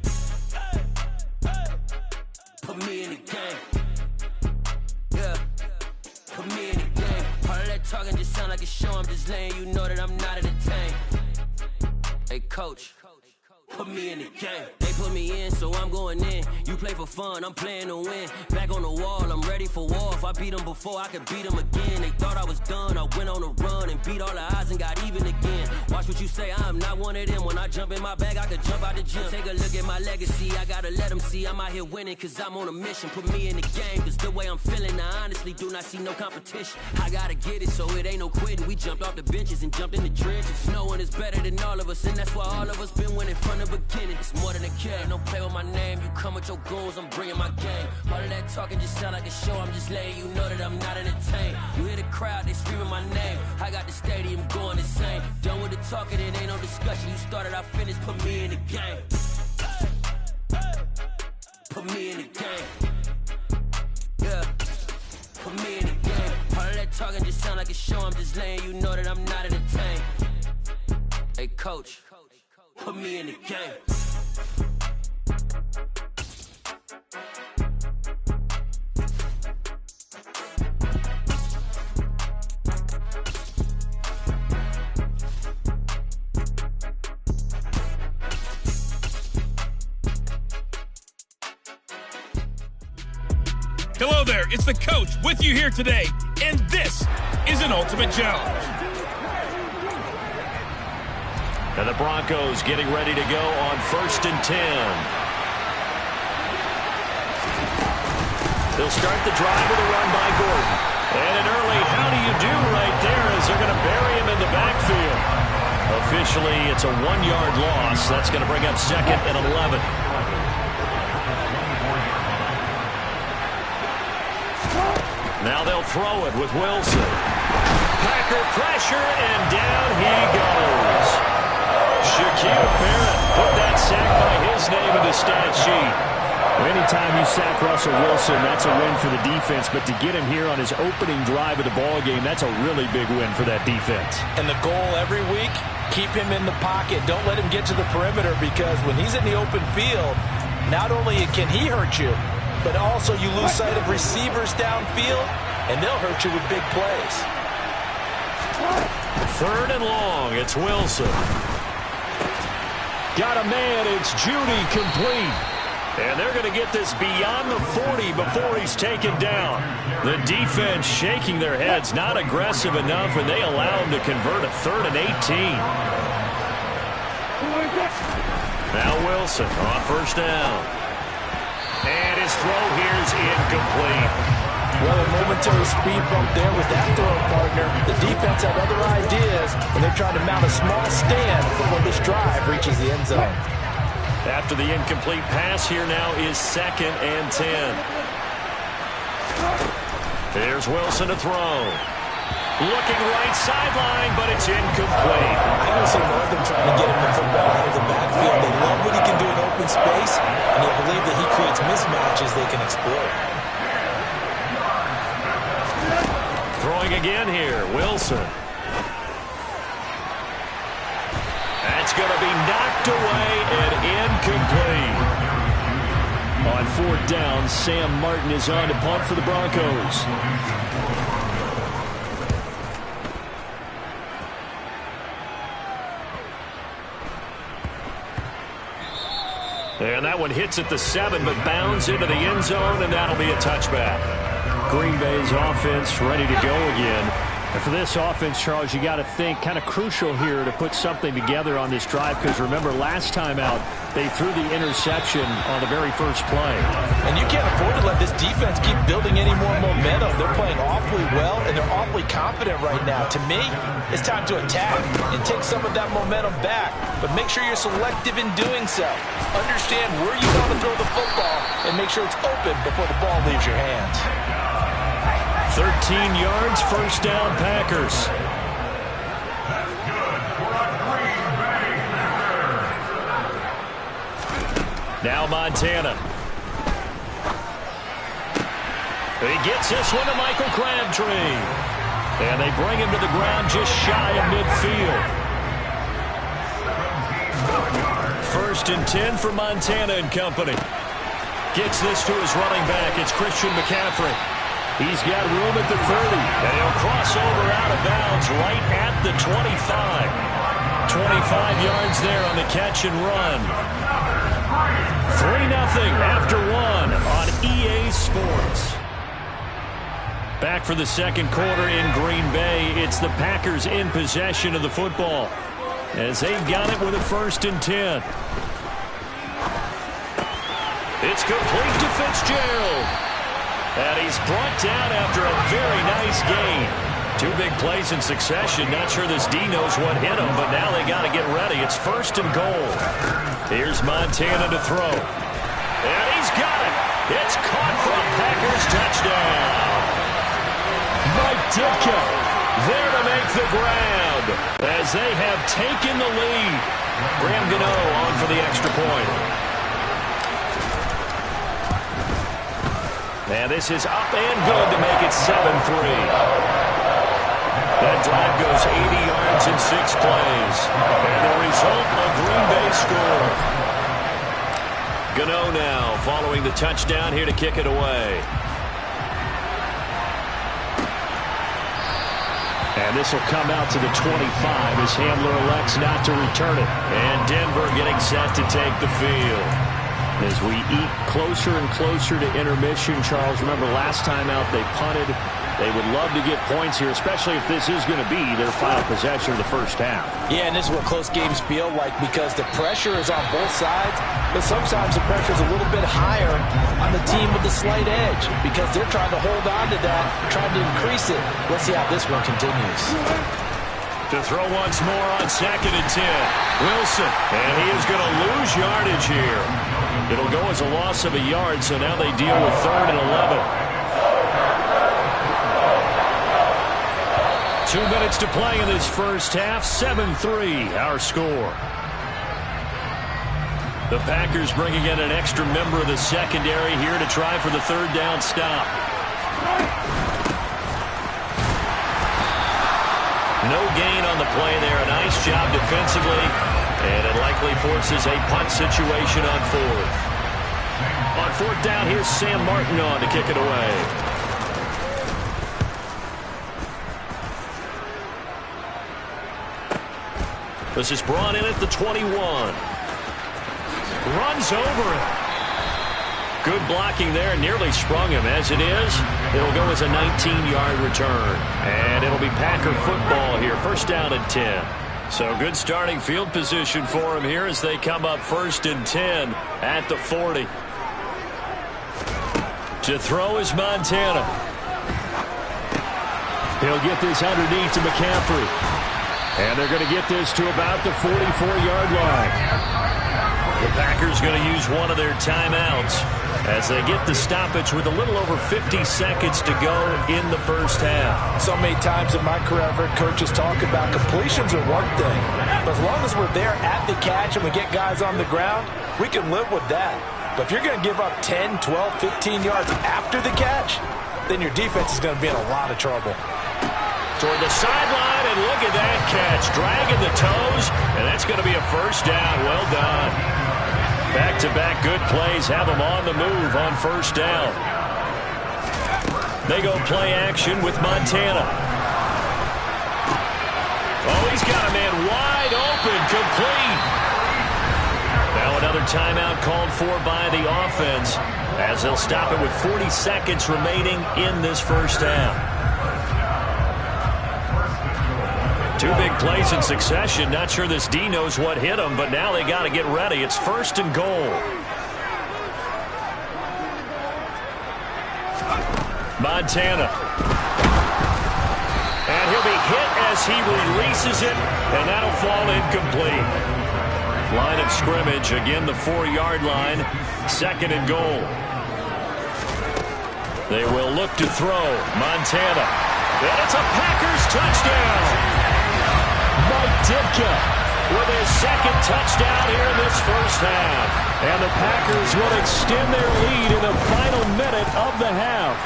Speaker 12: Put me in the game. Yeah, put me in the game. All of that talking just sound like a show, I'm just letting you know that I'm not entertained. Hey, coach, put me in the game. They put me in, so I'm going in. You play for fun, I'm playing to win. Back on the wall, I'm ready for war. If I beat them before, I could beat them again. They thought I was done, I went on a run and beat all the odds and got even again. Watch what you say, I'm not one of them. When I jump in my bag, I could jump out the gym. Take a look at my legacy, I gotta let them see I'm out here winning, cause I'm on a mission. Put me in the game, cause the way I'm feeling, I honestly do not see no competition. I gotta get it, so it ain't no quitting. We jumped off the benches and jumped in the trenches. No one is better than all of us, and that's why all of us been winning from the beginning. It's more than a game, don't play with my name. You come with your goons, I'm bringing my game. All of that talking just sound like a show, I'm just letting you know that I'm not entertained. You hear the crowd, they screaming my name. I got the stadium going insane. Done with the talking, it ain't no discussion. You started, I finished, put me in the game. Put me in the game. Yeah, put me in the game. All of that talking just sound like a show, I'm just letting you know that I'm not entertained. Hey, coach, put me in the game.
Speaker 18: Hello there, it's the coach with you here today, and this is an ultimate challenge.
Speaker 13: And the Broncos getting ready to go on 1st and 10. They'll start the drive with a run by Gordon. And an early how do you do right there as they're going to bury him in the backfield. Officially, it's a 1-yard loss. That's going to bring up 2nd and 11. Now they'll throw it with Wilson. Packer pressure, and down he goes. Shaquille Barrett put that sack by his name in the stat sheet.
Speaker 14: Anytime you sack Russell Wilson, that's a win for the defense. But to get him here on his opening drive of the ball game, that's a really big win for that defense.
Speaker 23: And the goal every week, keep him in the pocket. Don't let him get to the perimeter, because when he's in the open field, not only can he hurt you, but also you lose sight of receivers downfield, and they'll hurt you with big plays.
Speaker 13: 3rd and long, it's Wilson. Got a man, it's Judy, complete. And they're going to get this beyond the 40 before he's taken down. The defense shaking their heads, not aggressive enough, and they allow him to convert a 3rd and 18. Now Wilson on 1st down. And his throw here is incomplete.
Speaker 23: Well, a momentary speed bump there with that throw, partner. The defense had other ideas, and they're trying to mount a small stand before this drive reaches the end zone.
Speaker 13: After the incomplete pass, here now is 2nd and 10. There's Wilson to throw. Looking right sideline, but it's incomplete.
Speaker 23: I don't see more of them trying to get him the football out of the backfield. They love what he can do in open space, and they believe that he creates mismatches they can exploit.
Speaker 13: Throwing again here, Wilson. That's going to be knocked away and incomplete.
Speaker 14: On 4th down, Sam Martin is on to punt for the Broncos.
Speaker 13: And that one hits at the 7, but bounds into the end zone, and that'll be a touchback.
Speaker 14: Green Bay's offense ready to go again. And for this offense, Charles, you got to think kind of crucial here to put something together on this drive, because remember last time out they threw the interception on the very first play.
Speaker 23: And you can't afford to let this defense keep building any more momentum. They're playing awfully well, and they're awfully confident right now. To me, it's time to attack and take some of that momentum back, but make sure you're selective in doing so. Understand where you want to throw the football and make sure it's open before the ball leaves your hands.
Speaker 13: 13 yards, 1st down, Packers. Now Montana. He gets this one to Michael Crabtree. And they bring him to the ground just shy of midfield. 1st and 10 for Montana and company. Gets this to his running back. It's Christian McCaffrey. He's got room at the 30. And he'll cross over out of bounds right at the 25. 25 yards there on the catch and run. 3-0 after 1 on EA Sports. Back for the second quarter in Green Bay. It's the Packers in possession of the football as they've got it with a 1st and 10. It's complete to Fitzgerald. And he's brought down after a very nice gain. 2 big plays in succession. Not sure this D knows what hit him, but now they got to get ready. It's 1st and goal. Here's Montana to throw. And he's got it. It's caught for a Packers touchdown. Mike Ditka there to make the grab as they have taken the lead. Graham Gano on for the extra point. And this is up and good to make it 7-3. That drive goes 80 yards in 6 plays. And the result, a Green Bay score. Gano now following the touchdown here to kick it away. And this will come out to the 25 as Hamler elects not to return it. And Denver getting set to take the field. As we eat closer and closer to intermission, Charles, remember last time out they punted. They would love to get points here, especially if this is going to be their final possession of the first half.
Speaker 23: Yeah, and this is what close games feel like because the pressure is on both sides, but sometimes the pressure is a little bit higher on the team with the slight edge because they're trying to hold on to that, trying to increase it. Let's see how this one continues.
Speaker 13: To throw once more on 2nd and 10. Wilson, and he is going to lose yardage here. It'll go as a loss of a yard, so now they deal with 3rd and 11. 2 minutes to play in this first half. 7-3 our score. The Packers bringing in an extra member of the secondary here to try for the 3rd down stop. No gain on the play there. A nice job defensively. And it likely forces a punt situation on 4th. On 4th down, here's Sam Martin on to kick it away. This is brought in at the 21. Runs over it. Good blocking there. Nearly sprung him. As it is, it'll go as a 19-yard return. And it'll be Packer football here. 1st down and 10. So good starting field position for him here as they come up 1st and 10 at the 40. To throw is Montana. He'll get this underneath to McCaffrey. And they're going to get this to about the 44-yard line. The Packers going to use one of their timeouts as they get the stoppage with a little over 50 seconds to go in the first half.
Speaker 23: So many times in my career I've heard coaches talk about completions are one thing. But as long as we're there at the catch and we get guys on the ground, we can live with that. But if you're going to give up 10, 12, 15 yards after the catch, then your defense is going to be in a lot of trouble.
Speaker 13: Toward the sideline, and look at that catch. Dragging the toes, and that's going to be a 1st down. Well done. Back-to-back good plays have them on the move on 1st down. They go play action with Montana. Oh, he's got a man wide open, complete. Now another timeout called for by the offense as they'll stop it with 40 seconds remaining in this first half. 2 big plays in succession. Not sure this D knows what hit him, but now they got to get ready. It's 1st and goal. Montana. And he'll be hit as he releases it, and that'll fall incomplete. Line of scrimmage, again the 4-yard line. 2nd and goal. They will look to throw. Montana. And it's a Packers touchdown. Mike Ditka with his second touchdown here in this first half. And the Packers will extend their lead in the final minute of the half.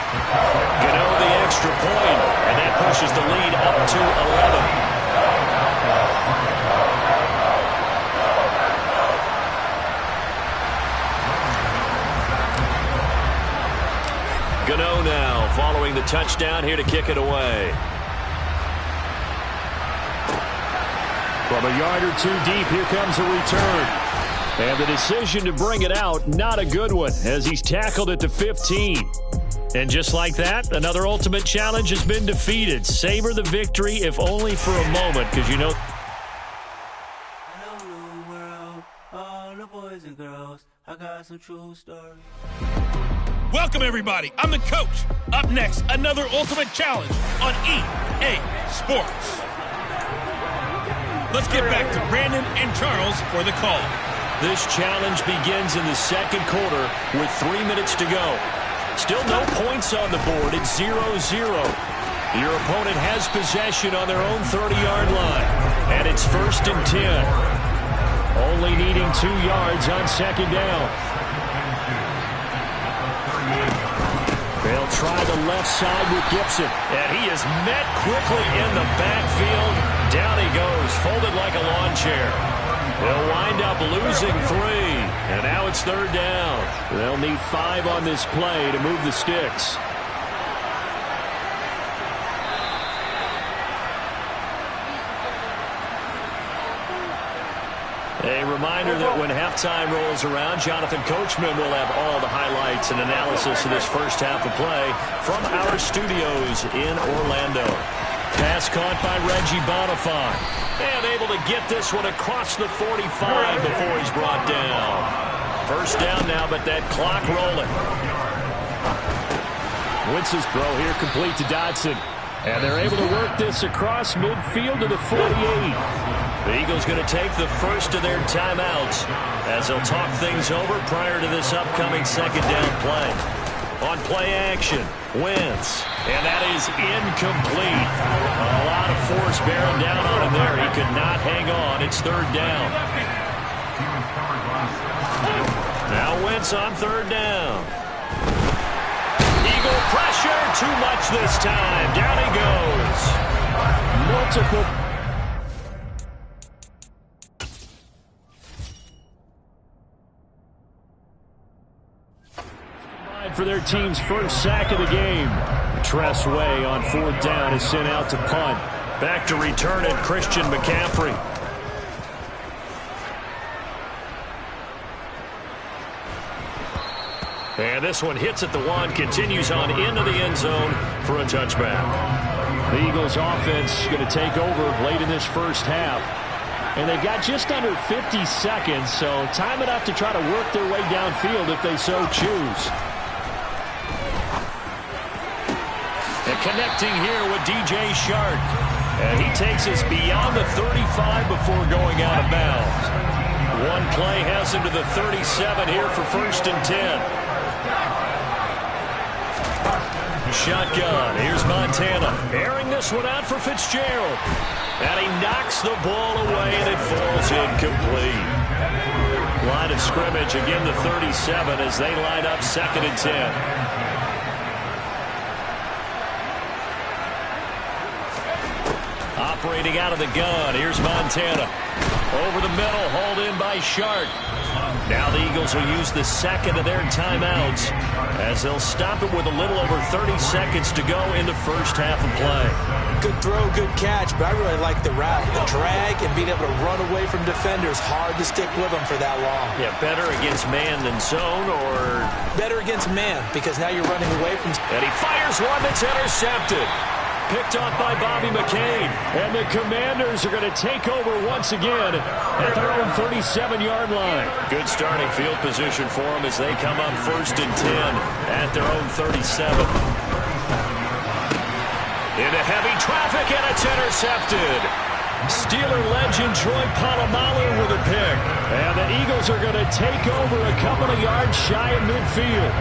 Speaker 13: Gano the extra point, and that pushes the lead up to 11. Gano now following the touchdown here to kick it away. From a yard or two deep, here comes a return. And the decision to bring it out, not a good one, as he's tackled at the 15. And just like that, another ultimate challenge has been defeated. Savor the victory, if only for a moment, because you know...
Speaker 5: Hello, world, all the boys and girls, I got some true stories.
Speaker 16: Welcome, everybody. I'm the coach. Up next, another ultimate challenge on EA Sports. Let's get back to Brandon and Charles for the call.
Speaker 13: This challenge begins in the second quarter with 3 minutes to go. Still no points on the board. It's 0-0. Your opponent has possession on their own 30-yard line. And it's 1st and 10. Only needing 2 yards on second down. They'll try the left side with Gibson. And he is met quickly in the backfield. Down he goes, folded like a lawn chair. They'll wind up losing 3. And now it's 3rd down. They'll need 5 on this play to move the sticks. A reminder that when halftime rolls around, Jonathan Coachman will have all the highlights and analysis of this first half of play from our studios in Orlando. Pass caught by Reggie Bonifant. And able to get this one across the 45 before he's brought down. First down now, but that clock rolling. Wentz's throw here complete to Dodson. And they're able to work this across midfield to the 48. The Eagles going to take the first of their timeouts as they'll talk things over prior to this upcoming second down play. On play action, Wentz. And that is incomplete. A lot of force bearing down on him there. He could not hang on. It's 3rd down. Now Wentz on 3rd down. Eagle pressure. Too much this time. Down he goes. Multiple. For their team's first sack of the game. Tress Way on 4th down is sent out to punt. Back to return it, Christian McCaffrey. And this one hits at the 1, continues on into the end zone for a touchback. The Eagles offense going to take over late in this first half. And they've got just under 50 seconds, so time enough to try to work their way downfield if they so choose. And connecting here with DJ Shark. And he takes us beyond the 35 before going out of bounds. One play has him to the 37 here for 1st and 10. Shotgun. Here's Montana. Airing this one out for Fitzgerald. And he knocks the ball away, and it falls incomplete. Line of scrimmage, again the 37 as they line up 2nd and 10. Operating out of the gun. Here's Montana. Over the middle, hauled in by Shark. Now the Eagles will use the second of their timeouts as they'll stop it with a little over 30 seconds to go in the first half of play.
Speaker 23: Good throw, good catch, but I really like the route. The drag and being able to run away from defenders. Hard to stick with them for that long.
Speaker 13: Yeah, better against man than zone, or...
Speaker 23: Better against man, because now you're running away from...
Speaker 13: And he fires one that's intercepted. Picked off by Bobby McCain. And the Commanders are going to take over once again at their own 37-yard line. Good starting field position for them as they come up 1st and 10 at their own 37. Into heavy traffic, and it's intercepted. Steeler legend Troy Polamalu with a pick. And the Eagles are going to take over a couple of yards shy of midfield.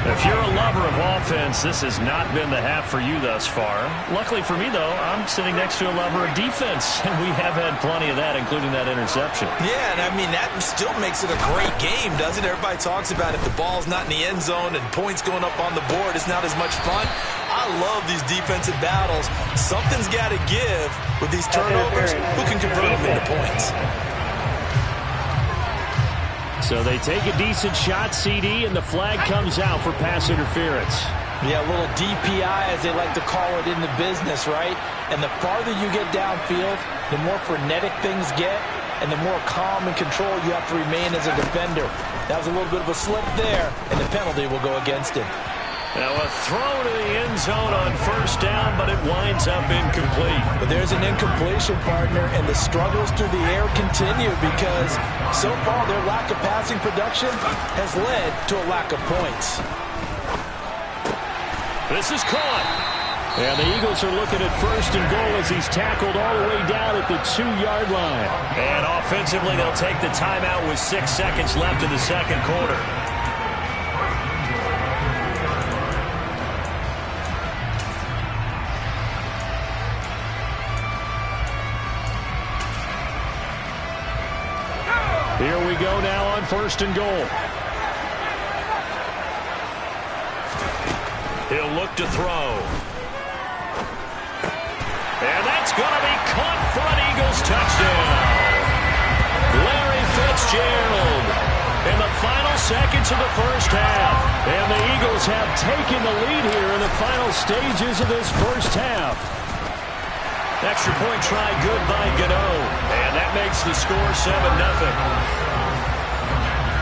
Speaker 13: If you're a lover of offense, this has not been the half for you thus far. Luckily for me, though, I'm sitting next to a lover of defense, and we have had plenty of that, including that interception.
Speaker 23: Yeah, and I mean, that still makes it a great game, doesn't it? Everybody talks about if the ball's not in the end zone and points going up on the board, it's not as much fun. I love these defensive battles. Something's got to give with these turnovers. Who can convert them into points?
Speaker 14: So they take a decent shot, CD, and the flag comes out for pass interference.
Speaker 23: Yeah, a little DPI, as they like to call it in the business, right? And the farther you get downfield, the more frenetic things get, and the more calm and control you have to remain as a defender. That was a little bit of a slip there, and the penalty will go against him.
Speaker 13: Now a throw to the end zone on first down, but it winds up incomplete.
Speaker 23: But there's an incompletion, partner, and the struggles through the air continue because so far their lack of passing production has led to a lack of points.
Speaker 13: This is caught.
Speaker 14: And the Eagles are looking at first and goal as he's tackled all the way down at the 2-yard line.
Speaker 13: And offensively, they'll take the timeout with 6 seconds left in the second quarter.
Speaker 14: Here we go now on first and goal.
Speaker 13: He'll look to throw. And that's going to be caught for an Eagles touchdown. Larry Fitzgerald in the final seconds of the first half. And the Eagles have taken the lead here in the final stages of this first half. Extra point try good by Gano. And that makes the score 7-0.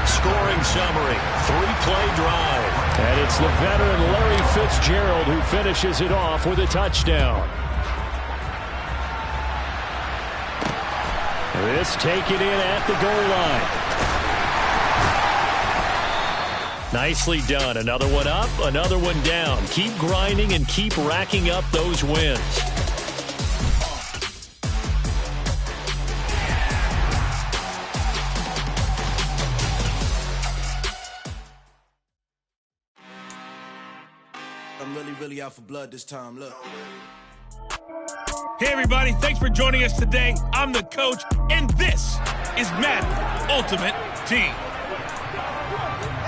Speaker 13: Scoring summary, 3-play drive.
Speaker 14: And it's the veteran Larry Fitzgerald who finishes it off with a touchdown. This taken in at the goal line. Nicely done. Another one up, another one down. Keep grinding and keep racking up those wins.
Speaker 1: Really out for blood this time, look.
Speaker 16: Hey everybody, thanks for joining us today. I'm the coach, and this is Madden Ultimate Team.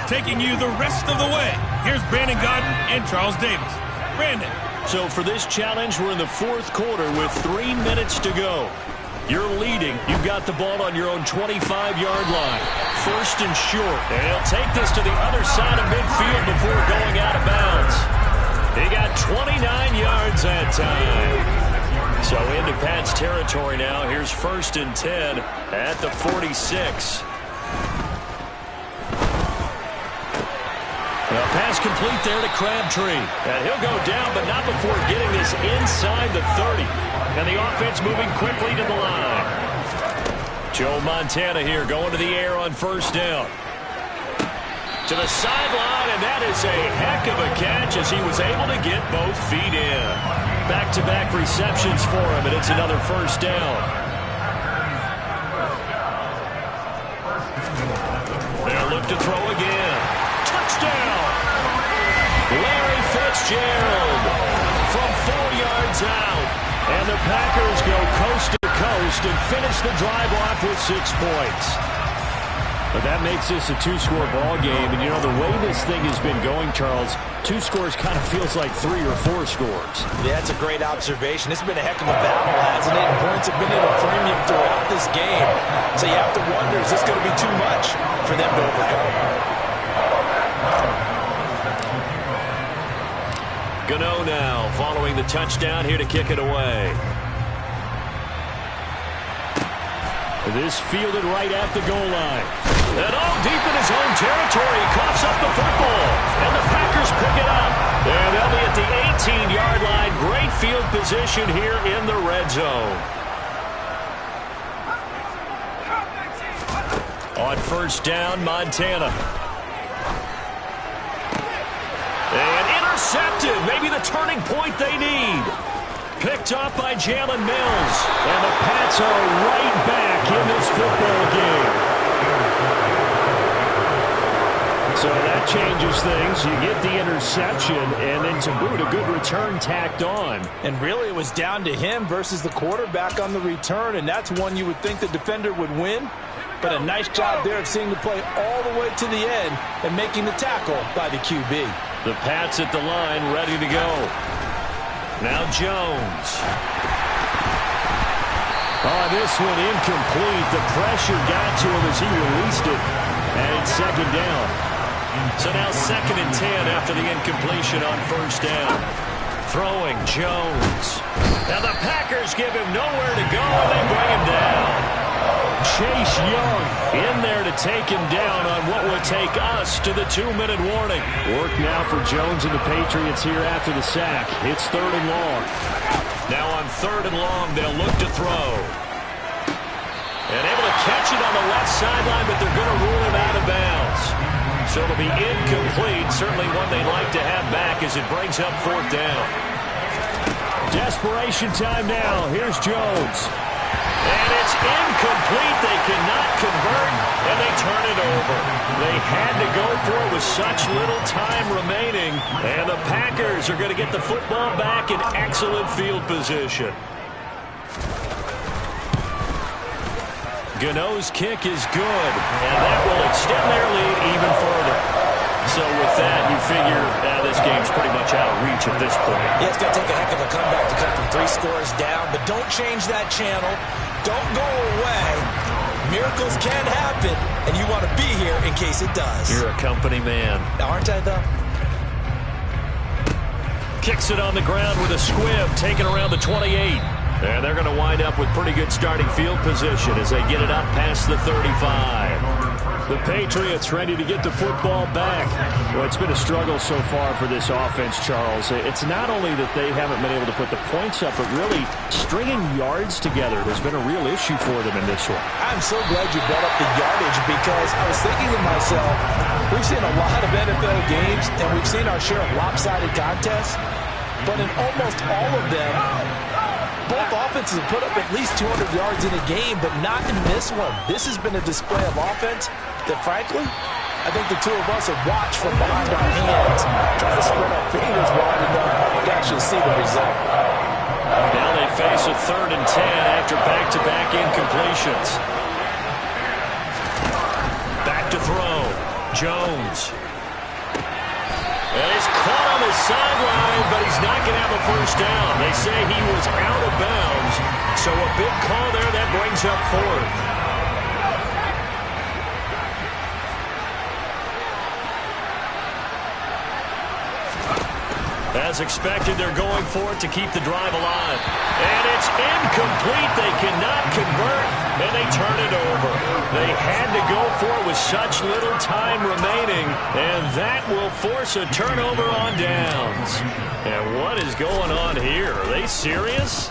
Speaker 16: Taking you the rest of the way. Here's Brandon Godden and Charles Davis. Brandon.
Speaker 13: So for this challenge, we're in the fourth quarter with 3 minutes to go. You're leading. You've got the ball on your own 25-yard line. First and short. And he'll take this to the other side of midfield before going out of bounds. He got 29 yards that time. So into Pat's territory now. Here's first and 10 at the 46. Well, pass complete there to Crabtree. And he'll go down, but not before getting this inside the 30. And the offense moving quickly to the line. Joe Montana here going to the air on first down. To the sideline, and that is a heck of a catch as he was able to get both feet in. Back-to-back receptions for him, and it's another first down. They'll look to throw again. Touchdown! Larry Fitzgerald from 4 yards out. And the Packers go coast to coast and finish the drive off with 6 points. But that makes this a 2-score ball game. And, you know, the way this thing has been going, Charles, 2 scores kind of feels like 3 or 4 scores.
Speaker 23: Yeah, that's a great observation. It's been a heck of a battle, hasn't it? And points have been at a premium throughout this game. So you have to wonder, is this going to be too much for them to overcome?
Speaker 13: Gano now following the touchdown here to kick it away.
Speaker 14: This fielded right at the goal line.
Speaker 13: And all deep in his own territory, he coughs up the football. And the Packers pick it up. And they'll be at the 18-yard line. Great field position here in the red zone. On first down, Montana. And intercepted. Maybe the turning point they need. Picked up by Jalen Mills. And the Pats are right back in this football game.
Speaker 14: So that changes things. You get the interception, and then to boot, a good return tacked on.
Speaker 23: And really, it was down to him versus the quarterback on the return, and that's one you would think the defender would win. But a nice job there of seeing the play all the way to the end and making the tackle by the QB.
Speaker 14: The Pats at the line, ready to go. Now Jones. Oh, this one incomplete. The pressure got to him as he released it, and it's second down. So now 2nd and 10 after the incompletion on first down. Throwing Jones. Now the Packers give him nowhere to go, and they bring him down. Chase Young in there to take him down on what would take us to the 2-minute warning. Work now for Jones and the Patriots here after the sack. It's 3rd and long. Now on 3rd and long, they'll look to throw. And able to catch it on the left sideline, but they're going to rule him out of bounds. So it'll be incomplete. Certainly one they'd like to have back as it brings up 4th down. Desperation time now. Here's Jones. And it's incomplete. They cannot convert, and they turn it over. They had to go for it with such little time remaining, and the Packers are going to get the football back in excellent field position. Gano's kick is good, and that will extend their lead even further. So with that, you figure this game's pretty much out of reach at this point.
Speaker 23: Yeah, it's going to take a heck of a comeback to cut from 3 scores down, but don't change that channel. Don't go away. Miracles can happen, and you want to be here in case it does.
Speaker 14: You're a company man.
Speaker 23: Aren't I, though?
Speaker 14: Kicks it on the ground with a squib, taken around the 28. And they're going to wind up with pretty good starting field position as they get it up past the 35. The Patriots ready to get the football back. Well, it's been a struggle so far for this offense, Charles. It's not only that they haven't been able to put the points up, but really stringing yards together has been a real issue for them in this one.
Speaker 23: I'm so glad you brought up the yardage because I was thinking to myself, we've seen a lot of NFL games and we've seen our share of lopsided contests, but in almost all of them, both offenses have put up at least 200 yards in a game, but not in this one. This has been a display of offense that, frankly, I think the two of us have watched from behind our hands, trying to spread our fingers wide enough to actually see the result.
Speaker 14: Now they face a 3rd and 10 after back-to-back incompletions. Back to throw. Jones. And he's caught on the sideline, but he's not going to have a first down. They say he was out of bounds, so a big call there that brings up 4th. As expected, they're going for it to keep the drive alive. And it's incomplete. They cannot convert, and they turn it over. They had to go for it with such little time remaining, and that will force a turnover on downs. And what is going on here? Are they serious?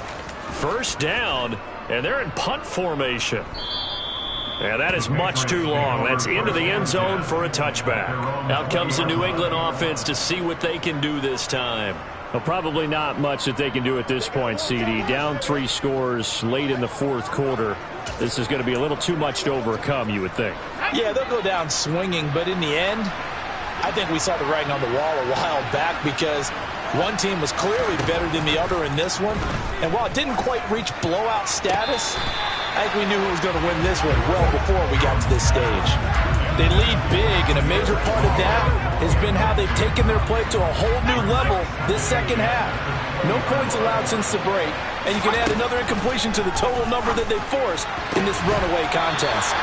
Speaker 14: First down, and they're in punt formation. And that is much too long. That's into the end zone for a touchback. Out comes the New England offense to see what they can do this time. Well, probably not much that they can do at this point, CD. Down 3 scores late in the 4th quarter. This is going to be a little too much to overcome, you would think.
Speaker 23: Yeah, they'll go down swinging, but in the end, I think we saw the writing on the wall a while back because one team was clearly better than the other in this one. And while it didn't quite reach blowout status, I think we knew who was going to win this one well before we got to this stage. They lead big, and a major part of that has been how they've taken their play to a whole new level this second half. No points allowed since the break, and you can add another incompletion to the total number that they forced in this runaway contest.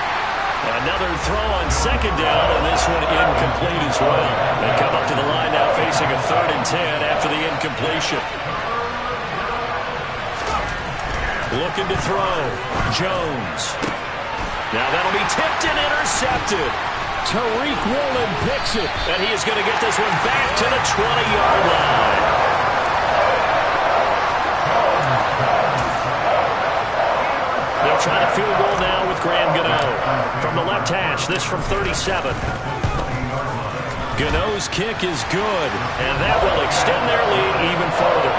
Speaker 14: Another throw on 2nd down, and this one incomplete as well. They come up to the line now facing a 3rd and 10 after the incompletion. Looking to throw. Jones. Now that'll be tipped and intercepted. Tariq Woolen picks it, and he is going to get this one back to the 20-yard line. They'll try to field goal now with Graham Gano. From the left hash, this from 37. Gano's kick is good, and that will extend their lead even further.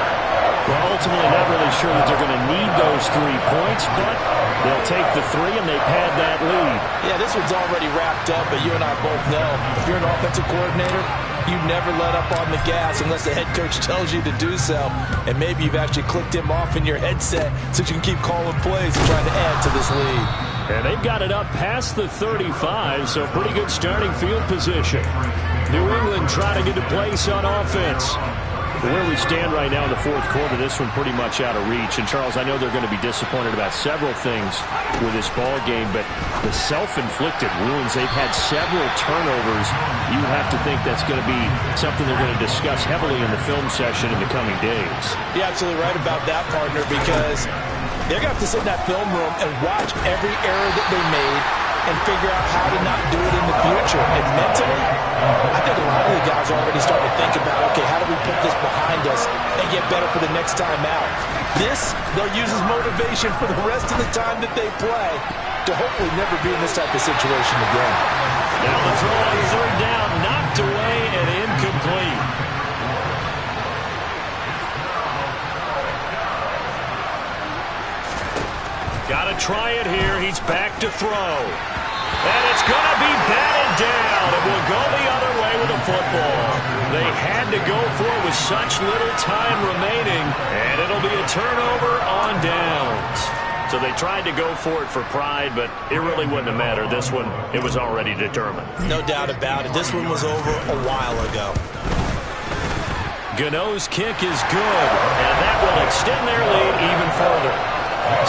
Speaker 14: Well, ultimately not really sure that they're going to need those 3 points, but They'll take the 3, and they've had that lead.
Speaker 23: Yeah, this one's already wrapped up, but you and I both know if you're an offensive coordinator, you never let up on the gas unless the head coach tells you to do so. And maybe you've actually clicked him off in your headset so you can keep calling plays and trying to add to this lead.
Speaker 14: And they've got it up past the 35, so pretty good starting field position. New England trying to get a place on offense. Where we stand right now in the fourth quarter, this one pretty much out of reach. And, Charles, I know they're going to be disappointed about several things with this ball game, but the self-inflicted wounds, they've had several turnovers. You have to think that's going to be something they're going to discuss heavily in the film session in the coming days.
Speaker 23: You're absolutely right about that, partner, because they're going to have to sit in that film room and watch every error that they made and figure out how to not do it in the future. And mentally, I think a lot of the guys are already starting to think about, okay, how do we put this behind us and get better for the next time out? This, they'll use as motivation for the rest of the time that they play to hopefully never be in this type of situation again.
Speaker 14: Now the throw on third down, knocked away and incomplete. Got to try it here. He's back to throw. And it's going to be batted down. It will go the other way with the football. They had to go for it with such little time remaining, and it'll be a turnover on downs. So they tried to go for it for pride, but it really wouldn't have mattered. This one, it was already determined.
Speaker 23: No doubt about it. This one was over a while ago.
Speaker 14: Gano's kick is good, and that will extend their lead even further.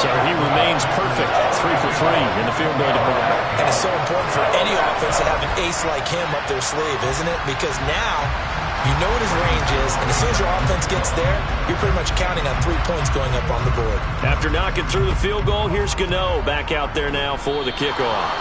Speaker 14: So he remains perfect, 3 for 3 in the field goal department.
Speaker 23: And it's so important for any offense to have an ace like him up their sleeve, isn't it? Because now you know what his range is, and as soon as your offense gets there, you're pretty much counting on 3 points going up on the board.
Speaker 14: After knocking through the field goal, here's Gano back out there now for the kickoff.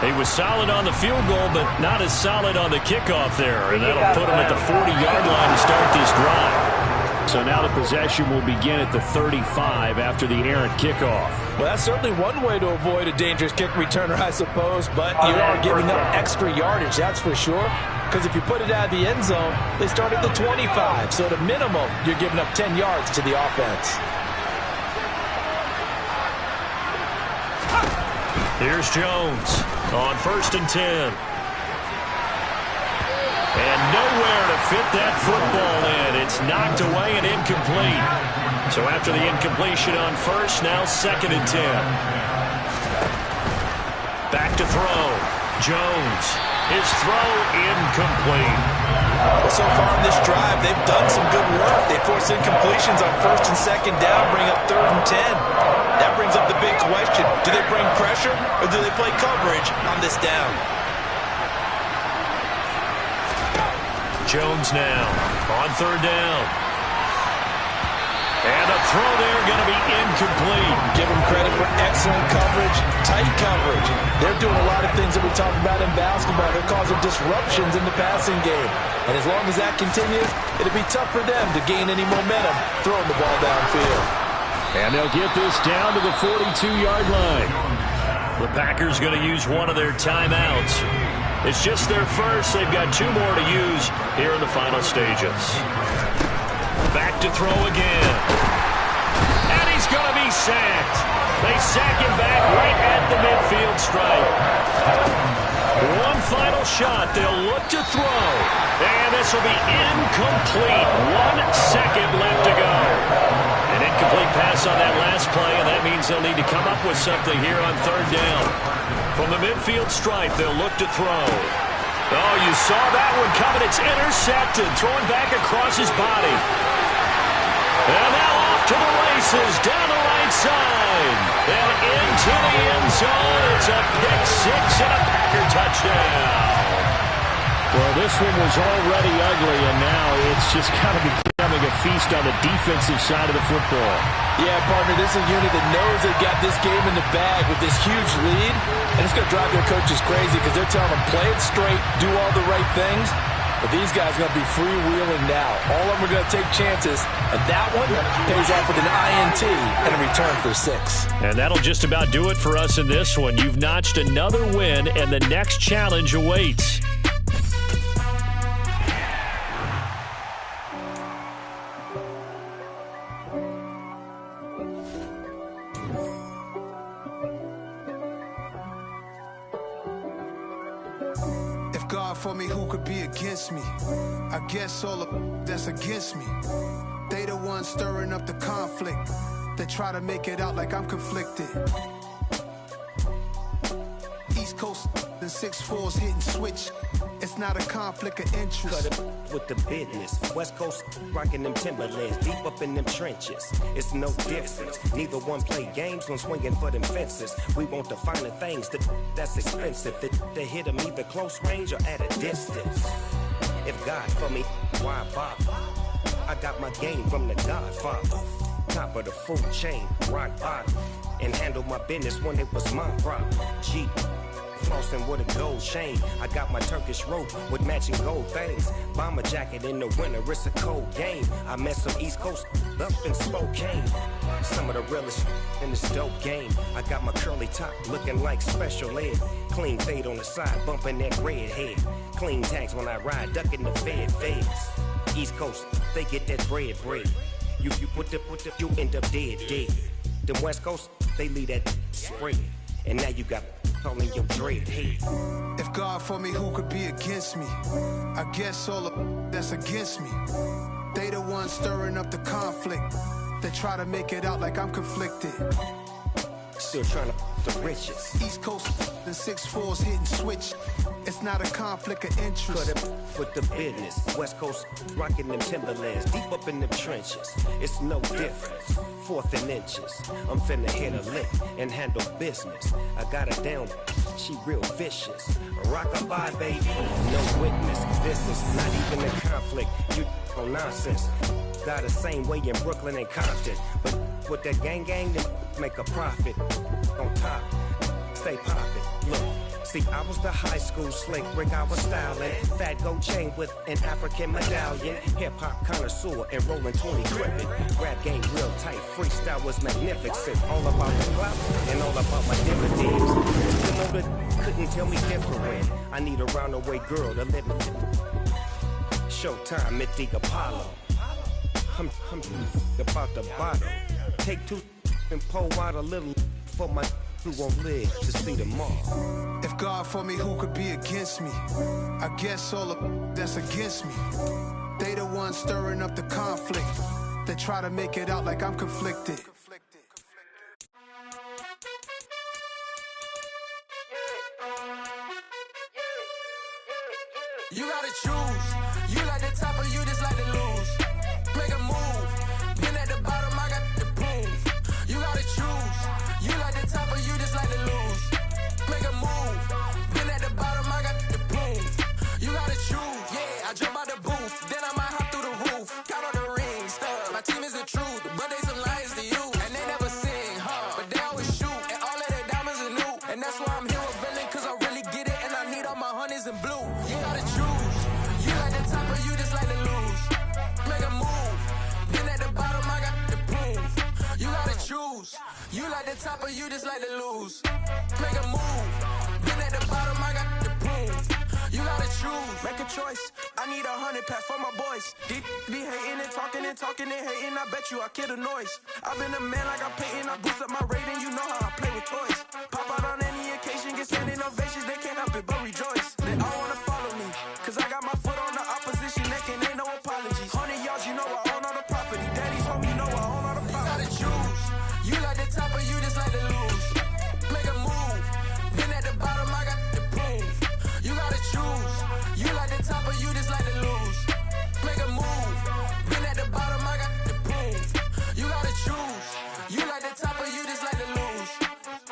Speaker 14: He was solid on the field goal, but not as solid on the kickoff there, and that'll put him at the 40-yard line to start this drive. So now the possession will begin at the 35 after the errant kickoff.
Speaker 23: Well, that's certainly one way to avoid a dangerous kick returner, I suppose, but you are giving up extra yardage, that's for sure. Because if you put it out of the end zone, they start at the 25. So at a minimum, you're giving up 10 yards to the offense.
Speaker 14: Here's Jones on 1st and 10. And nowhere to fit that football in. It's knocked away and incomplete. So after the incompletion on 1st, now 2nd and 10. Back to throw. Jones. His throw incomplete.
Speaker 23: Well, so far in this drive, they've done some good work. They force incompletions on 1st and 2nd down, bring up 3rd and 10. That brings up the big question. Do they bring pressure or do they play coverage on this down?
Speaker 14: Jones now on 3rd down. And a throw there going to be incomplete.
Speaker 23: Give them credit for excellent coverage, tight coverage. They're doing a lot of things that we talk about in basketball. They're causing disruptions in the passing game. And as long as that continues, it'll be tough for them to gain any momentum throwing the ball downfield.
Speaker 14: And they'll get this down to the 42-yard line. The Packers going to use one of their timeouts. It's just their first. They've got 2 more to use here in the final stages. Back to throw again. And he's going to be sacked. They sack him back right at the midfield stripe. One final shot. They'll look to throw. And this will be incomplete. 1 second left to go. An incomplete pass on that last play, and that means they'll need to come up with something here on 3rd down. From the midfield stripe, they'll look to throw. Oh, you saw that one coming. It's intercepted. Thrown back across his body. And now off to the races, down the right side. And into the end zone. It's a pick 6 and a Packer touchdown. Well, this one was already ugly, and now it's just kind of becoming a feast on the defensive side of the football.
Speaker 23: Yeah, partner, this is a unit that knows they've got this game in the bag with this huge lead, and it's going to drive their coaches crazy because they're telling them, play it straight, do all the right things. But these guys are going to be freewheeling now. All of them are going to take chances, and that one pays off with an INT and a return for 6.
Speaker 14: And that'll just about do it for us in this one. You've notched another win, and the next challenge awaits.
Speaker 17: for me, who could be against me? I guess all of that's against me. They the ones stirring up the conflict. They try to make it out like I'm conflicted. East Coast and 6'4's hitting switch. It's not a conflict of interest.
Speaker 20: Cut it with the business. West Coast rocking them Timberlands, deep up in them trenches. It's no difference. Neither one play games when swinging for them fences. We want the finer things that's expensive. That hit them either close range or at a distance. If God for me, why bother? I got my game from the Godfather. Top of the food chain, rock bottom. And handle my business when it was my problem. G. Flossing with a gold chain. I got my Turkish rope with matching gold things. Bomber jacket in the winter, it's a cold game. I met some East Coast up in Spokane. Some of the realest in this dope game. I got my curly top looking like special ed. Clean fade on the side, bumping that red head. Clean tags when I ride, ducking the feds. East Coast, they get that bread. You you end up dead. The West Coast, they leave that spread. And now you got calling your dread head.
Speaker 17: If God for me, who could be against me? I guess all of that's against me. They the ones stirring up the conflict. They try to make it out like I'm conflicted.
Speaker 20: Still trying to the riches.
Speaker 17: East Coast and 6'4's hitting switch. It's not a conflict of interest.
Speaker 20: Cut it with the business. West Coast rocking them Timberlands, deep up in them trenches. It's no difference. 4th and inches. I'm finna hit a lick and handle business. I got her down, she real vicious. Rock-a-bye, baby, no witness. This is not even a conflict. You on nonsense. Got the same way in Brooklyn and Compton. But with that gang, then make a profit. On top, stay poppin'. Look. See, I was the high school slick Rick, I was styling. Fat gold chain with an African medallion. Hip-hop connoisseur and rolling 20 cribbin'. Rap game real tight, freestyle was magnificent. All about the clout and all about my dividends. You know that couldn't tell me different. I need a roundaway girl to live with. Showtime, Mythic Apollo. I'm about the bottom. Take 2 and pour out a little for my who won't live to see tomorrow.
Speaker 17: If God for me, who could be against me? I guess all of that's against me. They the ones stirring up the conflict. They try to make it out like I'm conflicted.
Speaker 7: You gotta choose. You like the top or you just like to lose. Make a move. Been at the bottom, I got the proof. You gotta choose. You like the top or you just like to lose. Make a move. Been at the bottom, I got the proof. You gotta choose. Yeah, I jump out the booth. Then I might hop through the roof. Count on the ring stuff. My team is the truth, but they some liars to you. And they never sing, but they always shoot. And all of their diamonds are new. And that's why I'm here with villain, cause I really get it. And I need all my honeys in blue. You gotta choose. You like the top or you just like to lose. Make a move. Been at the bottom, I got the proof. You gotta choose. You like the top or you just like to lose. Make a move. Been at the bottom, I got the proof. You gotta choose. Make a choice. I need 100 pack for my boys. Deep be hating and talking and hating. I bet you I kill the noise. I've been a man like I'm Peyton. I boost up my rating. You know how I play with toys. Pop out on any occasion, get standing ovations. They can't help it but rejoice. They all wanna follow me, cause I got my foot on the opposition neck and ain't no apologies. 100 yards, you know I own all the property. Daddy's home, you know I own all the property. You gotta choose. You like the top or you just like to lose. Make a move. Been at the bottom, I got the proof. You gotta choose. You like the top or you just like to lose. Make a move. Been at the bottom, I got the proof. You gotta choose. You like the top or you just like to lose.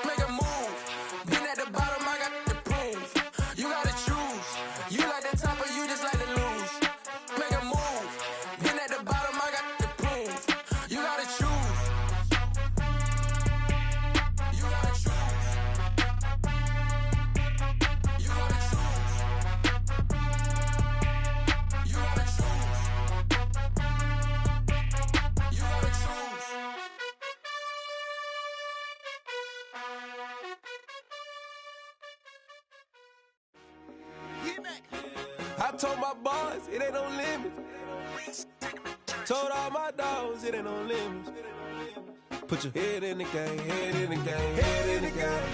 Speaker 7: Make a move. Been at the bottom, I got the proof. You gotta choose. You like the top or you just like to lose. Make a move. Been at the bottom, I got the proof. You gotta choose. You gotta choose. You gotta choose. You gotta choose. You gotta choose.
Speaker 21: I told my boys it ain't no limits. Told all my dogs it ain't no limits. Put your head in the game, head in the game, head in the game.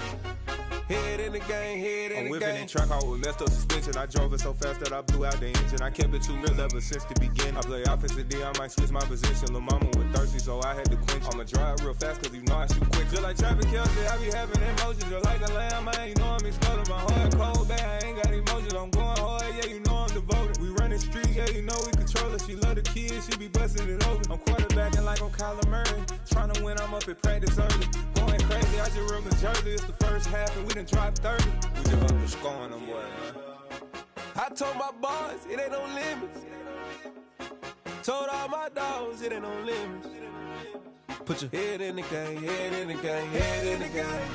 Speaker 21: Head in the game, head in
Speaker 9: I'm
Speaker 21: the
Speaker 9: whipping
Speaker 21: game.
Speaker 9: in track out with messed up suspension. I drove it so fast that I blew out the engine. I kept it too real ever since the beginning. I play offensive D, I might switch my position. Lil' mama was thirsty, so I had to quench. I'ma drive real fast, cause you know I shoot quick. Just like traffic Kelsey, I be having emotions. Just like a lamb, man, you know I'm exploding. My heart cold, bad, I ain't got emotions. I'm going hard, yeah, you know I'm devoted. We running streets, yeah, you know we control it. She love the kids, she be busting it over. I'm quarterbacking like I'm Kyler Murray. Trying to win, I'm up at practice early. Going crazy, I just real Jersey. It's the first half and we done dropped 30. We just up to scoring them, boy, man.
Speaker 21: I told my boys, it ain't no limits. Told all my dogs, it ain't no limits. Put your head in the game, head in the game, head in the game.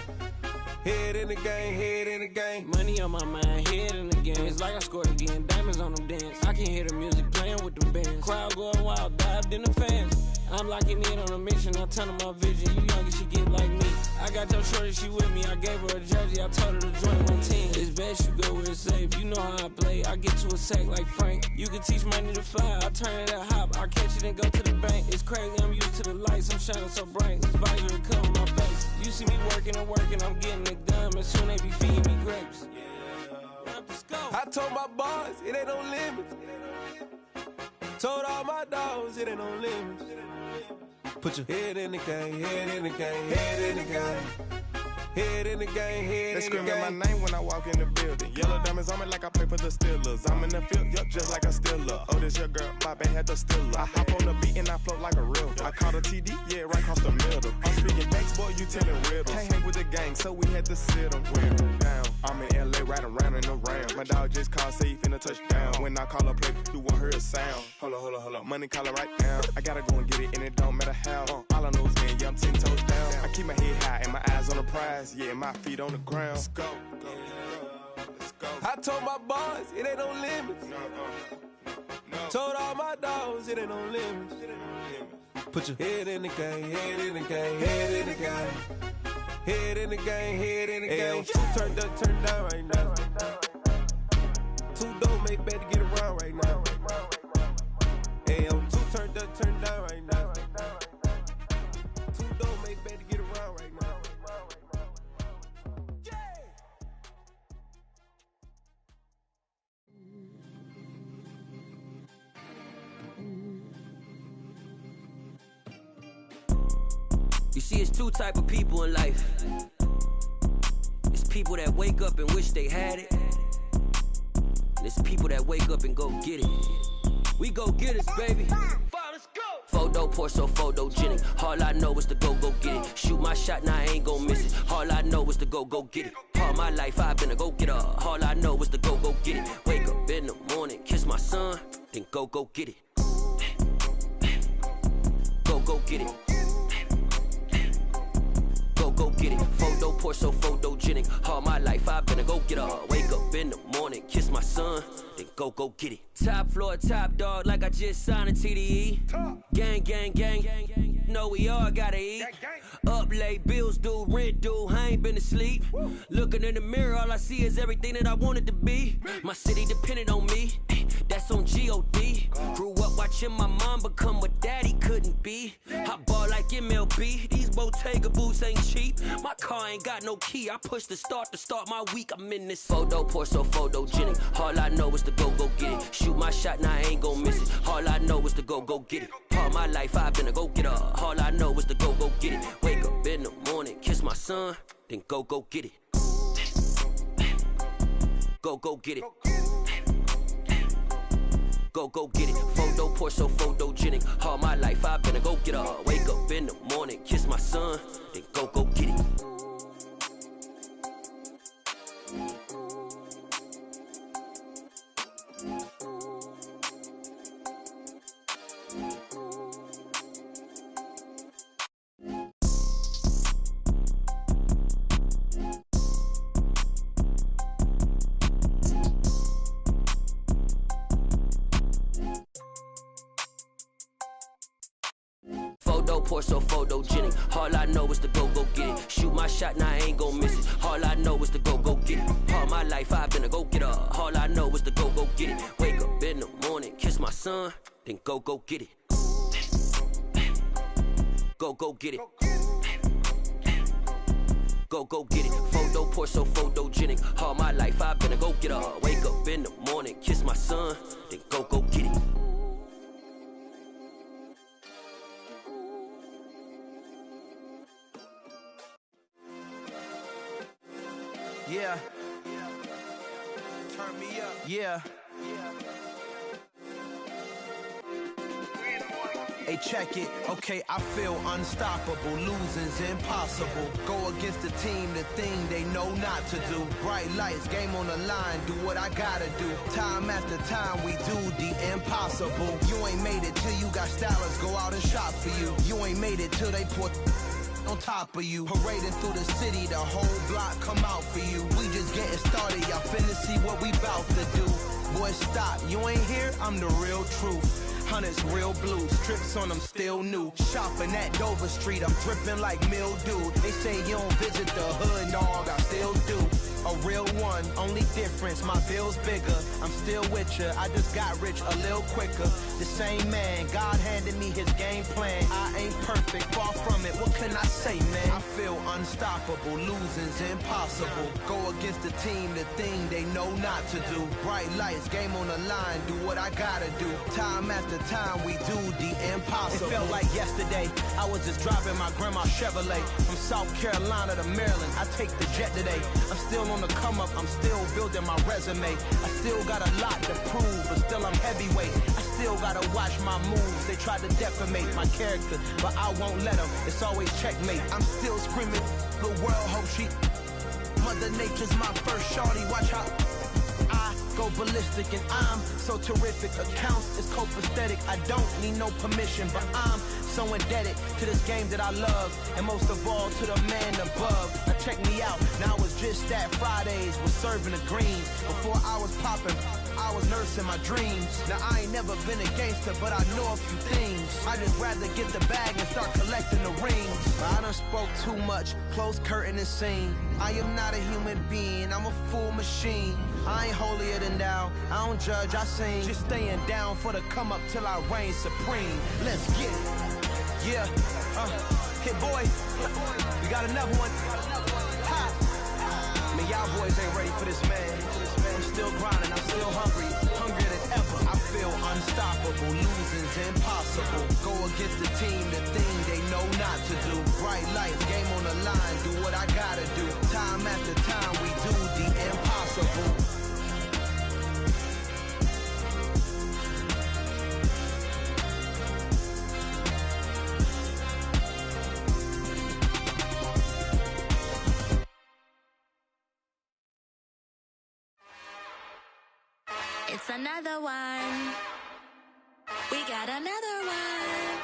Speaker 21: Head in the game, head in the game.
Speaker 5: Money on my mind, head in the game. It's like I scored again, diamonds on them dance. I can hear the music playing with them bands. Crowd going wild, dived in the fans. I'm locking in on a mission, I'm telling my vision. You young and she get like me. I got your shorty, she with me. I gave her a jersey, I told her to join my team. It's best you go where it's safe. You know how I play. I get to a sack like Frank. You can teach money to fly. I turn it at hop. I catch it and go to the bank. It's crazy, I'm used to the lights. I'm shining so bright. This visor cover my face. You see me working and working. I'm getting it done. And soon they be feeding me grapes.
Speaker 21: I told my boys, it ain't no limits. Told all my dogs, it ain't no limits. Put your head in the game, head in the game, head in the game. Head in the game, head
Speaker 9: They
Speaker 21: in the game.
Speaker 9: screaming my name when I walk in the building. Yellow diamonds on me like I play for the Steelers. I'm in the field, yup, just like a Steeler. Oh, this your girl, my band had the Steeler. I hop on the beat and I float like a river. I caught a TD, yeah, right across the middle. I'm speaking next, boy, you telling riddles. Can't hang with the gang, so we had to sit them down. I'm in LA, riding around in the round. My dog just called, say he finna touchdown. When I call a play, you won't hear a sound. Hold up, money calling right now. I gotta go and get it, and it don't matter how. All I know is man, yeah, I'm 10 toes down. I keep my head high and my eyes on the prize. Yeah, my feet on the ground. Let's go. Let's go.
Speaker 21: I told my boys, it ain't no limits. Told all my dogs, it ain't no limits. Put your head in the game, head in the game, head in the game. Head in the game, head in the game. Two turned up, turned down right now. Two don't make bad to get around right now. Hey, I'm two turned up, turned down right now. Two don't make bad to get around right now.
Speaker 12: You see, it's two type of people in life. It's people that wake up and wish they had it. And it's people that wake up and go get it. We go get it, baby. Photo poor, so photogenic. All I know is to go get it. Shoot my shot, now I ain't gon' miss it. All I know is to go get it. All my life I've been a go getter. All I know is to go get it. Wake up in the morning, kiss my son, then go get it. Go get it. Go get it. Photo poor, so photogenic. All my life I've been a go getter. Wake up in the morning, kiss my son, then go get it. Top floor, top dog, like I just signed a TDE. Gang, gang, gang, gang, gang. Know we all gotta eat. Up late, bills due, rent due. I ain't been asleep. Looking in the mirror, all I see is everything that I wanted to be. My city depended on me. That's on G.O.D. Grew up watching my mom become what daddy couldn't be. I ball like MLB. These Bottega boots ain't cheap. My car ain't got no key. I push the start to start my week. I'm in this photo poor, so photogenic. All I know is to go get it. Shoot my shot, now I ain't gon' miss it. All I know is to go get it. All my life I've been a go getter. All I know is to go get it. Wake up in the morning, kiss my son, then go get it. Go get it. Go get it. Photo poor, so photogenic. All my life I've been a go getter. Wake up in the morning, kiss my son, then go get it. Photo poor, so photogenic. All I know is to go get it. Shoot my shot, now I ain't gon' miss it. All I know is to go get it. All my life I've been a go getter. All I know is to go get it. Wake up in the morning, kiss my son, then go get it. Go get it. Go get it. Photo poor, so photogenic. All my life I've been a go-getter. Wake up in the morning, kiss my son, then go get it.
Speaker 1: Yeah. Turn me up. Yeah. Hey, check it. Okay, I feel unstoppable. Losing's impossible. Go against the team, the thing they know not to do. Bright lights, game on the line. Do what I gotta do. Time after time, we do the impossible. You ain't made it till you got stylers go out and shop for you. You ain't made it till they put on top of you. Parading through the city, the whole block come out for you. We just getting started, y'all finna see what we bout to do. Boy, stop, you ain't here, I'm the real truth. Hunters, real blue, strips on them still new. Shopping at Dover Street, I'm dripping like mildew. They say you don't visit the hood, dog, I still do. A real one, only difference, my bill's bigger. I'm still with ya, I just got rich a little quicker. The same man, God handed me his game plan. I ain't perfect, far from it, what can I say, man? I feel unstoppable, losing's impossible. Go against the team, the thing they know not to do. Bright lights, game on the line, do what I gotta do. Time after time, we do the impossible. It felt like yesterday, I was just driving my grandma's Chevrolet. From South Carolina to Maryland, I take the jet today. I'm still on the come up, I'm still building my resume. I still got a lot to prove, but still I'm heavyweight. I still gotta watch my moves. They try to defamate my character, but I won't let them. It's always checkmate. I'm still screaming, the world hope she. Mother Nature's my first shorty, watch how I go ballistic, and I'm so terrific. Accounts is copacetic. I don't need no permission, but I'm so indebted to this game that I love, and most of all to the man above. Now check me out, now it's just that Fridays was serving the greens. Before I was popping, I was nursing my dreams. Now I ain't never been a gangster, but I know a few things. I just rather get the bag and start collecting the rings. But I done spoke too much, close curtain and scene. I am not a human being, I'm a full machine. I ain't holier than thou, I don't judge, I sing. Just staying down for the come up till I reign supreme. Let's get it. Yeah, hit boy, we got another one. Ha. Man, y'all boys ain't ready for this, man. I'm still grinding, I'm still hungry, hungrier than ever. I feel unstoppable, losing's impossible. Go against the team, the thing they know not to do. Bright lights, game on the line, do what I gotta do. Time after time, we do the impossible.
Speaker 10: It's another one. We got another one.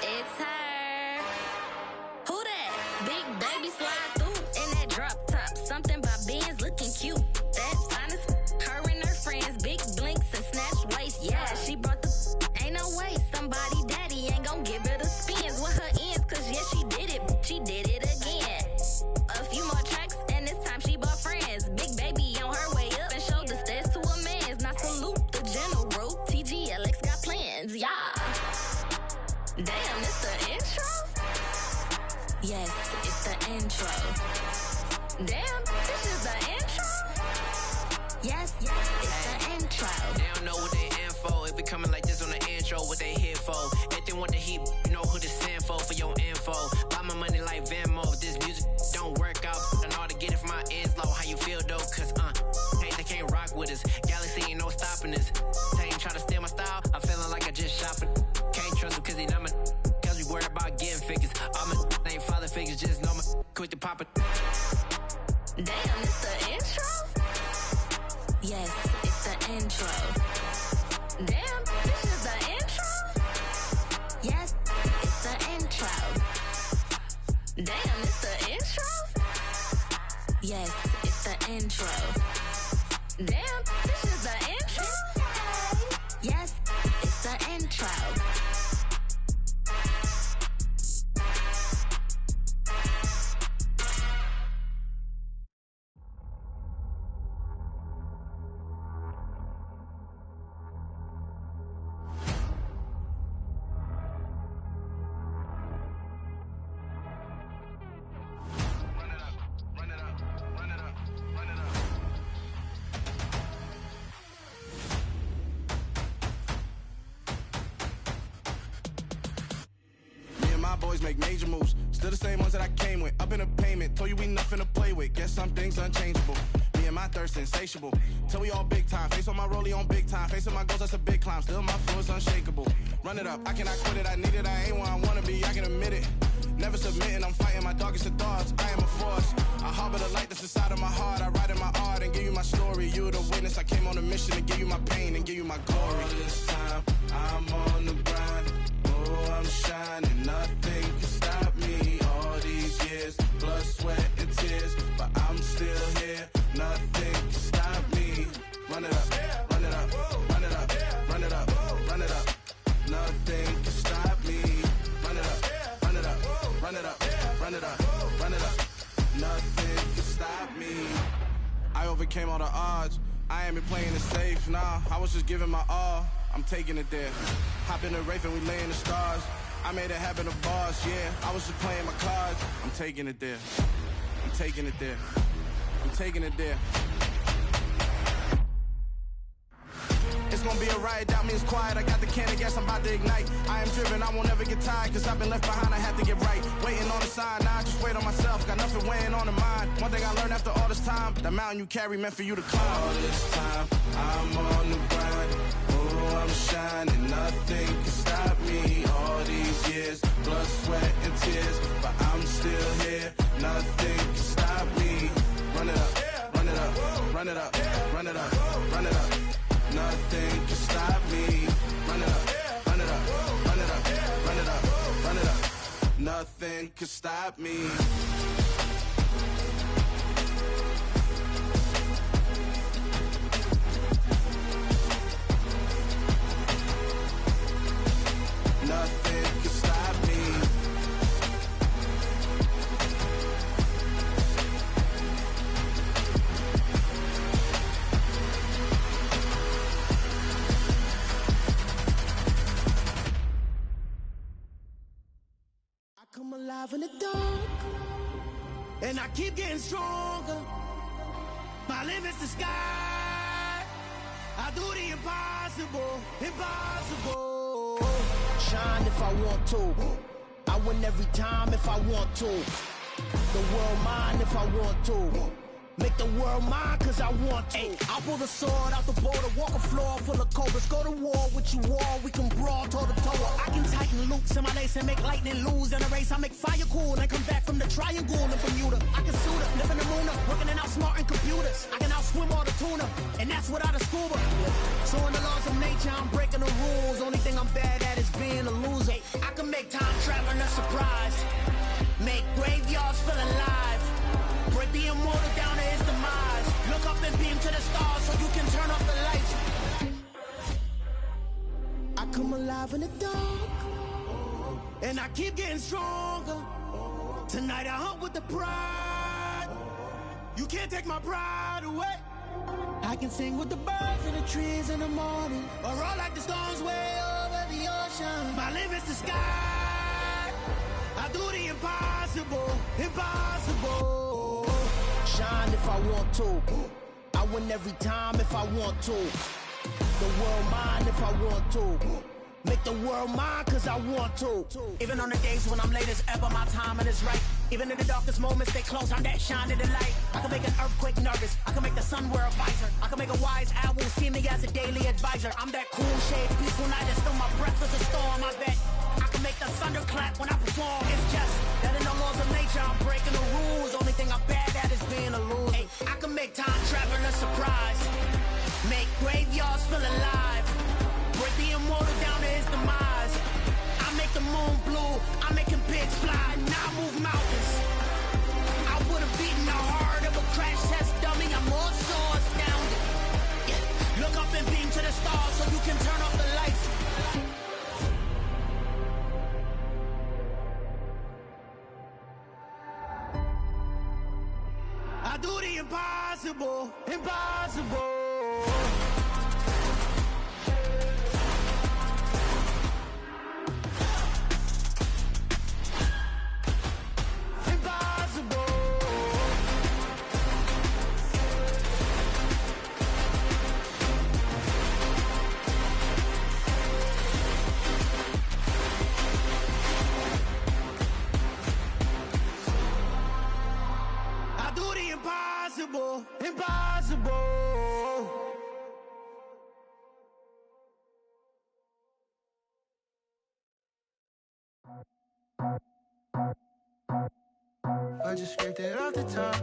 Speaker 10: It's her. Who that? Big baby slide through in that drop top. Something about Benz looking cute. That's honest. Her and her friends, big blinks and snatched waist. Yeah, she brought the. Ain't no way somebody daddy ain't gon' give her the spins with her ends. Cause yeah, she did it. She did it again. A few more tracks and this time she bought friends. Big baby on her way up and showed the stairs to a man's. Now salute the general. TGLX got plans, yeah. Damn, it's the intro? Yes, it's the intro. Damn, this is the intro? Yes, it's the intro.
Speaker 15: They don't know what they in for. If we coming like this on the intro, what they here for? If they want the heat, you know who to send for your info. Buy my money like Venmo. If this music don't work out, and all to get it from my ends low. How you feel though? Cause hey, they can't rock with us. Galaxy ain't no stopping us. They ain't try to steal my style. I'm feeling like I just shopping. Can't trust him cause he not my. Cause we worried about getting figures. All my ain't father figures, just know my quick to pop it.
Speaker 10: Damn, it's the intro? Yes, it's the intro. Damn, this is the intro? Yes, it's the intro. Damn, it's the intro? Yes, it's the intro. Damn, this is the intro? Yes, it's the intro.
Speaker 9: boys make major moves. Still the same ones that I came with. Up in a payment, told you we nothing to play with. Guess some things unchangeable. Me and my thirst insatiable. Till we all big time. Face on my rollie on big time. Facing my goals, that's a big climb. Still my flow is unshakable. Run it up, I cannot quit it. I need it, I ain't where I wanna be, I can admit it. Never submitting, I'm fighting my darkest of thoughts. I am a force. I harbor the light that's inside of my heart. I write in my art and give you my story. You the witness. I came on a mission to give you my pain and give you my glory. All this time, I'm on the grind. Oh, I'm shining. Nothing can stop me. All these years, blood, sweat, and tears. But I'm still here. Nothing can stop me. Run it up, run it up, run it up, run it up, run it up. Nothing can stop me. Run it up, run it up, run it up, run it up, run it up. Nothing can stop me. I overcame all the odds. I ain't been playing it safe, nah. I was just giving my all. I'm taking it there. Hop in the Wraith and we lay in the stars. I made it happen to boss, yeah. I was just playing my cards. I'm taking it there. I'm taking it there. I'm taking it there. It's gonna be a riot, doubt me it's quiet. I got the can of gas, I'm about to ignite. I am driven, I won't ever get tired, cause I've been left behind, I have to get right. Waiting on the sign, now I just wait on myself. Got nothing weighing on the mind. One thing I learned after all this time, the mountain you carry meant for you to climb. All this time, I'm on the grind. Oh, I'm shining, nothing can stop me. All these years, blood, sweat, and tears. But I'm still here, nothing can stop me. Run it up, run it up, run it up, run it up, run it up. Nothing can stop me. Run it up, run it up, run it up, run it up, run it up. Nothing can stop me. Nothing can stop me.
Speaker 6: Come alive in the dark, and I keep getting stronger. My limit's the sky. I do the impossible, impossible. Shine if I want to. I win every time if I want to. The world mine if I want to. Make the world mine cause I want to. Ay, I'll pull the sword out the border, walk a floor full of cobras. Go to war with you all, we can brawl toe to toe. I can tighten loops in my lace and make lightning lose in a race. I make fire cool and come back from the triangle in Bermuda. I can suit up, live in the moon, working and outsmarting computers. I can outswim all the tuna, and that's without a scuba. So in the laws of nature, I'm breaking the rules. Only thing I'm bad at is being a loser. I can make time traveling a surprise, make graveyards feel alive. Break the immortal down to his demise. Look up and beam to the stars so you can turn off the lights. I come alive in the dark, and I keep getting stronger. Tonight I hunt with the pride. You can't take my pride away. I can sing with the birds and the trees in the morning, or roll like the storms way over the ocean. My limit's the sky. I do the impossible, impossible. Shine if I want to. I win every time if I want to. The world mine if I want to. Make the world mine cause I want to. Even on the days when I'm late as ever, my timing is right. Even in the darkest moments, stay close, I'm that shine in the light. I can make an earthquake nervous, I can make the sun wear a visor. I can make a wise owl see me as a daily advisor. I'm that cool shade, peaceful night, and still my breath is a storm, I bet. I can make the thunder clap when I perform. It's just that in the laws of nature, I'm breaking the rules. Only thing I'm bad at is being a loser. Hey, I can make time travel a surprise, make graveyards feel alive. Break the immortal down to his demise. I make the moon blue, I'm making pigs fly. Now I move mountains. I would've beaten the heart of a crash test dummy. I'm more so astounded. Yeah. Look up and beam to the stars so you can turn off the lights. I do the impossible, impossible. I just scraped it off the top,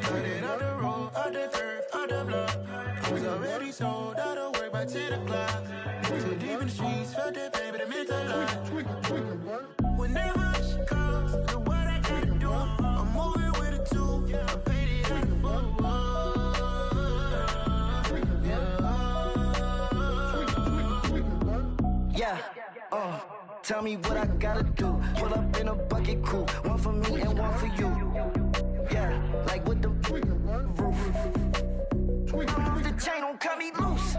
Speaker 6: cut it out the road, out the turf, out the block. I was already sold out of work by 10 o'clock. Too deep in the streets, felt that pain, but it meant a lot. Whenever she calls, do what I gotta do. I'm moving with a two, I paid it out the full.
Speaker 11: Yeah, tell me what I gotta do. Pull up in a bucket crew, one for me and one for you. Yeah, like with the roof. I'm off the chain, don't cut me loose.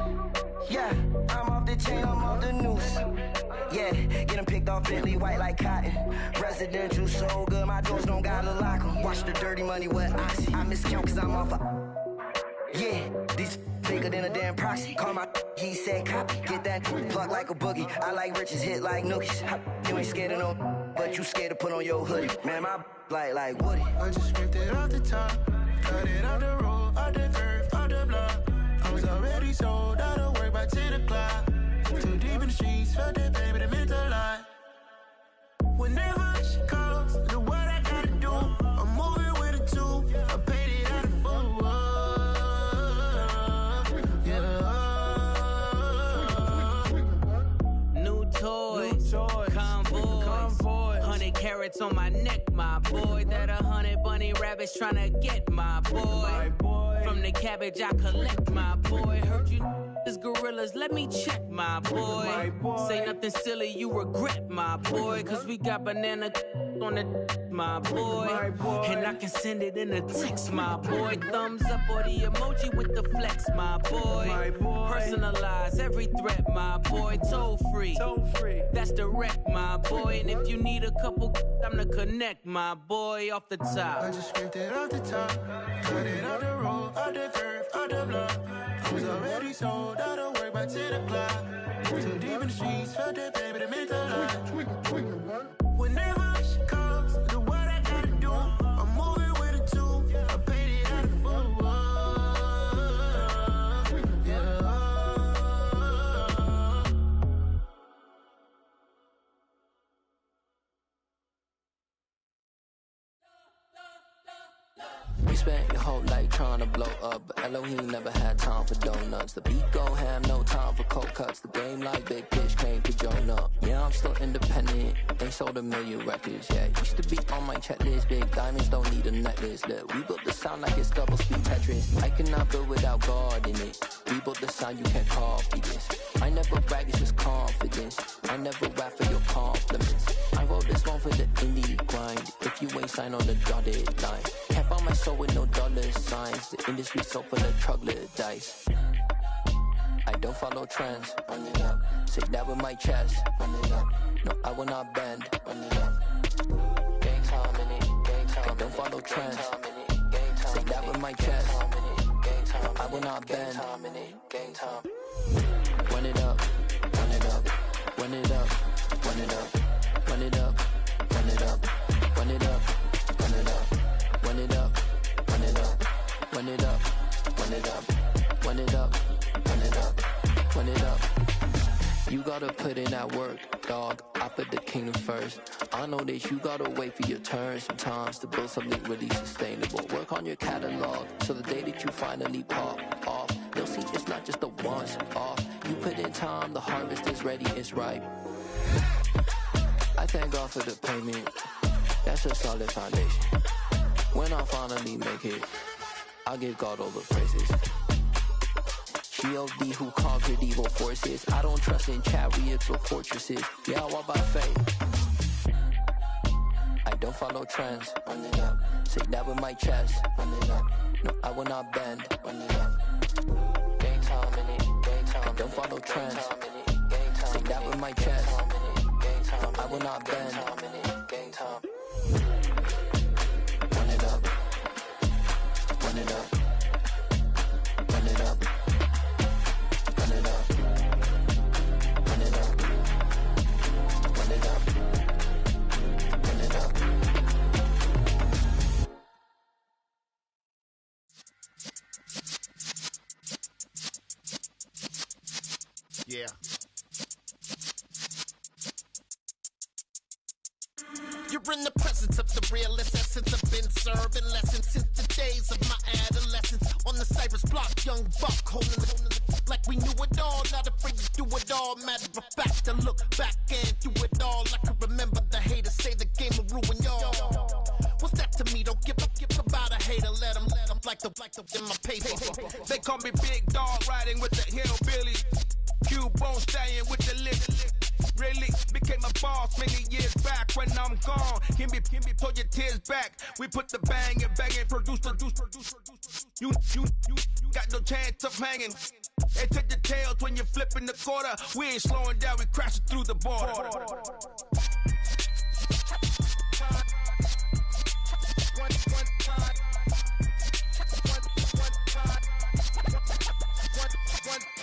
Speaker 11: Yeah, I'm off the chain, I'm off the noose. Yeah, getting picked off Bentley white like cotton. Residential so good, my doors don't gotta lock 'em. Watch the dirty money with oxy. I miscount cause I'm off yeah, these bigger than a damn proxy. Call my he said copy. Get that plug like a boogie. I like riches, hit like nookies. You ain't scared of no, but you scared to put on your hoodie. Man, my like Woody.
Speaker 6: I just scraped it off the top, cut it out the road, out the turf, out the block. I was already sold out of work by 10 o'clock. Too deep in the streets, felt that pain, but it meant a lot. Whenever she calls, do what I gotta do. I'm moving with a two, I paid it out of full.
Speaker 15: Toys, convoy, 100 carats on my neck, my boy. That 100 bunny rabbits tryna get my boy. From the cabbage I collect, my boy. Heard you is gorillas, let me check, my boy. Say nothing silly, you regret, my boy. Cause we got banana on the my boy. And I can send it in a text, my boy. Thumbs up or the emoji with the flex, my boy. Personalize every threat, my boy. Toll free. That's direct, my boy. And if you need a couple, I'm the connect, my boy. Off the top.
Speaker 6: I just scraped it off the top, cut it out the road, out the turf, out the block. I was already sold out of work by 10 o'clock. Too deep in the streets, felt that pain, but it meant a lot. Whenever she calls, do what I gotta do. I'm moving with a two, I paid it out of full.
Speaker 8: We spent your whole life trying to blow up, but Elohim never had time for donuts. The beat go ham, no time for cold cuts. The game like big bitch came to join up. Yeah, I'm still independent, they sold 1 million records. Yeah, used to be on my checklist. Big diamonds don't need a necklace. Look, we built the sound like it's double speed Tetris. I cannot build without God in it. We built the sound, you can't copy this. I never brag, it's just confidence. I never rap for your compliments. I wrote this one for the indie grind. If you ain't signed on the dotted line, can't buy my soul with no dollar signs. The industry so full of troglodytes. I don't follow trends. Run it up. Say that with my chest. Run it up. No, I will not bend. Run it up. Gang time in it. Gang time. I don't follow trends. Say that with my chest. No, I will not bend. Gang time. Run it up. Run it up. Run it up. Run it up. Run it up. Run it up. Run it up. Run it up. Run it up. Run it up. Run it up. Run it up. Run it up. Run it up. Run it up. You gotta put in that work, dog. I put the kingdom first. I know that you gotta wait for your turn sometimes to build something really sustainable. Work on your catalog, so the day that you finally pop off, you'll see it's not just a once off. You put in time, the harvest is ready, it's ripe. I thank God for the payment. That's a solid foundation. When I finally make it, I'll give God all the praises. G.O.D. who conquered evil forces. I don't trust in chariots or fortresses. Yeah, I walk by faith. I don't follow trends. Run it up. Say that with my chest. Run it up. No, I will not bend. Run it up. Gang time in it. Gang time. I don't follow trends. Say that with my chest. No, I will not bend. Gang time. Run it up. Run it up. Run it up. Run it up. Run it up. Run it up. Run it up.
Speaker 19: Yeah.
Speaker 3: in the presence of the realest essence. I've been serving lessons since the days of my adolescence. On the Cypress block, young buck holding the like we knew it all. Not afraid to do it all. Matter of fact, to look back and do it all. I can remember the haters say the game will ruin y'all. What's that to me? Don't give about a hater. Let them like the in my paper.
Speaker 7: They call me Big Dog, riding with the hillbilly. Cubone staying with the lip. Really became a boss many years back. When I'm gone, can be pull your tears back. We put the bang and produce. You got no chance of hanging. They take the tails when you're flipping the quarter. We ain't slowing down, we crashing through the border.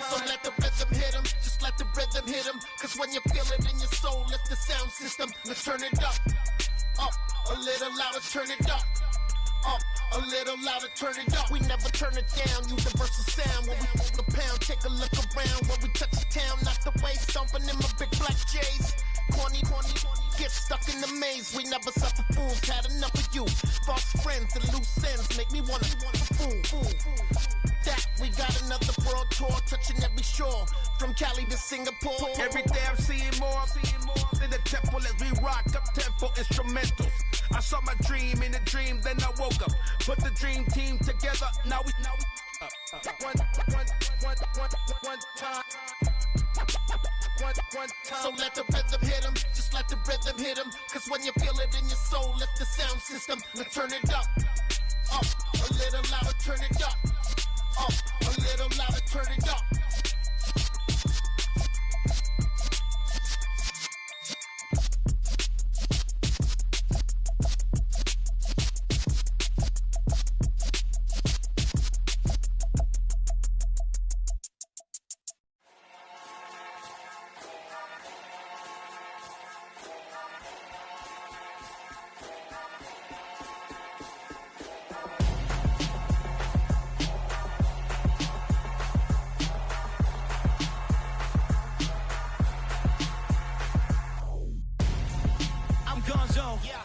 Speaker 3: So let the rhythm hit him, just let the rhythm hit him. Cause when you feel it in your soul, lift the sound system. Let's turn it up, a little louder, turn it up, a little louder, turn it up. We never turn it down, universal sound. When we move the pound, take a look around. When we touch the town, not the way, stomping in my big black J's. Corny, get stuck in the maze. We never suffer fools, had enough of you. False friends and loose ends make me wanna fool. That we got another world tour, touching every shore, from Cali to Singapore.
Speaker 7: Every day I'm seeing more in the temple as we rock up tempo instrumentals. I saw my dream in a dream, then I woke up. Put the dream team together. Now we one time.
Speaker 3: So let the rhythm hit him, just let the rhythm hit him. Cause when you feel it in your soul, lift the sound system. Let's turn it up, a little louder, turn it up, a little louder, turn it up.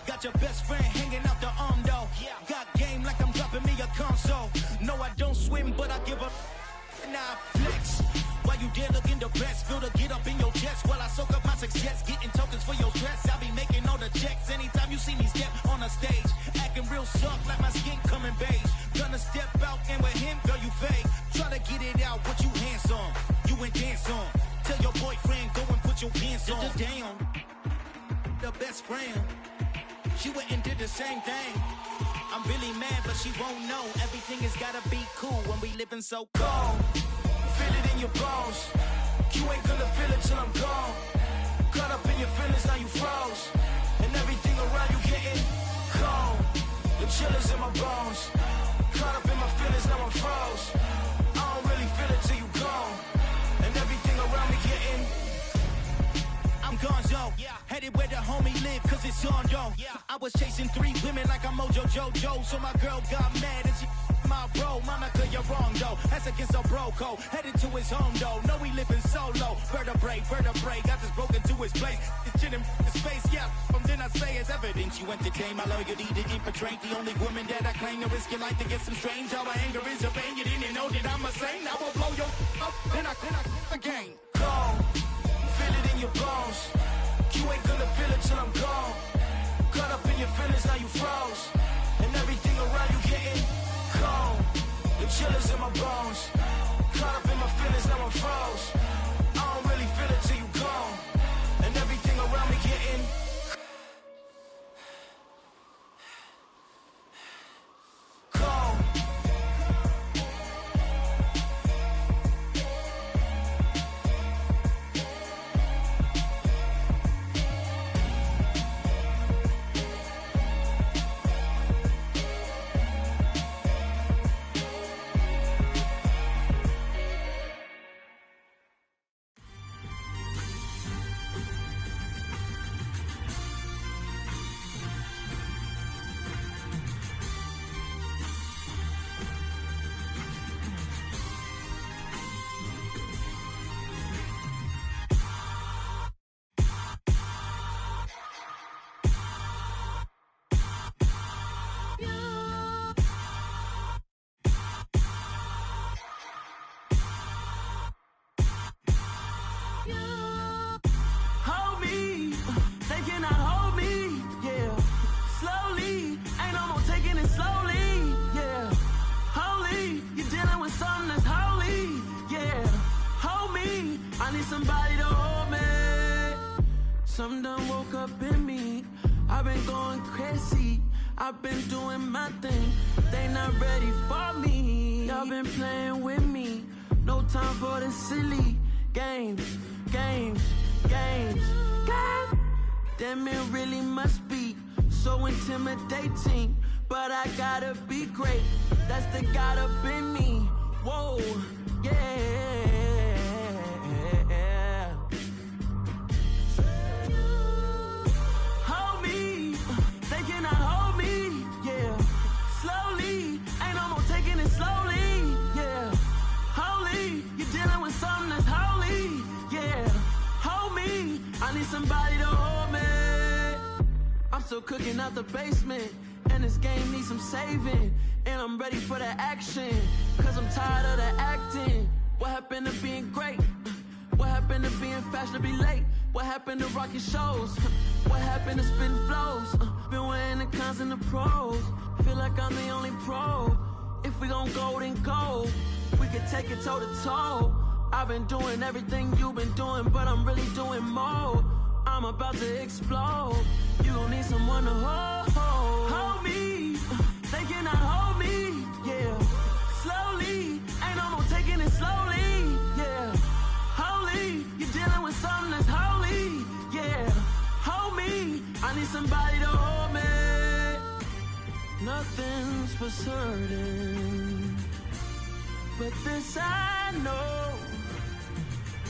Speaker 6: Got your best friend hanging out the arm though. Got game like I'm dropping me a console. No, I don't swim, but I give up. Nah, flex. While you there looking the best, feel the get up in your chest while I soak up my success. Getting tokens for your stress. I be making all the checks anytime you see me step on a stage. Acting real soft like my skin coming beige. Gonna step out and with him, girl, you fake. Try to get it out, what you handsome. You ain't dance on. Tell your boyfriend, go and put your pants on. Damn, the best friend. She went and did the same thing. I'm really mad, but she won't know. Everything has gotta be cool when we living so cold. Feel it in your bones. You ain't gonna feel it till I'm gone. Caught up in your feelings, now you froze. And everything around you getting cold. The chill is in my bones. Caught up in my feelings, now I'm froze. I don't really feel it till you gone. And everything around me getting I'm gonzo, headed where the homie live, cause it's on, yo. I was chasing 3 women like I'm Mojo Jojo, so my girl got mad and she my bro. Monica, you're wrong, though. That's against a bro code. Headed to his home, though. No, he living solo. Vertebrae, got this broken to his place. It's shit in his face, yeah. From then I say it's evidence you entertain my loyalty to infiltrate. The only woman that I claim to risk your life to get some strange. How my anger is a pain. You didn't know that I'm a saint. I will blow your up, then I again. Cold. Feel it in your bones. You ain't gonna feel it till I'm gone. Caught up in your feelings, now you froze. And everything around you getting cold. The chill is in my bones. Caught up in my feelings, now I'm froze. I don't really feel it till you gone. And everything around me getting cold.
Speaker 5: Something done woke up in me. I've been going crazy. I've been doing my thing. They not ready for me. Y'all been playing with me. No time for the silly games. Damn, it really must be so intimidating. But I gotta be great. That's the God up in me. Whoa, yeah. Hold me, they cannot hold me, yeah. Slowly, ain't no more taking it slowly, yeah. Holy, you're dealing with something that's holy, yeah. Hold me, I need somebody to hold me. I'm still cooking out the basement, and this game needs some saving. And I'm ready for the action, cause I'm tired of the acting. What happened to being great? What happened to being fashionably late? What happened to rocking shows? What happened to spitting flows? Been weighing the cons and the pros. Feel like I'm the only pro. If we gon' go, then go. We can take it toe to toe. I've been doing everything you've been doing, but I'm really doing more. I'm about to explode. You gon' need someone to hold me. They cannot hold me, yeah. Slowly, ain't no more taking it slowly, yeah. Holy, you're dealing with something that's holy, yeah. Hold me, I need somebody to hold me. Nothing's for certain, but this I know.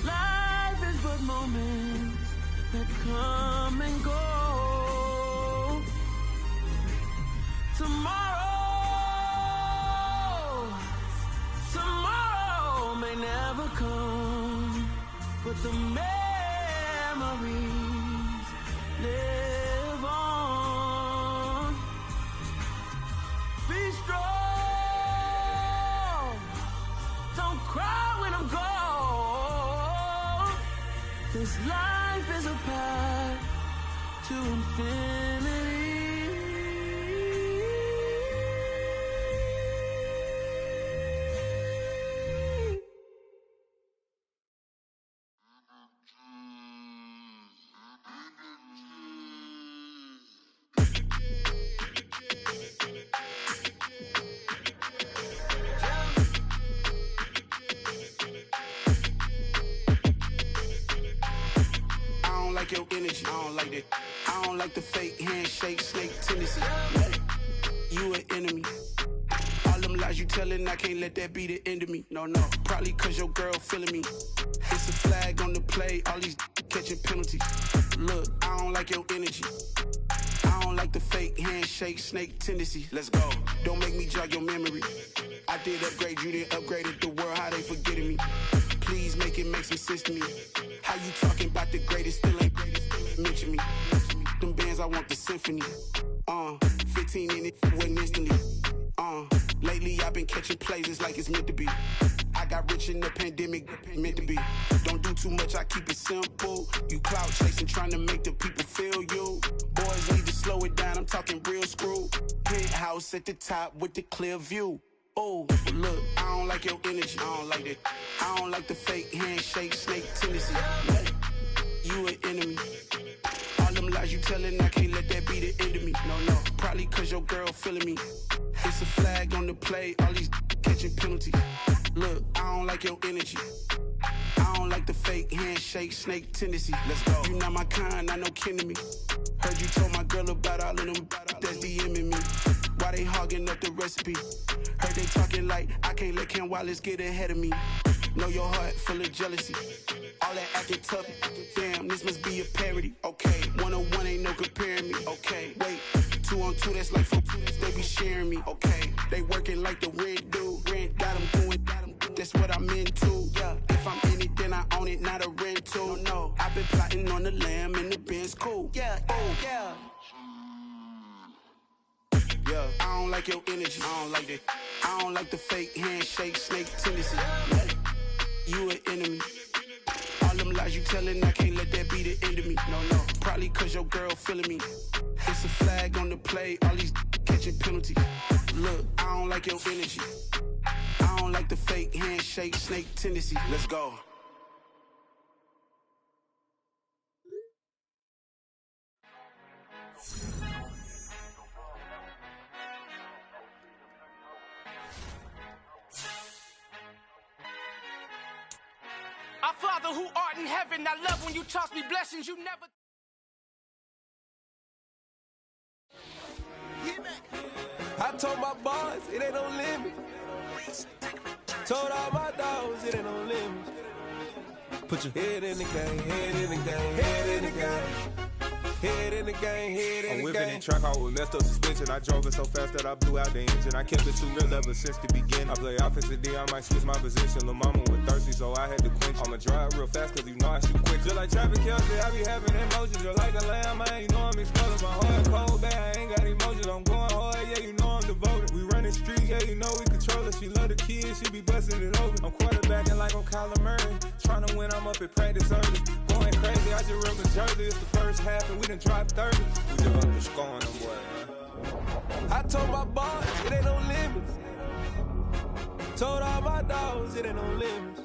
Speaker 5: Life is but moments that come and go. Tomorrow may never come, but the memories live on. Be strong, don't cry when I'm gone. This life is a path to infinity.
Speaker 6: Your energy, I don't like that. I don't like the fake handshake, snake tendency. You an enemy. All them lies you telling, I can't let that be the end of me. No, probably cause your girl feeling me. It's a flag on the play, all these catching penalties. Look, I don't like your energy. I don't like the fake handshake, snake tendency. Let's go. Don't make me jog your memory. I did upgrade, you didn't upgrade it. The world, how they forgetting me. Please make it make some sense to me. How you talking about the greatest, still ain't greatest? Mention me. Them bands, I want the symphony. 15 in it, went instantly. Lately I've been catching plays, it's like it's meant to be. I got rich in the pandemic, meant to be. Don't do too much, I keep it simple. You clout chasing, trying to make the people feel you. Boys need to slow it down, I'm talking real screw. Penthouse at the top with the clear view. Oh, look, I don't like your energy. I don't like that. I don't like the fake handshake, snake tendency. You an enemy. All them lies you telling, I can't let that be the end of me. No, probably cause your girl feeling me. It's a flag on the play, all these catching penalties. Look, I don't like your energy. I don't like the fake handshake, snake tendency. Let's go. You not my kind, I know kin to me. Heard you told my girl about all of them that's DMing me. Why they hogging up the recipe? Heard they talking like I can't let Ken Wallace get ahead of me. Know your heart full of jealousy. All that acting tough, damn, this must be a parody. Okay, 1-on-1 ain't no comparing me. Okay, wait, 2-on-2, that's like 4, they be sharing me. Okay, they working like the rent do. Rent got them doing, that's what I'm into. Yeah, if I'm in it, then I own it, not a rental. No, I've been plotting on the lamb and the Benz cool. Yeah, yeah. Yeah, I don't like your energy. I don't like that. I don't like the fake handshake, snake tendency. You an enemy. All them lies you telling, I can't let that be the end of me. No, probably cause your girl feeling me. It's a flag on the play, all these catching penalties. Look, I don't like your energy. I don't like the fake handshake, snake tendency. Let's go.
Speaker 2: who art in heaven. I love when you toss me blessings you never.
Speaker 21: I told my boys it ain't no limit. Told all my dogs it ain't no limit. Put your head in the game, head in the game, head in the game. Head in the game, head in the game.
Speaker 9: I'm whipping in track, I was messed up suspension. I drove it so fast that I blew out the engine. I kept it too real ever since the beginning. I play offensive D, I might switch my position. Lil' mama was thirsty, so I had to quench. I'ma drive real fast, cause you know I shoot quick. Just like traffic Kelsey, I be having emotions. Just like a lamb, man, you know I'm exploding. My heart cold, bad, I ain't got emotions. I'm going hard, yeah, you know I'm devoted. We running streets, yeah, you know we control it. She love the kids, she be busting it over. I'm quarterbacking like I'm Kyler Murray. Trying to win, I'm up at practice early. Going crazy, I just rep the jersey. It's the first half, and we done dropped 30. We just up to scoring them, boy, man.
Speaker 21: I told my boys it ain't no limits. Told all my dogs it ain't no limits.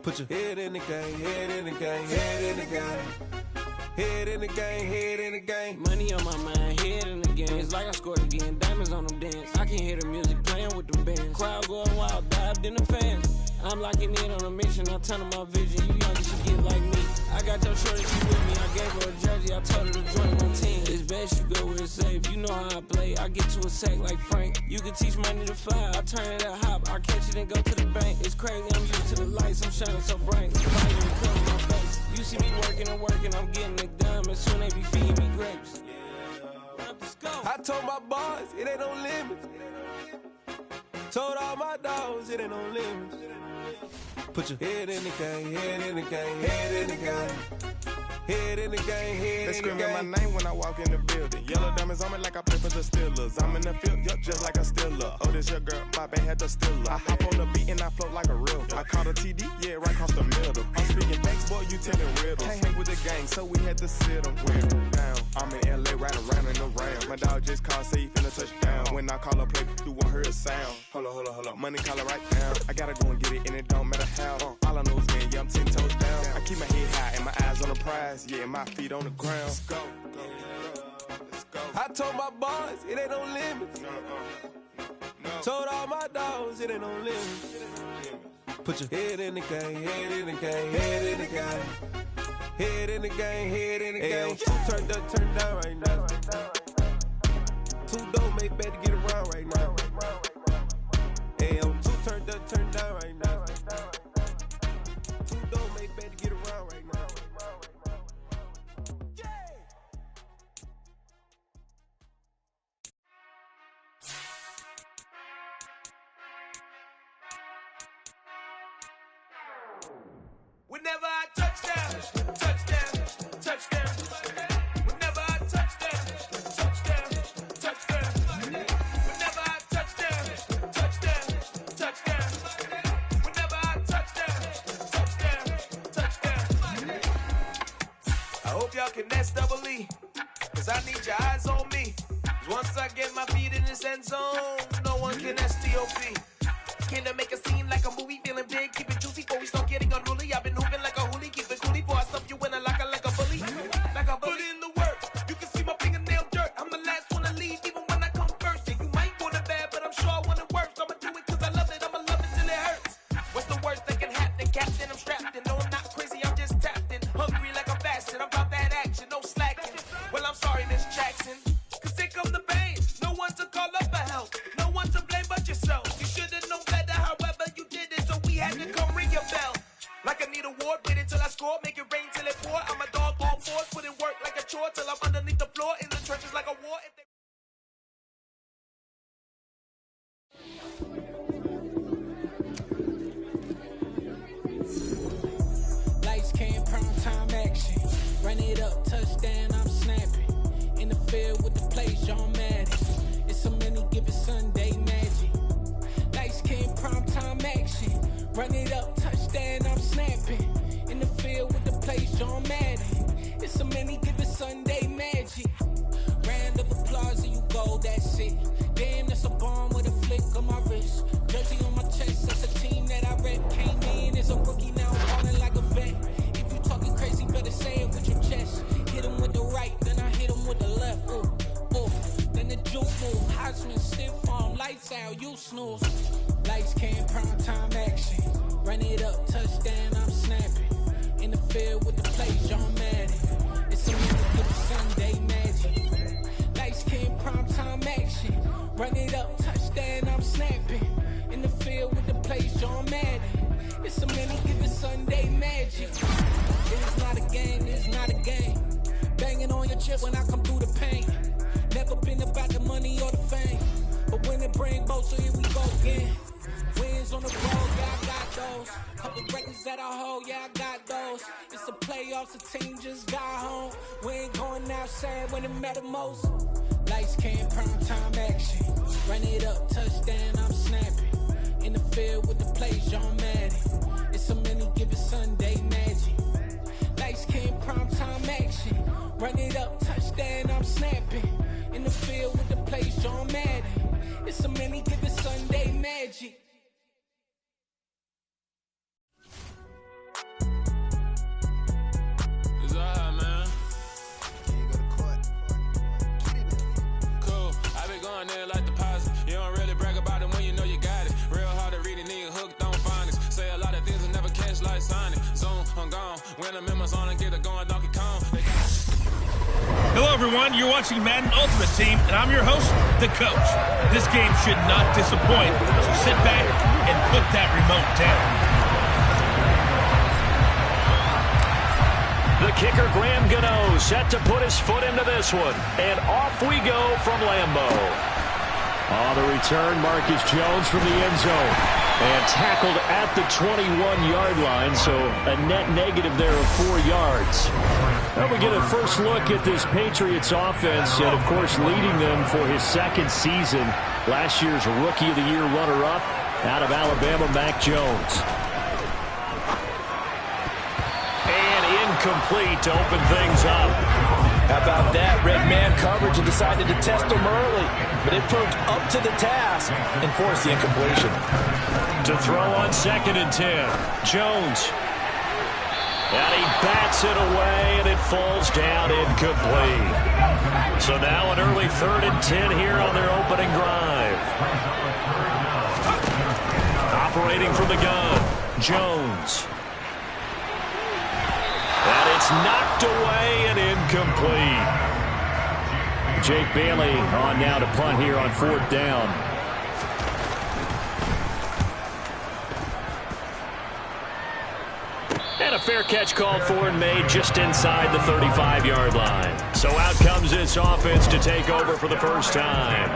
Speaker 21: Put your head in the game, head in the game, head in the game. Head in the game, head in the game.
Speaker 5: Money on my mind, head in the game. It's like I scored again, diamonds on them dance. I can hear the music playing with them bands. Crowd going wild, dived in the fans. I'm locking in on a mission, I turn on my vision. You young, you should get like me. I got your shorty, she with me. I gave her a jersey, I told her to join my team. It's best you go where it's safe. You know how I play. I get to a sack like Frank. You can teach money to fly. I turn it at hop. I catch it and go to the bank. It's crazy, I'm used to the lights. I'm shining so bright. It's fighting and covering my face. You see me working and working, I'm getting it done. And soon they be feeding me grapes. Let's go.
Speaker 21: I told my boys it ain't no limits. Told all my dogs it ain't no limits. Put your head in the game, head in the game, head in the game. Head in the game, head
Speaker 9: They
Speaker 21: in the game.
Speaker 9: screaming my name when I walk in the building. Yellow diamonds on me like I play for the Steelers. I'm in the field, yup, just like a Steeler. Oh, this your girl, my band had the Steeler. I hop on the beat and I float like a river. I caught a TD, yeah, right across the middle. I'm speaking thanks, boy, you telling riddles. Can't hang with the gang, so we had to sit them down. I'm in LA, riding around in the round. My dog just called, say he finna touch down. When I call a play, you won't hear a sound. Hold up, money call it right down. I gotta go and get it, and it don't matter how. All I know is win, yeah, I'm 10 toes down. I keep my head high and my eyes on the prize, yeah, my feet on the ground. Let's go.
Speaker 21: I told my boys it ain't no limits. Told all my dogs it ain't no limits. Put your head in the game, head in the game, head in the game. Head in the game, head in the game. Two turned up, turned down right now. Two don't make better get around right now. Hey, I'm two turned up, turned down right now. Two don't make better get around right now.
Speaker 1: Whenever I touchdown, touchdown, touchdown. Whenever I touchdown, touchdown, touchdown. Whenever I touchdown, touchdown, touchdown. Whenever I touchdown, touchdown. I hope y'all can S-double-E, cause I need your eyes on me. Cause once I get my feet in this end zone, no one can S-T-O-P. Came to make a scene like a movie, feeling big, keep it juicy before we start getting unruly. I've been hooping like a hoolie, keep it coolie before I stuff you in a locker like a bully. Like a bully. Put in the work, you can see my fingernail dirt. I'm the last one to leave, even when I come first. Yeah, you might want it bad, but I'm sure I want it worse. I'ma do it cause I love it, I'ma love it till it hurts. What's the worst that can happen? Captain, I'm strapped in. No, I'm not crazy, I'm just tapped in. Hungry like I'm fasting, I'm about that action, no slacking. Well, I'm sorry, Miss Jackson, cause here come the pain. No one to call up for help, no one to blame but yourself. You should've known better, however you did it, so we had to come ring your bell. Like I need a ward, wait until I score, make it rain till it pour. I'm a dog all fours, put in work like a chore till I'm underneath the floor, in the trenches like a war. If they
Speaker 5: Lights came, prime time action. Run it up, touchdown, I'm snapping. In the field with the plays, John Madden. It's so many, give it Sunday magic. Lights came, prime time action. Run it up, touchdown, I'm snapping. In the field with the plays, John Madden. It's so many, give it Sunday magic. Round of applause and you go, that's it. Damn, that's a bomb with a flick on my wrist. Jersey on my chest, that's a team that I rep. Came in as a rookie, now I'm falling like a vet. If you talking crazy, better say it with your chest. Hit him with the right, then I hit him with the left. Ooh, ooh. Then the juke move, Heisman, stiff arm, lights out, you snooze. Lights came, prime time action. Run it up, touchdown, I'm snapping. the field with the play, John Madden. It's a good Sunday magic. Light skin, prime time action. Run it up, touchdown, I'm snapping. In the field with the play, John Madden. It's a many given Sunday magic. It's not a game, it's not a game. Banging on your chip when I come through the paint. Never been about the money or the fame. But when it bring both, so here we go again. Wins on the road, yeah, I got those. Couple records that I hold, yeah, I got those. It's the playoffs, the team just got home. We ain't going outside when it matter most. Lights came, prime time action. Run it up, touchdown, I'm snapping. In the field with the plays, John Madden. It's a many given Sunday magic. Lights came, prime time action. Run it up, touchdown, I'm snapping. In the field with the plays, John Madden. It's a many given Sunday magic.
Speaker 4: It's alright, man. Cool. I been going there like the positive. You don't really brag about it when you know you got it. Real hard to read a nigga hooked on phonics. Say a lot of things and never catch like Sonic. Zone, I'm gone. When I'm in my zone and get it going, Donkey Kong.
Speaker 16: Hello, everyone. You're watching Madden Ultimate Team, and I'm your host, The Coach. This game should not disappoint, so sit back and put that remote down.
Speaker 13: The kicker, Graham Gano, set to put his foot into this one. And off we go from Lambeau. On the return, Marcus Jones from the end zone. And tackled at the 21-yard line, so a net negative there of 4 yards. Now we get a first look at this Patriots offense, and of course leading them for his second season. Last year's Rookie of the Year runner-up out of Alabama, Mac Jones. And incomplete to open things up.
Speaker 23: How about that? Red man coverage and decided to test him early, but it proved up to the task and forced the incompletion.
Speaker 13: To throw on 2nd and 10. Jones. And he bats it away, and it falls down incomplete. So now an early 3rd and 10 here on their opening drive. Operating from the gun, Jones. And it's knocked away and incomplete. Jake Bailey on now to punt here on 4th down. And a fair catch called for and made just inside the 35-yard line. So out comes this offense to take over for the first time.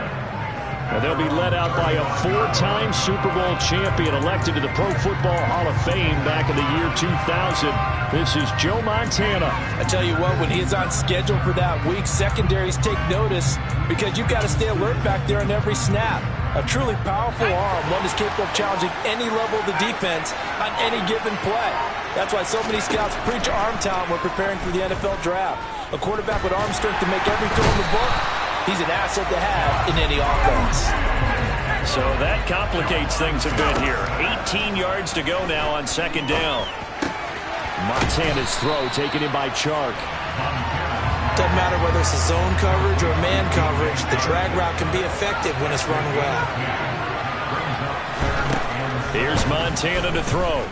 Speaker 13: And they'll be led out by a 4-time Super Bowl champion elected to the Pro Football Hall of Fame back in the year 2000. This is Joe Montana.
Speaker 23: I tell you what, when he is on schedule for that week, secondaries take notice because you've got to stay alert back there on every snap. A truly powerful arm, one that's capable of challenging any level of the defense on any given play. That's why so many scouts preach arm talent when preparing for the NFL draft. A quarterback with arm strength to make every throw in the book, he's an asset to have in any offense.
Speaker 13: So that complicates things a bit here. 18 yards to go now on 2nd down. Montana's throw taken in by Chark.
Speaker 7: Doesn't matter whether it's a zone coverage or man coverage, the drag route can be effective when it's run well.
Speaker 13: Here's Montana to throw.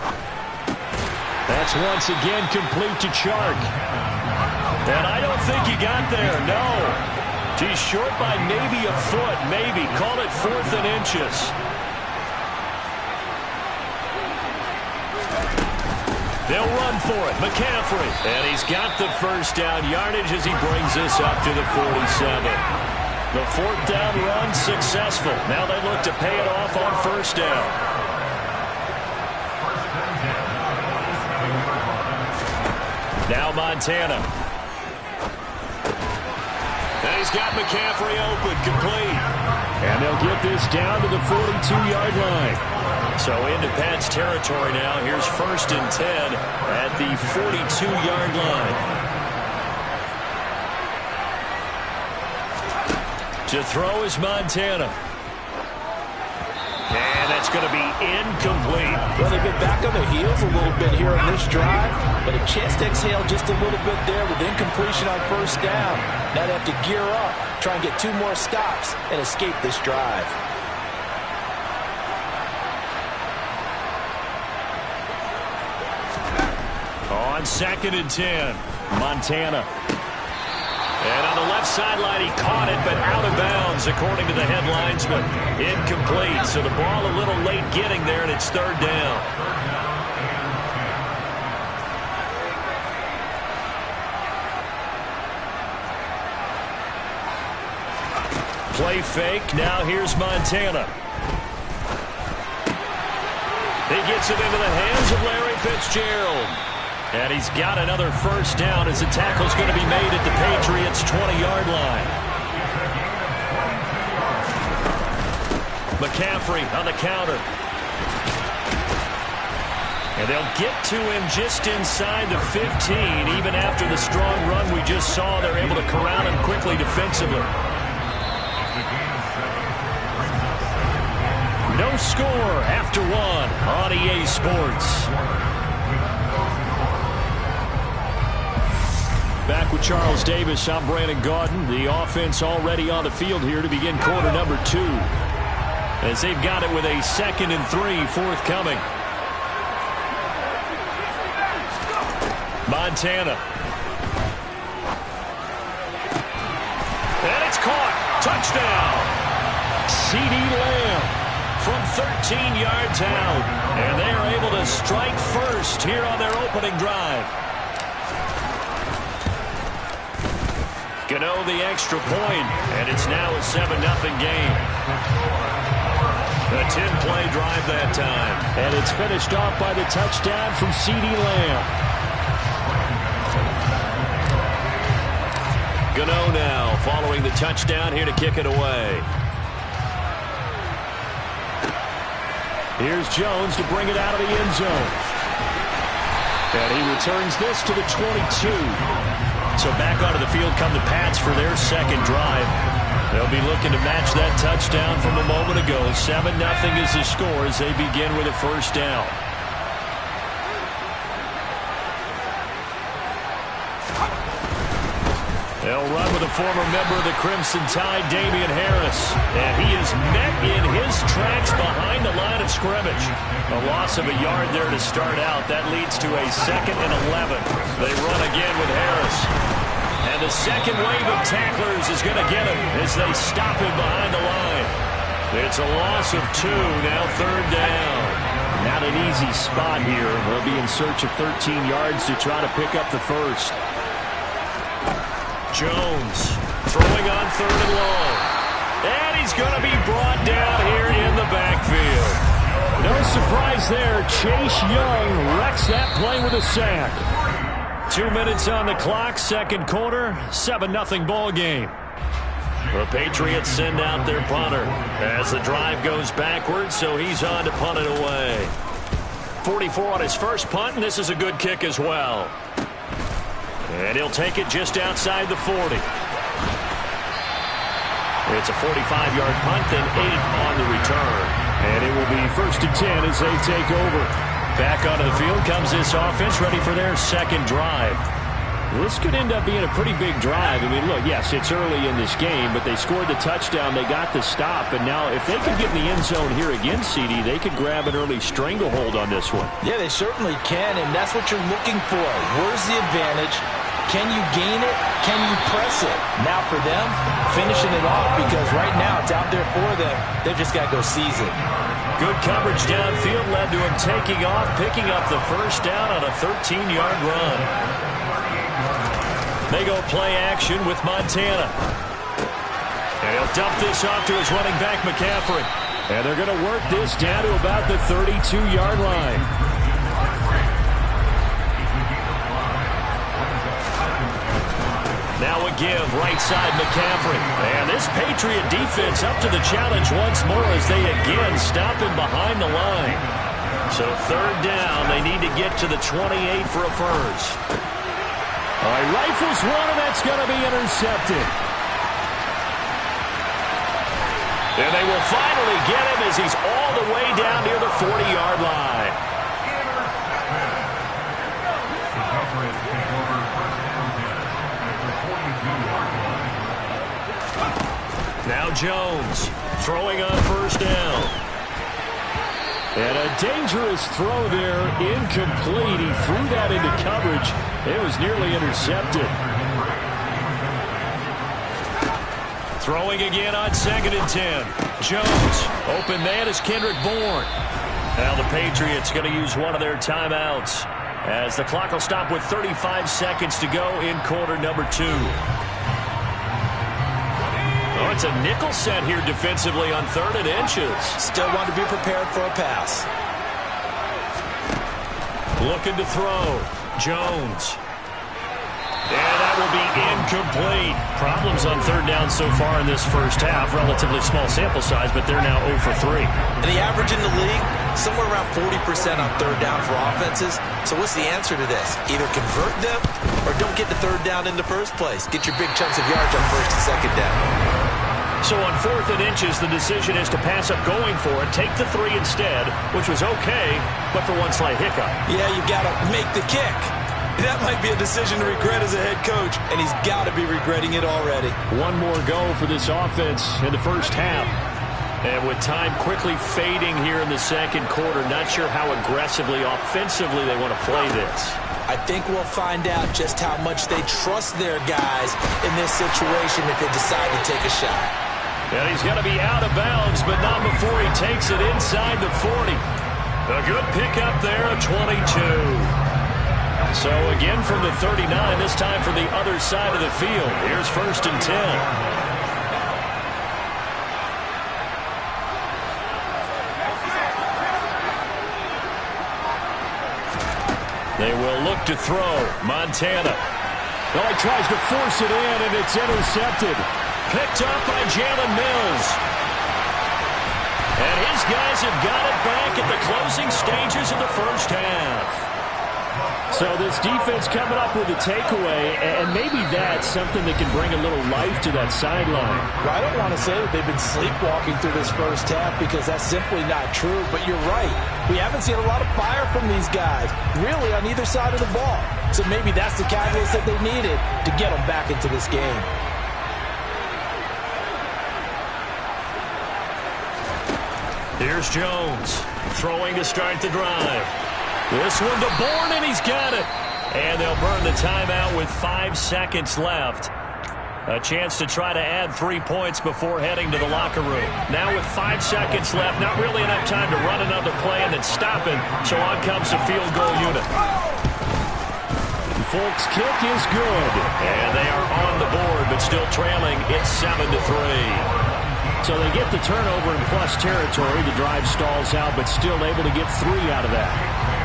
Speaker 13: That's once again complete to Chark. And I don't think he got there, no. He's short by maybe a foot, maybe. Call it 4th and inches. They'll run for it. McCaffrey. And he's got the first down yardage as he brings this up to the 47. The 4th down run successful. Now they look to pay it off on 1st down. Now Montana. And he's got McCaffrey open, complete. And they'll get this down to the 42-yard line. So into Pat's territory now. Here's 1st and 10 at the 42-yard line. To throw is Montana. And that's going to be incomplete.
Speaker 23: Well, they've been back on their heels a little bit here on this drive, but a chance to exhale just a little bit there with incompletion on 1st down. Now they have to gear up, try and get 2 more stops, and escape this drive.
Speaker 13: On 2nd and 10, Montana. And on the left sideline, he caught it, but out of bounds, according to the head linesman. Incomplete, so the ball a little late getting there, and it's 3rd down. Play fake. Now here's Montana. He gets it into the hands of Larry Fitzgerald. And he's got another 1st down as the tackle's going to be made at the Patriots' 20-yard line. McCaffrey on the counter. And they'll get to him just inside the 15. Even after the strong run we just saw, they're able to corral him quickly defensively. No score after 1 on EA Sports. Back with Charles Davis, I'm Brandon Gaudin. The offense already on the field here to begin quarter number 2. As they've got it with a 2nd and 3 forthcoming. Montana. And it's caught. Touchdown. C.D. Lamb from 13 yards out. And they are able to strike first here on their opening drive. Gano the extra point, and it's now a 7-0 game. A 10-play drive that time. And it's finished off by the touchdown from C.D. Lamb. Gano now following the touchdown here to kick it away. Here's Jones to bring it out of the end zone. And he returns this to the 22. So back onto the field come the Pats for their 2nd drive. They'll be looking to match that touchdown from a moment ago. 7-0 is the score as they begin with a 1st down. They'll run with a former member of the Crimson Tide, Damian Harris. And he is met in his tracks behind the line of scrimmage. A loss of a yard there to start out. That leads to a 2nd and 11. They run again with Harris. And the second wave of tacklers is going to get him as they stop him behind the line. It's a loss of 2, now 3rd down. Not an easy spot here. They'll be in search of 13 yards to try to pick up the 1st. Jones throwing on 3rd and long. And he's going to be brought down here in the backfield. No surprise there. Chase Young wrecks that play with a sack. 2 minutes on the clock, 2nd quarter, 7-0 ball game. The Patriots send out their punter as the drive goes backwards, so he's on to punt it away. 44 on his first punt, and this is a good kick as well. And he'll take it just outside the 40. It's a 45-yard punt, then 8 on the return. And it will be 1st and 10 as they take over. Back onto the field comes this offense, ready for their 2nd drive. This could end up being a pretty big drive. I mean, look, yes, it's early in this game, but they scored the touchdown, they got the stop, and now if they could get in the end zone here against CD, they could grab an early stranglehold on this one.
Speaker 23: Yeah, they certainly can, and that's what you're looking for. Where's the advantage? Can you gain it? Can you press it? Now for them, finishing it off, because right now it's out there for them. They've just got to go seize it.
Speaker 13: Good coverage downfield led to him taking off, picking up the 1st down on a 13-yard run. They go play action with Montana. And he'll dump this off to his running back, McCaffrey. And they're going to work this down to about the 32-yard line. Now a give, right side McCaffrey. And this Patriot defense up to the challenge once more as they again stop him behind the line. So 3rd down, they need to get to the 28 for a 1st. All right, rifles one, and that's going to be intercepted. And they will finally get him as he's all the way down near the 40-yard line. Now Jones throwing on 1st down. And a dangerous throw there, incomplete. He threw that into coverage. It was nearly intercepted. Throwing again on 2nd and 10. Jones, open man is Kendrick Bourne. Now the Patriots going to use one of their timeouts as the clock will stop with 35 seconds to go in quarter number 2. Oh, it's a nickel set here defensively on 3rd and inches.
Speaker 23: Still want to be prepared for a pass.
Speaker 13: Looking to throw. Jones. And that will be incomplete. Problems on 3rd down so far in this first half. Relatively small sample size, but they're now 0 for 3.
Speaker 23: And the average in the league, somewhere around 40% on 3rd down for offenses. So what's the answer to this? Either convert them or don't get the 3rd down in the first place. Get your big chunks of yards on 1st and 2nd down.
Speaker 13: So on 4th and inches, the decision is to pass up going for it, take the 3 instead, which was okay, but for one slight hiccup.
Speaker 23: Yeah, you got to make the kick. That might be a decision to regret as a head coach, and he's got to be regretting it already.
Speaker 13: One more go for this offense in the first half. And with time quickly fading here in the second quarter, not sure how aggressively, offensively they want to play this.
Speaker 23: I think we'll find out just how much they trust their guys in this situation if they decide to take a shot.
Speaker 13: And he's going to be out of bounds, but not before he takes it inside the 40. A good pickup there, 22. So again from the 39, this time from the other side of the field. Here's 1st and 10. They will look to throw. Montana. Well, he tries to force it in, and it's intercepted. Picked up by Jalen Mills. And his guys have got it back at the closing stages of the first half. So this defense coming up with a takeaway, and maybe that's something that can bring a little life to that sideline.
Speaker 23: Well, I don't want to say that they've been sleepwalking through this first half because that's simply not true, but you're right. We haven't seen a lot of fire from these guys, really on either side of the ball. So maybe that's the catalyst that they needed to get them back into this game.
Speaker 13: Here's Jones, throwing to start the drive. This one to Bourne, and he's got it. And they'll burn the timeout with 5 seconds left. A chance to try to add 3 points before heading to the locker room. Now with 5 seconds left, not really enough time to run another play and then stop him. So on comes the field goal unit. Folks' kick is good. And they are on the board, but still trailing. It's 7-3. So they get the turnover in plus territory. The drive stalls out, but still able to get 3 out of that.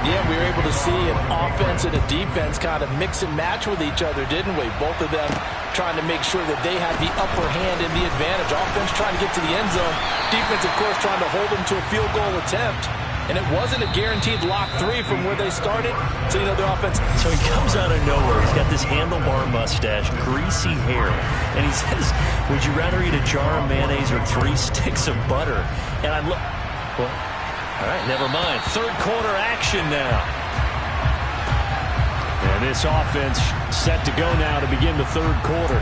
Speaker 23: Yeah, we were able to see an offense and a defense kind of mix and match with each other, didn't we? Both of them trying to make sure that they had the upper hand and the advantage. Offense trying to get to the end zone. Defense, of course, trying to hold them to a field goal attempt. And it wasn't a guaranteed lock 3 from where they started. So, you know, their offense.
Speaker 13: So he comes out of nowhere. He's got this handlebar mustache, greasy hair. And he says, would you rather eat a jar of mayonnaise or 3 sticks of butter? And I look, well, all right, never mind. Third quarter action now. And this offense set to go now to begin the third quarter.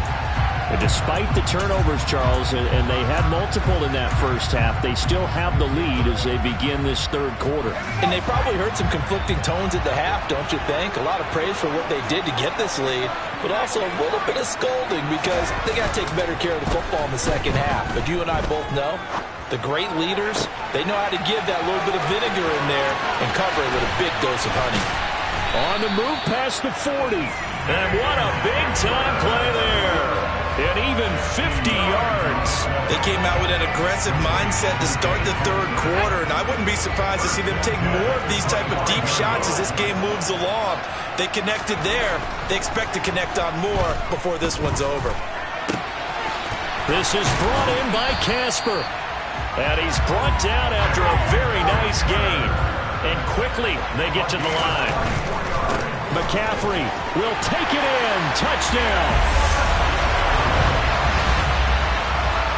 Speaker 13: And despite the turnovers, Charles, and they had multiple in that first half, they still have the lead as they begin this third quarter.
Speaker 23: And they probably heard some conflicting tones at the half, don't you think? A lot of praise for what they did to get this lead, but also a little bit of scolding because they got to take better care of the football in the second half. But you and I both know the great leaders, they know how to give that little bit of vinegar in there and cover it with a big dose of honey.
Speaker 13: On the move past the 40. And what a big-time play there. And even 50 yards.
Speaker 23: They came out with an aggressive mindset to start the third quarter, and I wouldn't be surprised to see them take more of these type of deep shots as this game moves along. They connected there. They expect to connect on more before this one's over.
Speaker 13: This is brought in by Casper. And he's brought down after a very nice gain. And quickly, they get to the line. McCaffrey will take it in. Touchdown.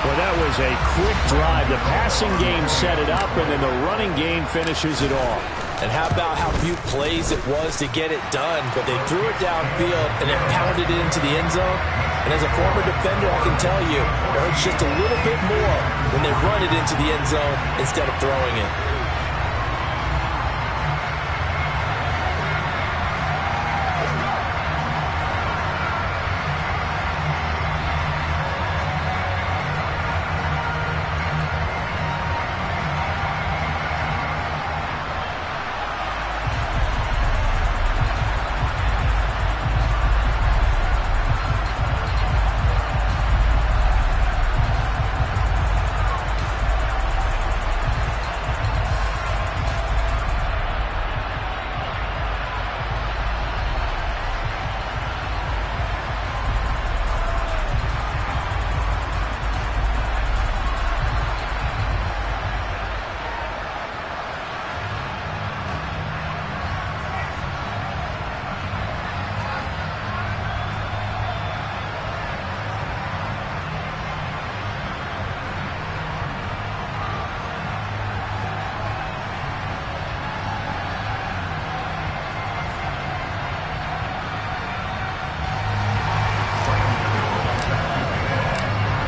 Speaker 13: Well, that was a quick drive. The passing game set it up, and then the running game finishes it off.
Speaker 23: And how about how few plays it was to get it done, but they threw it downfield and then pounded it into the end zone. And as a former defender, I can tell you, it hurts just a little bit more when they run it into the end zone instead of throwing it.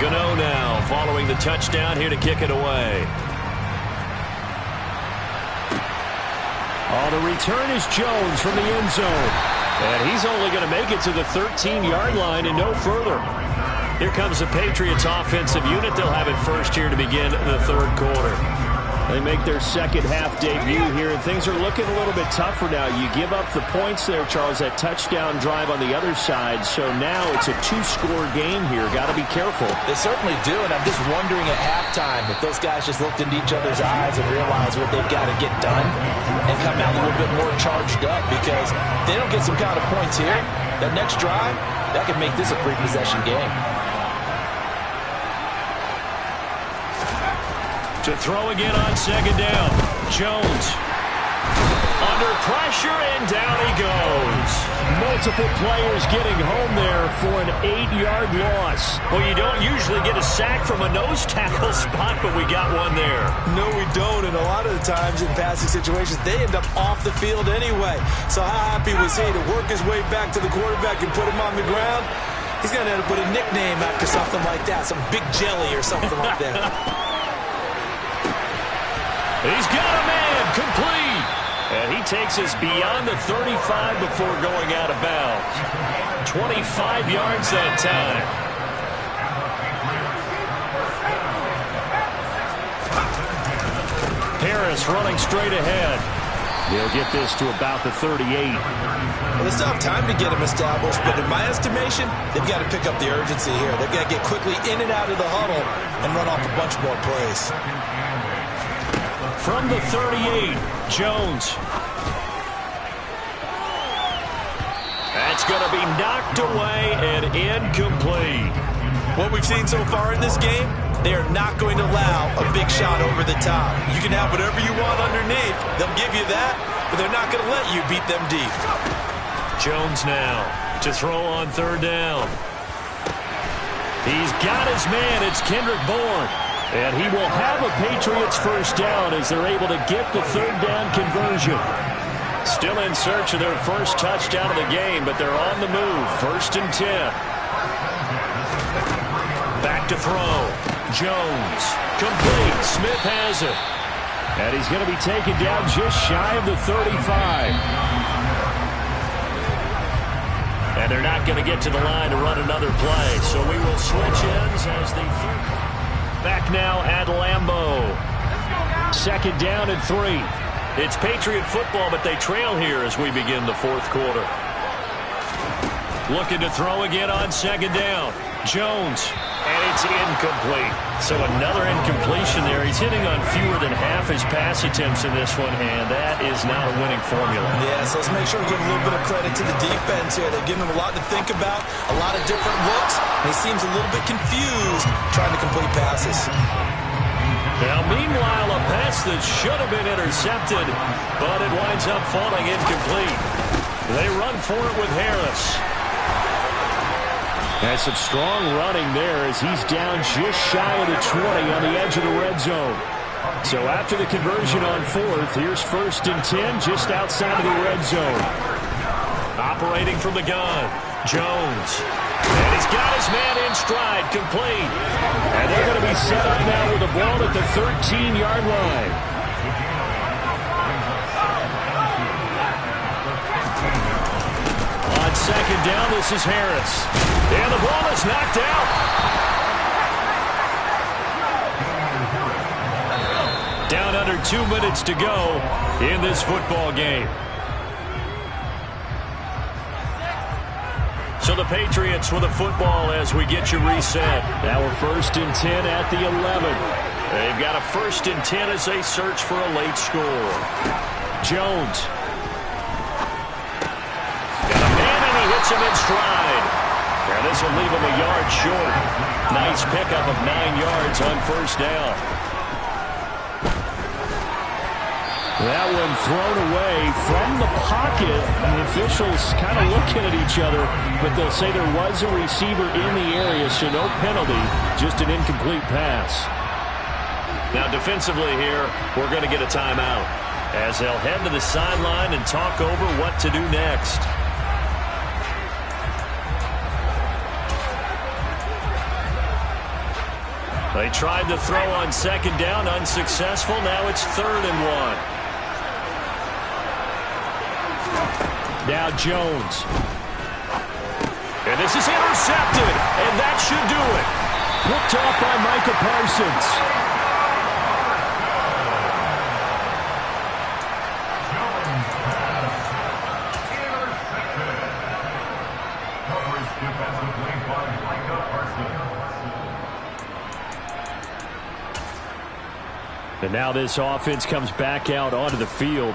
Speaker 13: Gano now, following the touchdown, here to kick it away. Oh, the return is Jones from the end zone. And he's only going to make it to the 13-yard line and no further. Here comes the Patriots offensive unit. They'll have it first here to begin the third quarter. They make their second half debut here, and things are looking a little bit tougher now. You give up the points there, Charles, that touchdown drive on the other side. So now it's a two-score game here. Got to be careful.
Speaker 23: They certainly do, and I'm just wondering at halftime if those guys just looked into each other's eyes and realized what they've got to get done and come out a little bit more charged up, because if they don't get some kind of points here, that next drive, that could make this a three-possession game.
Speaker 13: To throw again on second down. Jones under pressure, and down he goes. Multiple players getting home there for an 8-yard loss. Well, you don't usually get a sack from a nose tackle spot, but we got one there.
Speaker 23: No, we don't, and a lot of the times in passing situations, they end up off the field anyway. So how happy was he to work his way back to the quarterback and put him on the ground? He's going to end up with a nickname after something like that, some Big Jelly or something like that.
Speaker 13: He's got a man, complete. And he takes us beyond the 35 before going out of bounds. 25 yards that time. Harris running straight ahead. He'll get this to about the 38.
Speaker 23: Well, they still have time to get him established, but in my estimation, they've got to pick up the urgency here. They've got to get quickly in and out of the huddle and run off a bunch more plays.
Speaker 13: From the 38, Jones. That's going to be knocked away and incomplete.
Speaker 23: What we've seen so far in this game, they are not going to allow a big shot over the top. You can have whatever you want underneath. They'll give you that, but they're not going to let you beat them deep.
Speaker 13: Jones now to throw on third down. He's got his man. It's Kendrick Bourne. And he will have a Patriots first down as they're able to get the third down conversion. Still in search of their first touchdown of the game, but they're on the move. 1st and 10. Back to throw. Jones. Complete. Smith has it. And he's going to be taken down just shy of the 35. And they're not going to get to the line to run another play. So we will switch ends as the third. Back now at Lambeau. 2nd down and 3. It's Patriot football, but they trail here as we begin the fourth quarter. Looking to throw again on 2nd down. Jones. And it's incomplete. So another incompletion there. He's hitting on fewer than half his pass attempts in this one, and that is not a winning formula.
Speaker 23: Yeah, so let's make sure we give a little bit of credit to the defense here. They've given him a lot to think about, a lot of different looks, and he seems a little bit confused trying to complete passes.
Speaker 13: Now, meanwhile, a pass that should have been intercepted, but it winds up falling incomplete. They run for it with Harris. That's some strong running there as he's down just shy of the 20 on the edge of the red zone. So after the conversion on 4th, here's 1st and 10 just outside of the red zone. Operating from the gun, Jones. And he's got his man in stride, complete. And they're going to be set up now with the ball at the 13-yard line. On 2nd down, this is Harris. And the ball is knocked out. Down under 2 minutes to go in this football game. So the Patriots with a football as we get you reset. Now we're 1st and 10 at the 11. They've got a 1st and 10 as they search for a late score. Jones. Got a man and he hits him in stride. Now this will leave him a yard short. Nice pickup of 9 yards on 1st down. That one thrown away from the pocket. The officials kind of looking at each other, but they'll say there was a receiver in the area, so no penalty, just an incomplete pass. Now defensively here, we're going to get a timeout as they'll head to the sideline and talk over what to do next. They tried to throw on second down, unsuccessful. Now it's 3rd and 1. Now Jones. And this is intercepted, and that should do it. Picked off by Micah Parsons. And now this offense comes back out onto the field.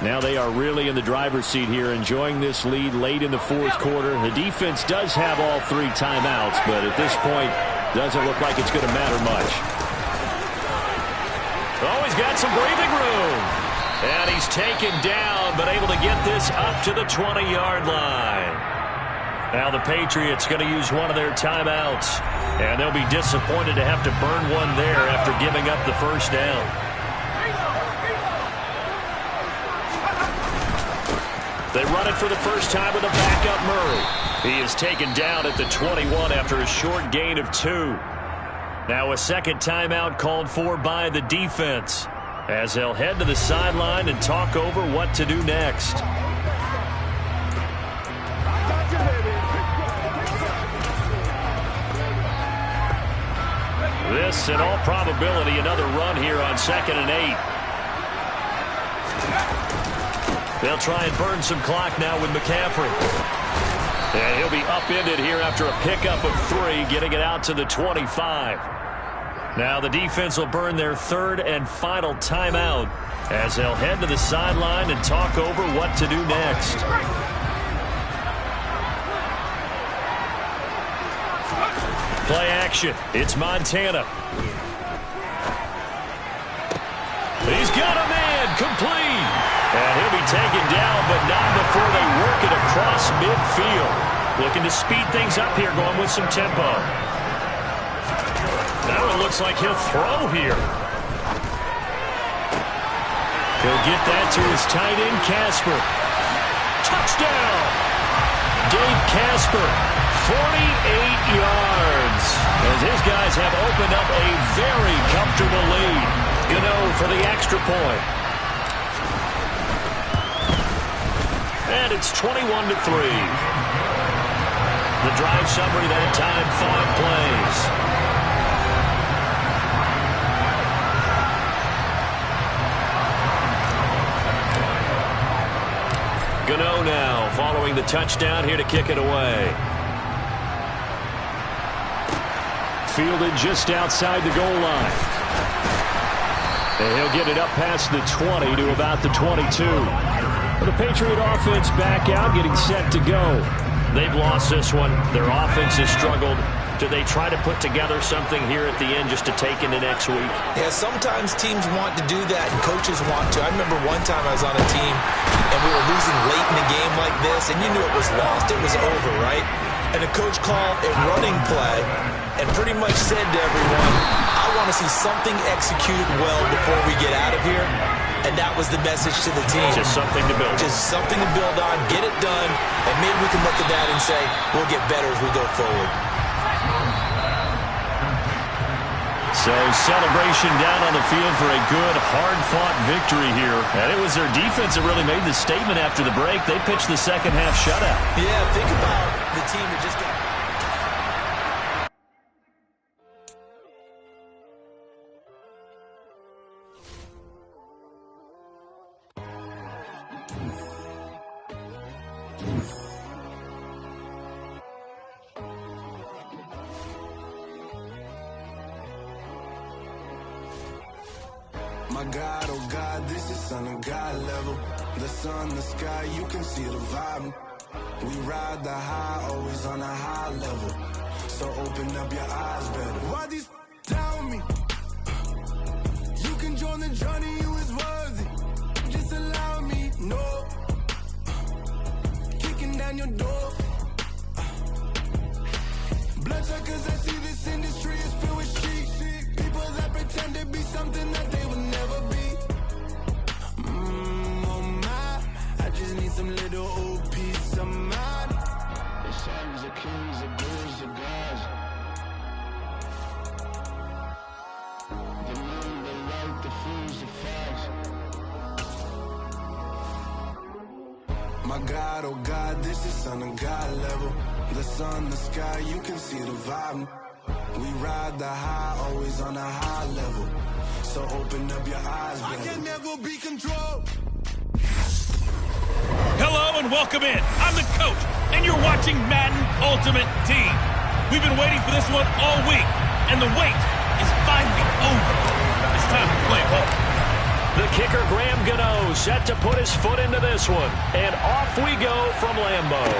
Speaker 13: Now they are really in the driver's seat here, enjoying this lead late in the 4th quarter. The defense does have all 3 timeouts, but at this point, doesn't look like it's going to matter much. Oh, he's got some breathing room. And he's taken down, but able to get this up to the 20-yard line. Now the Patriots going to use one of their timeouts, and they'll be disappointed to have to burn one there after giving up the first down. They run it for the first time with a backup Murray. He is taken down at the 21 after a short gain of 2. Now a second timeout called for by the defense as they'll head to the sideline and talk over what to do next. This, in all probability, another run here on 2nd and 8. They'll try and burn some clock now with McCaffrey. And he'll be upended here after a pickup of 3, getting it out to the 25. Now the defense will burn their 3rd and final timeout as they'll head to the sideline and talk over what to do next. Play action. It's Montana. He's got a man complete. And he'll be taken down, but not before they work it across midfield. Looking to speed things up here, going with some tempo. Now it looks like he'll throw here. He'll get that to his tight end, Casper. Touchdown! Dave Casper, 48 yards. As his guys have opened up a very comfortable lead. Gano for the extra point. And it's 21-3. The drive summary that time, 5 plays. Gano now following the touchdown here to kick it away. Fielded just outside the goal line. And he'll get it up past the 20 to about the 22. The Patriot offense back out, getting set to go. They've lost this one. Their offense has struggled. Do they try to put together something here at the end just to take into next week?
Speaker 23: Yeah, sometimes teams want to do that and coaches want to. I remember one time I was on a team and we were losing late in the game like this, and you knew it was lost. It was over, right? And the coach called a running play and pretty much said to everyone, I want to see something executed well before we get out of here. And that was the message to the team.
Speaker 13: Just something to build.
Speaker 23: Just something to build on, get it done, and maybe we can look at that and say, we'll get better as we go forward.
Speaker 13: So celebration down on the field for a good, hard-fought victory here. And it was their defense that really made the statement after the break. They pitched the second half shutout.
Speaker 23: Yeah, think about the team that just got...
Speaker 14: My God, oh God, this is Son of God level. The sun, the sky, you can see the vibe. We ride the high, always on a high level. So open up your eyes better. Why these tell me? You can join the journey, you is worthy. Just allow me, no. Kicking down your door. Bloodshot, cause I see this industry is filled with sheep. People that pretend to be something that they will never be. Oh my, I just need some little old peace of mind. The sons, the kings, the birds, the gods. My God, oh God, this is son of God level. The sun, the sky, you can see the vibe. We ride the high, always on a high level. So open up your eyes, baby.
Speaker 6: I can never be controlled.
Speaker 16: Hello and welcome in. I'm the coach, and you're watching Madden Ultimate Team. We've been waiting for this one all week, and the wait is finally over. It's time to play ball.
Speaker 13: The kicker, Graham Gano, set to put his foot into this one. And off we go from Lambeau.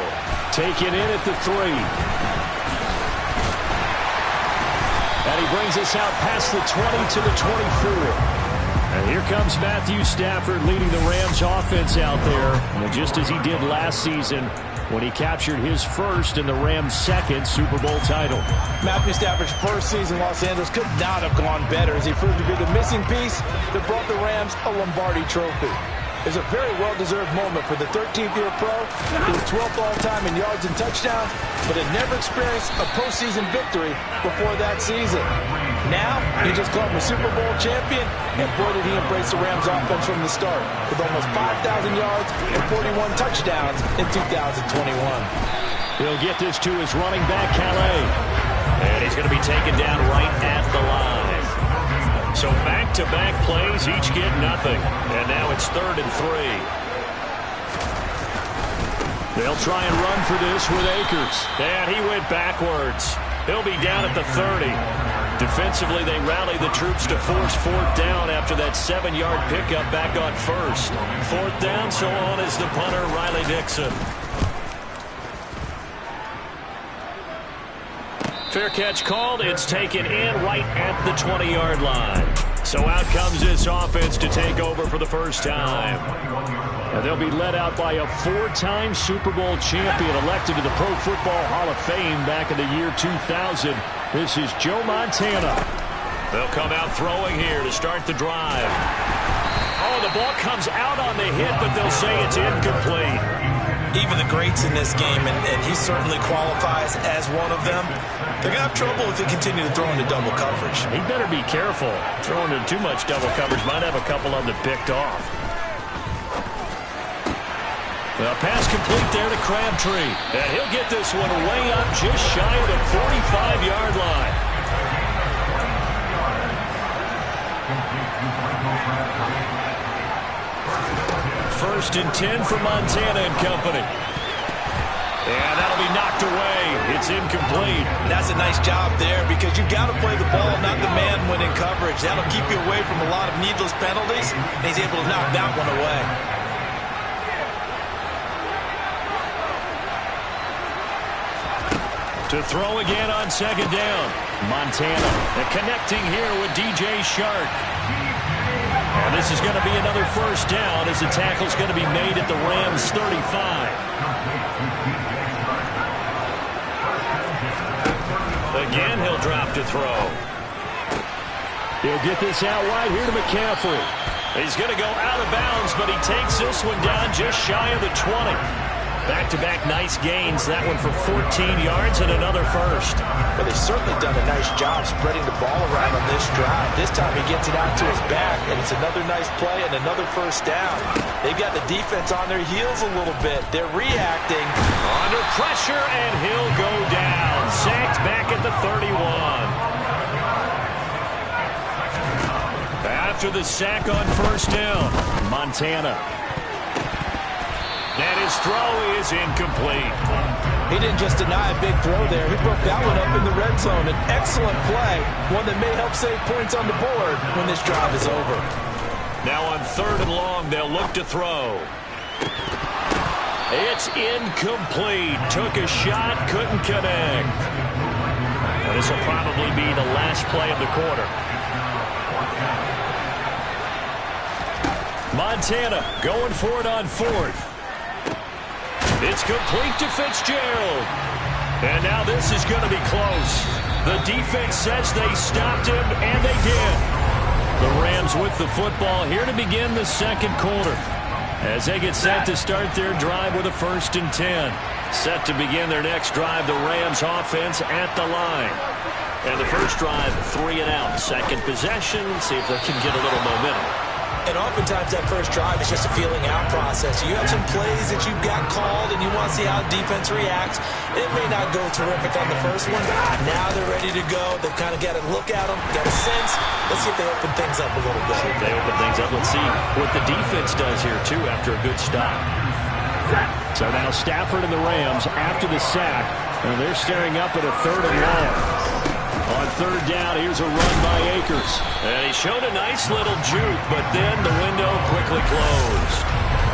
Speaker 13: Taken in at the 3. And he brings us out past the 20 to the 24. And here comes Matthew Stafford leading the Rams offense out there. And just as he did last season when he captured his first and the Rams' second Super Bowl title.
Speaker 23: Matthew Stafford's first season in Los Angeles could not have gone better as he proved to be the missing piece that brought the Rams a Lombardi trophy. It's a very well-deserved moment for the 13th-year pro. He was 12th all-time in yards and touchdowns, but had never experienced a postseason victory before that season. Now, he just called him a Super Bowl champion, and boy did he embrace the Rams offense from the start, with almost 5,000 yards and 41 touchdowns in 2021.
Speaker 13: He'll get this to his running back, Calais. And he's going to be taken down right at the line. So back-to-back plays, each get nothing. And now it's 3rd and 3. They'll try and run for this with Akers. And he went backwards. He'll be down at the 30. Defensively, they rally the troops to force 4th down after that 7-yard pickup back on 1st. 4th down, so on is the punter, Riley Dixon. Fair catch called. It's taken in right at the 20-yard line. So out comes this offense to take over for the first time. And they'll be led out by a 4-time Super Bowl champion elected to the Pro Football Hall of Fame back in the year 2000. This is Joe Montana. They'll come out throwing here to start the drive. Oh, the ball comes out on the hit, but they'll say it's incomplete.
Speaker 23: Even the greats in this game, and he certainly qualifies as one of them, they're going to have trouble if they continue to throw into double coverage.
Speaker 13: He better be careful. Throwing into too much double coverage might have a couple of them picked off. The pass complete there to Crabtree. And he'll get this one way up just shy of the 45-yard line. First and 10 for Montana and company. And that'll be knocked away. It's incomplete.
Speaker 23: That's a nice job there because you've got to play the ball, not the man when in coverage. That'll keep you away from a lot of needless penalties, and he's able to knock that one away.
Speaker 13: To throw again on 2nd down. Montana connecting here with DJ Shark. And this is going to be another first down as the tackle's going to be made at the Rams' 35. Again, he'll drop to throw. He'll get this out wide here to McCaffrey. He's going to go out of bounds, but he takes this one down just shy of the 20. Back-to-back nice gains. That one for 14 yards and another first.
Speaker 23: But they've certainly done a nice job spreading the ball around on this drive. This time he gets it out to his back, and it's another nice play and another first down. They've got the defense on their heels a little bit. They're reacting.
Speaker 13: Under pressure, and he'll go down. Sacked back at the 31. After the sack on first down, Montana. And his throw is incomplete.
Speaker 23: He didn't just deny a big throw there. He broke that one up in the red zone. An excellent play, one that may help save points on the board when this drive is over.
Speaker 13: Now on 3rd and long, they'll look to throw. It's incomplete. Took a shot, couldn't connect. And this will probably be the last play of the quarter. Montana going for it on 4th. It's complete to Fitzgerald. And now this is going to be close. The defense says they stopped him, and they did. The Rams with the football here to begin the second quarter. as they get set to start their drive with a 1st and 10. Set to begin their next drive, the Rams offense at the line. And the first drive, 3 and out. Second possession, see if they can get a little momentum.
Speaker 23: And oftentimes that first drive is just a feeling out process. You have some plays that you've got called and you want to see how defense reacts. It may not go terrific on the first one. Now they're ready to go. They've kind of got to look at them, got a sense. Let's see if they open things up a little bit.
Speaker 13: See if they open things up. Let's see what the defense does here, too, after a good stop. So now Stafford and the Rams after the sack, and they're staring up at a 3rd and long. On 3rd down, here's a run by Akers. And he showed a nice little juke, but then the window quickly closed.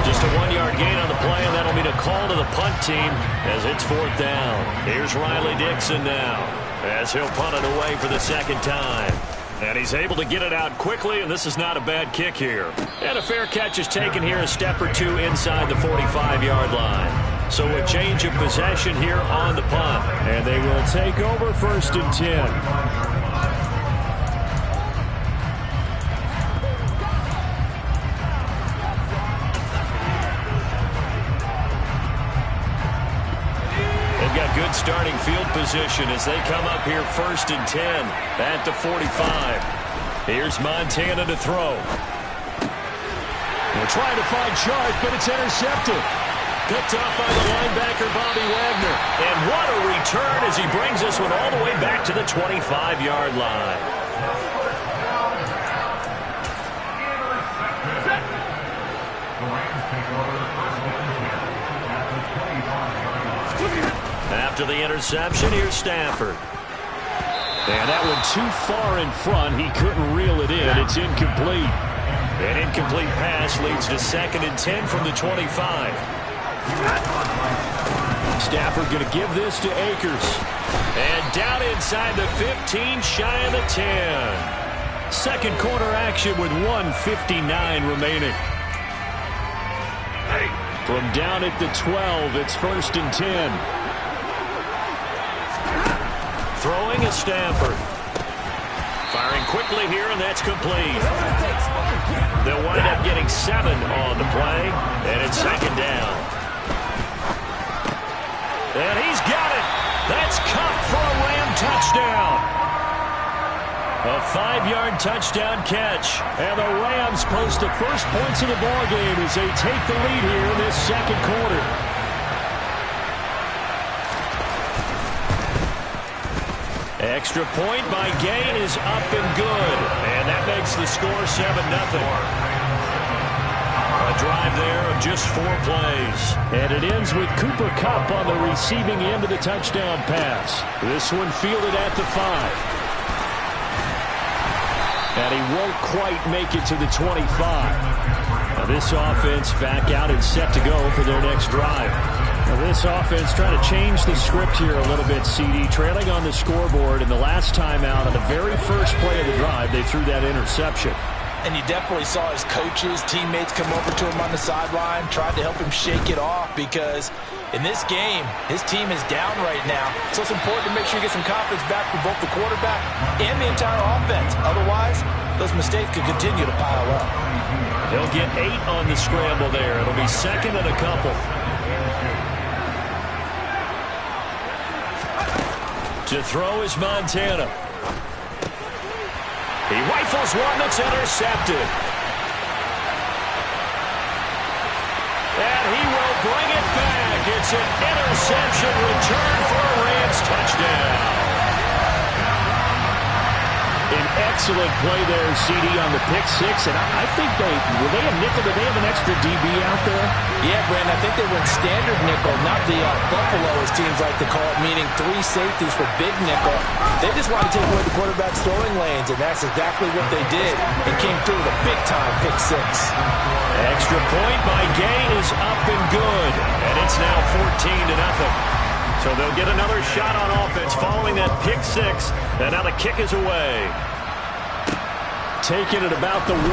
Speaker 13: Just a 1-yard gain on the play, and that'll mean a call to the punt team as it's 4th down. Here's Riley Dixon now as he'll punt it away for the 2nd time. And he's able to get it out quickly, and this is not a bad kick here. And a fair catch is taken here, a step or two inside the 45-yard line. So a change of possession here on the punt. And they will take over 1st and 10. They've got good starting field position as they come up here 1st and 10 at the 45. Here's Montana to throw. They're trying to find Sharp, but it's intercepted. Picked off by the linebacker, Bobby Wagner. And what a return as he brings this one all the way back to the 25-yard line. After the interception, here's Stafford. And that one too far in front. He couldn't reel it in. It's incomplete. An incomplete pass leads to 2nd and 10 from the 25. Stafford going to give this to Akers. And down inside the 15, shy of the 10. Second quarter action with 1:59 remaining. From down at the 12, it's 1st and 10. Throwing is Stafford. Firing quickly here, and that's complete. They'll wind up getting 7 on the play, and it's 2nd down. And he's got it. That's Cup for a Ram touchdown. A 5-yard touchdown catch. And the Rams post the first points of the ballgame as they take the lead here in this second quarter. Extra point by Gain is up and good. And that makes the score 7-0. A drive there of just 4 plays. And it ends with Cooper Kupp on the receiving end of the touchdown pass. This one fielded at the 5. And he won't quite make it to the 25. Now this offense back out and set to go for their next drive. Now this offense trying to change the script here a little bit, CD. Trailing on the scoreboard, and the last time out on the very first play of the drive, they threw that interception.
Speaker 23: And you definitely saw his coaches, teammates come over to him on the sideline, tried to help him shake it off because in this game, his team is down right now. So it's important to make sure you get some confidence back for both the quarterback and the entire offense. Otherwise, those mistakes could continue to pile up.
Speaker 13: He'll get 8 on the scramble there. It'll be 2nd and a couple. To throw is Montana. He rifles one that's intercepted. And he will bring it back. It's an interception return for a Rams touchdown. An excellent play there, CD, on the pick 6. And I think were they a nickel? Did they have an extra DB out there?
Speaker 23: Yeah, Brandon, I think they went standard nickel, not the Buffalo, as teams like to call it, meaning 3 safeties for big nickel. They just wanted to take away the quarterback's throwing lanes, and that's exactly what they did. And came through with a big-time pick 6.
Speaker 13: Extra point by Gain is up and good. And it's now 14-0. So they'll get another shot on offense following that pick 6. And now the kick is away. Taking it about the 1.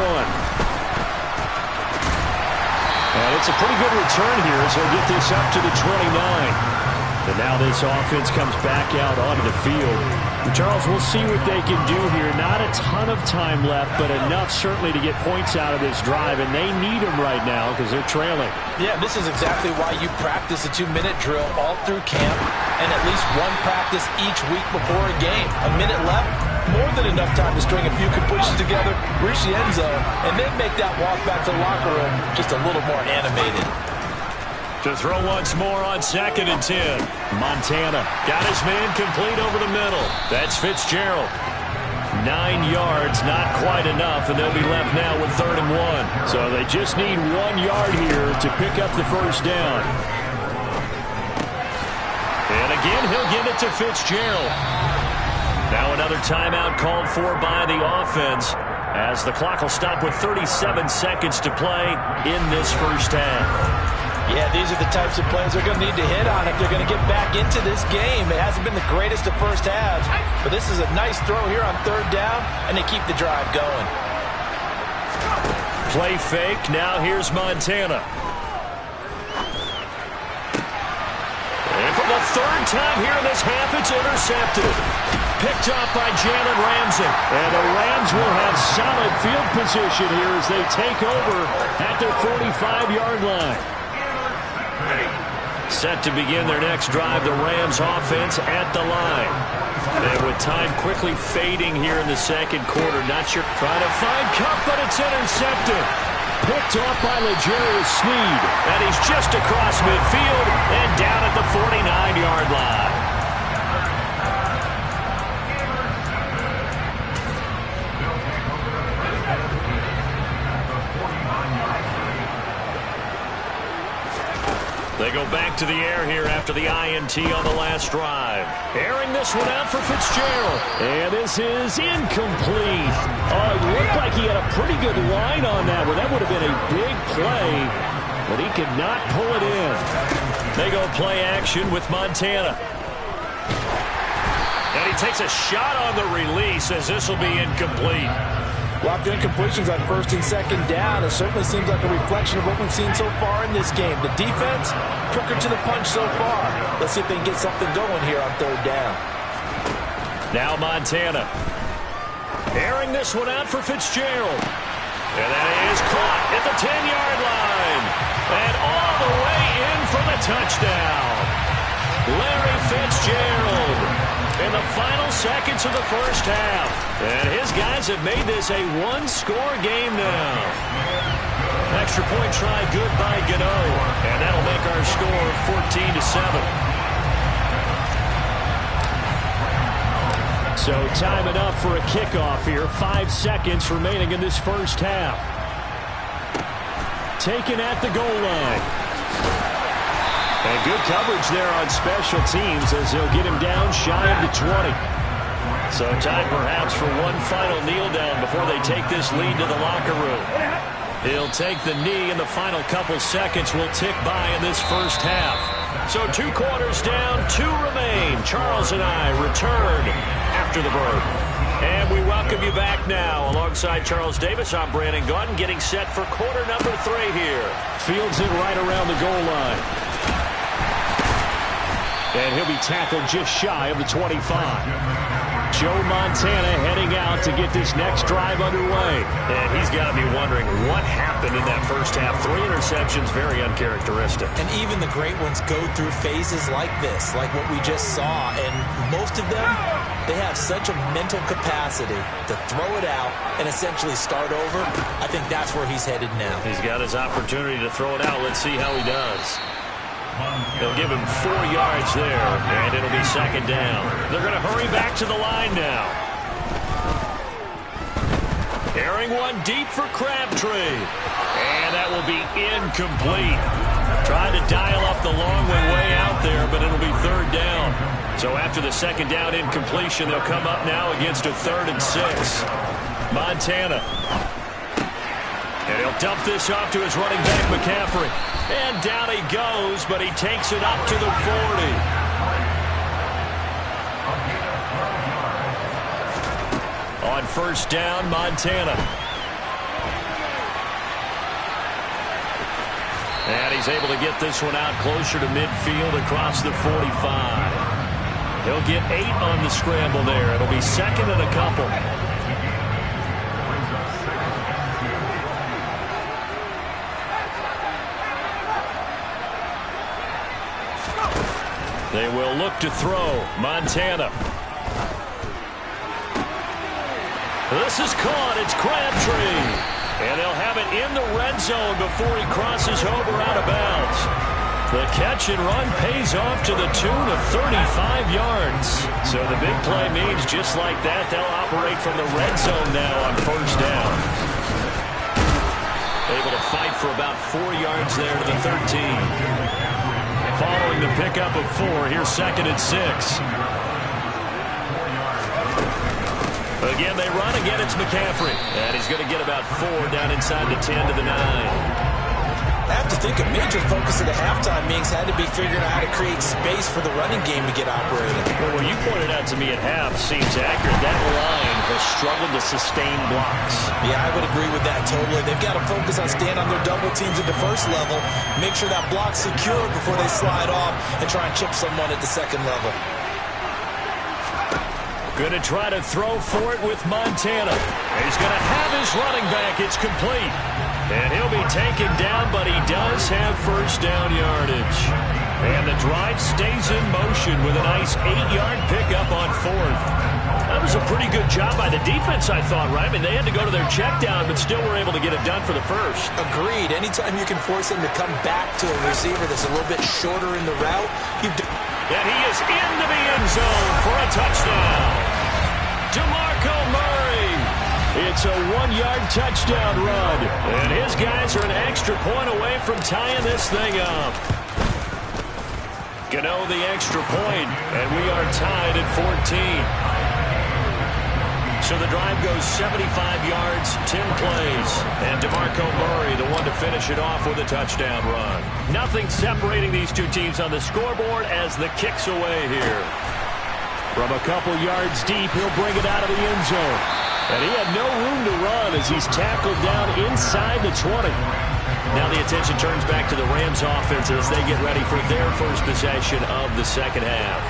Speaker 13: And it's a pretty good return here as they'll get this up to the 29. And now this offense comes back out onto the field. And Charles, we'll see what they can do here. Not a ton of time left, but enough certainly to get points out of this drive, and they need them right now because they're trailing.
Speaker 23: Yeah, this is exactly why you practice a 2-minute drill all through camp and at least one practice each week before a game. A minute left, more than enough time to string a few completions together, reach the end zone, and then make that walk back to the locker room just a little more animated.
Speaker 13: To throw once more on 2nd and 10. Montana got his man complete over the middle. That's Fitzgerald. 9 yards, not quite enough, and they'll be left now with 3rd and 1. So they just need 1 yard here to pick up the first down. And again, he'll give it to Fitzgerald. Now another timeout called for by the offense as the clock will stop with 37 seconds to play in this first half.
Speaker 23: Yeah, these are the types of plays they're going to need to hit on if they're going to get back into this game. It hasn't been the greatest of first halves, but this is a nice throw here on 3rd down, and they keep the drive going.
Speaker 13: Play fake. Now here's Montana. And for the 3rd time here in this half, it's intercepted. Picked up by Jalen Ramsey. And the Rams will have solid field position here as they take over at their 45-yard line. Set to begin their next drive, the Rams offense at the line. And with time quickly fading here in the 2nd quarter, not sure. Trying to find Cup, but it's intercepted. Picked off by L'Jarius Sneed. And he's just across midfield and down at the 49-yard line. They go back to the air here after the INT on the last drive. Airing this one out for Fitzgerald. And this is incomplete. Oh, it looked like he had a pretty good line on that one. That would have been a big play, but he could not pull it in. They go play action with Montana. And he takes a shot on the release as this will be incomplete.
Speaker 23: Locked incompletions on 1st and 2nd down. It certainly seems like a reflection of what we've seen so far in this game. The defense, quicker to the punch so far. Let's see if they can get something going here on 3rd down.
Speaker 13: Now Montana. Airing this one out for Fitzgerald. And that is caught at the 10-yard line. And all the way in for the touchdown. Larry Fitzgerald. In the final seconds of the first half. And his guys have made this a one-score game now. Extra point try good by Gano. And that'll make our score 14-7. So time enough for a kickoff here. 5 seconds remaining in this first half. Taken at the goal line. And good coverage there on special teams as they'll get him down shy of the 20. So time perhaps for one final kneel down before they take this lead to the locker room. He'll take the knee, and the final couple seconds will tick by in this first half. So 2 quarters down, 2 remain. Charles and I return after the break. And we welcome you back now. Alongside Charles Davis, I'm Brandon Gaudin, getting set for quarter number 3 here. Fields it right around the goal line. And he'll be tackled just shy of the 25. Joe Montana heading out to get this next drive underway. And he's got to be wondering what happened in that first half. 3 interceptions, very uncharacteristic.
Speaker 23: And even the great ones go through phases like this, like what we just saw. And most of them, they have such a mental capacity to throw it out and essentially start over. I think that's where he's headed now.
Speaker 13: He's got his opportunity to throw it out. Let's see how he does. They'll give him 4 yards there, and it'll be 2nd down. They're going to hurry back to the line now. Airing one deep for Crabtree. And that will be incomplete. Tried to dial up the long one way out there, but it'll be 3rd down. So after the 2nd down incompletion, they'll come up now against a 3rd and 6. Montana. And he'll dump this off to his running back, McCaffrey. And down he goes, but he takes it up to the 40. On 1st down, Montana. And he's able to get this one out closer to midfield across the 45. He'll get 8 on the scramble there. It'll be second and a couple. They will look to throw. Montana. This is caught. It's Crabtree. And they'll have it in the red zone before he crosses over out of bounds. The catch and run pays off to the tune of 35 yards. So the big play means just like that, they'll operate from the red zone now on first down. Able to fight for about 4 yards there to the 13. Following the pickup of 4, here's second and 6. Again, they run. Again, it's McCaffrey. And he's going to get about 4 down inside the 10 to the 9.
Speaker 23: I have to think a major focus of the halftime meetings had to be figuring out how to create space for the running game to get operating.
Speaker 13: Well, what you pointed out to me at half seems accurate. That line has struggled to sustain blocks.
Speaker 23: Yeah, I would agree with that totally. They've got to focus on staying on their double teams at the first level, make sure that block's secure before they slide off and try and chip someone at the second level.
Speaker 13: Going to try to throw for it with Montana. He's going to have his running back. It's complete. And he'll be taken down, but he does have first down yardage. And the drive stays in motion with a nice 8-yard pickup on 4th. That was a pretty good job by the defense, I thought, right? I mean, they had to go to their check down, but still were able to get it done for the first.
Speaker 23: Agreed. Anytime you can force him to come back to a receiver that's a little bit shorter in the route,
Speaker 13: and he is into the end zone for a touchdown. DeMarco Murray. It's a 1-yard touchdown run. And his guys are an extra point away from tying this thing up. Gano the extra point, and we are tied at 14. So the drive goes 75 yards, 10 plays. And DeMarco Murray, the one to finish it off with a touchdown run. Nothing separating these two teams on the scoreboard as the kick's away here. From a couple yards deep, he'll bring it out of the end zone. And he had no room to run as he's tackled down inside the 20. Now the attention turns back to the Rams offense as they get ready for their first possession of the second half.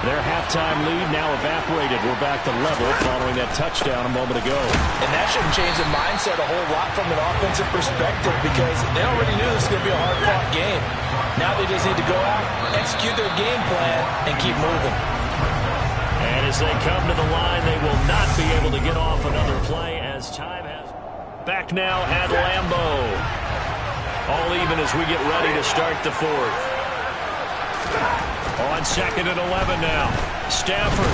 Speaker 13: Their halftime lead now evaporated. We're back to level following that touchdown a moment ago.
Speaker 23: And that shouldn't change the mindset a whole lot from an offensive perspective because they already knew this was going to be a hard-fought game. Now they just need to go out, execute their game plan, and keep moving.
Speaker 13: And as they come to the line, they will not be able to get off another play as time has. Back now at Lambeau. All even as we get ready to start the 4th. On second and 11 now. Stafford.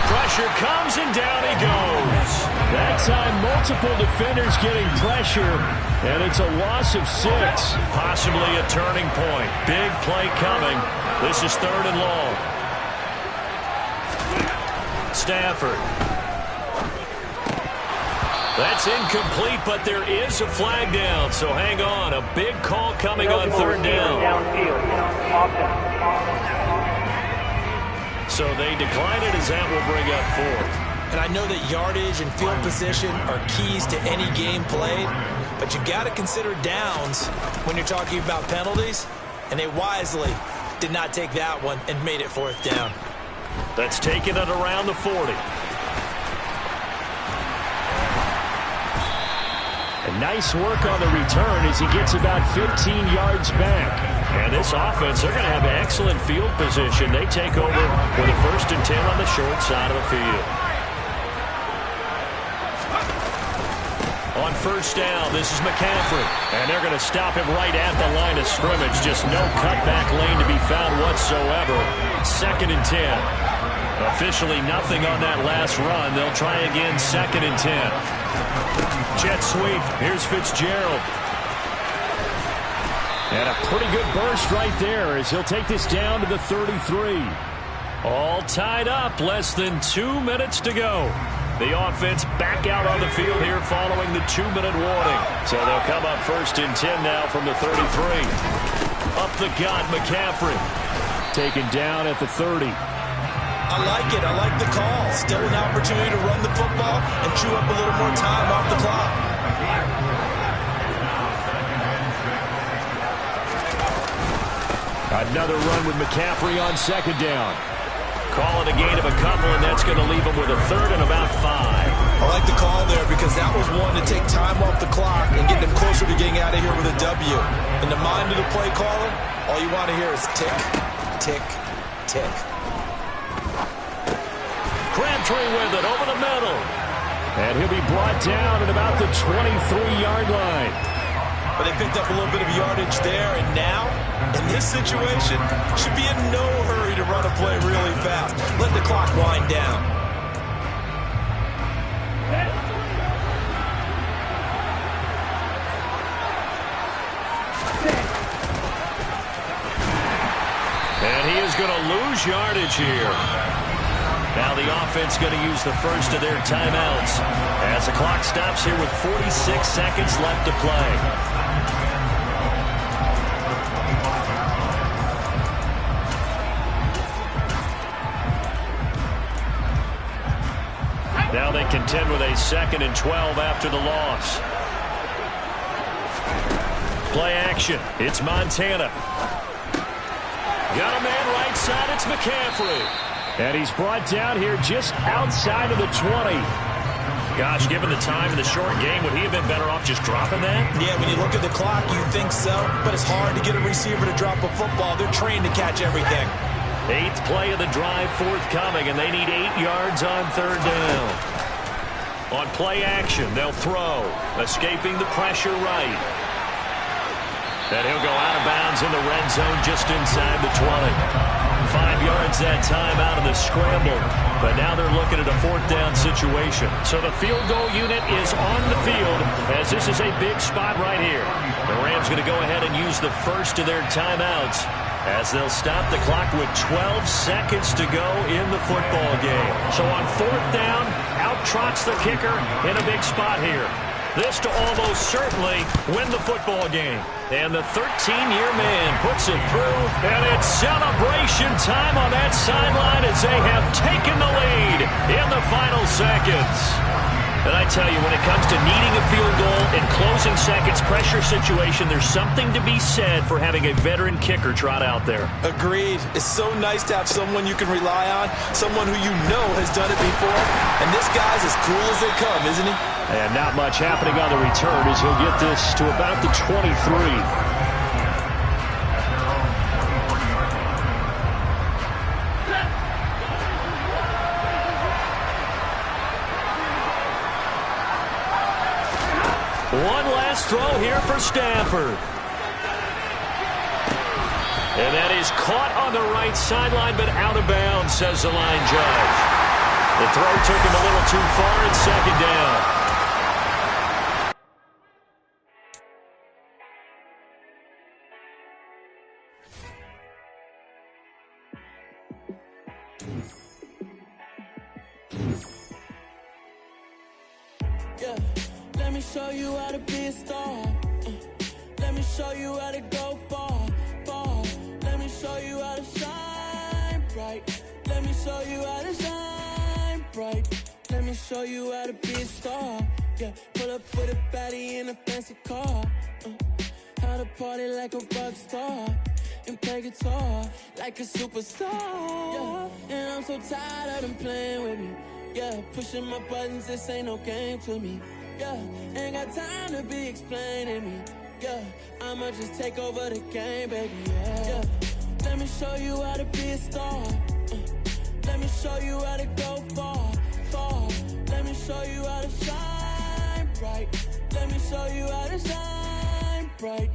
Speaker 13: Pressure comes and down he goes. That time multiple defenders getting pressure. And it's a loss of 6. Possibly a turning point. Big play coming. This is 3rd and long. Stafford. That's incomplete, but there is a flag down, so hang on. A big call coming on 3rd down. So they decline it as that will bring up 4th.
Speaker 23: And I know that yardage and field position are keys to any game played, but you got to consider downs when you're talking about penalties, and they wisely did not take that one and made it 4th down.
Speaker 13: That's taken it around the 40. And nice work on the return as he gets about 15 yards back. And this offense, they're going to have excellent field position. They take over with a 1st and 10 on the short side of the field. On first down, this is McCaffrey. And they're going to stop him right at the line of scrimmage. Just no cutback lane to be found whatsoever. 2nd and 10. Officially nothing on that last run. They'll try again 2nd and 10. Jet sweep. Here's Fitzgerald. And a pretty good burst right there as he'll take this down to the 33. All tied up. Less than 2 minutes to go. The offense back out on the field here following the 2-minute warning. So they'll come up 1st and 10 now from the 33. Up the gut, McCaffrey. Taken down at the 30.
Speaker 23: I like it. I like the call. Still an opportunity to run the football and chew up a little more time off the clock.
Speaker 13: Another run with McCaffrey on second down. Call it a gain of a couple, and that's going to leave him with a third and about 5.
Speaker 23: I like the call there because that was one to take time off the clock and get them closer to getting out of here with a W. In the mind of the play caller, all you want to hear is tick, tick, tick.
Speaker 13: Crabtree with it over the middle. And he'll be brought down at about the 23-yard line.
Speaker 23: But they picked up a little bit of yardage there, and now, in this situation, should be in no hurry to run a play really fast. Let the clock wind down.
Speaker 13: And he is going to lose yardage here. Now the offense going to use the first of their timeouts as the clock stops here with 46 seconds left to play. Now they contend with a 2nd and 12 after the loss. Play action. It's Montana. Got a man right side. It's McCaffrey. And he's brought down here just outside of the 20. Gosh, given the time in the short game, would he have been better off just dropping that?
Speaker 23: Yeah, when you look at the clock, you think so. But it's hard to get a receiver to drop a football. They're trained to catch everything.
Speaker 13: 8th play of the drive forthcoming, and they need 8 yards on third down. On play action, they'll throw. Escaping the pressure right. And he'll go out of bounds in the red zone just inside the 20. 5 yards that time out of the scramble. But now they're looking at a 4th down situation. So the field goal unit is on the field as this is a big spot right here. The Rams going to go ahead and use the first of their timeouts as they'll stop the clock with 12 seconds to go in the football game. So on 4th down, out trots the kicker in a big spot here. This to almost certainly win the football game. And the 13-year man puts it through, and it's celebration time on that sideline as they have taken the lead in the final seconds. And I tell you, when it comes to needing a field goal in closing seconds pressure situation, there's something to be said for having a veteran kicker trot out there.
Speaker 23: Agreed. It's so nice to have someone you can rely on, someone who you know has done it before. And this guy's as cool as they come, isn't he?
Speaker 13: And not much happening on the return as he'll get this to about the 23. One last throw here for Stafford. And that is caught on the right sideline, but out of bounds, says the line judge. The throw took him a little too far in 2nd down.
Speaker 5: Yeah, let me show you how to be a star. Let me show you how to go far, far. Let me show you how to shine bright. Let me show you how to shine bright. Let me show you how to be a star. Yeah, pull up with a baddie in a fancy car. How to party like a rock star and play guitar like a superstar. Yeah, and I'm so tired of them playing with me. Yeah, pushing my buttons, this ain't no game to me. Yeah, ain't got time to be explaining me. Yeah, I'ma just take over the game, baby. Yeah, let me show you how to be a star. Let me show you how to go far, far. Let me show you how to shine bright. Let me show you how to shine bright.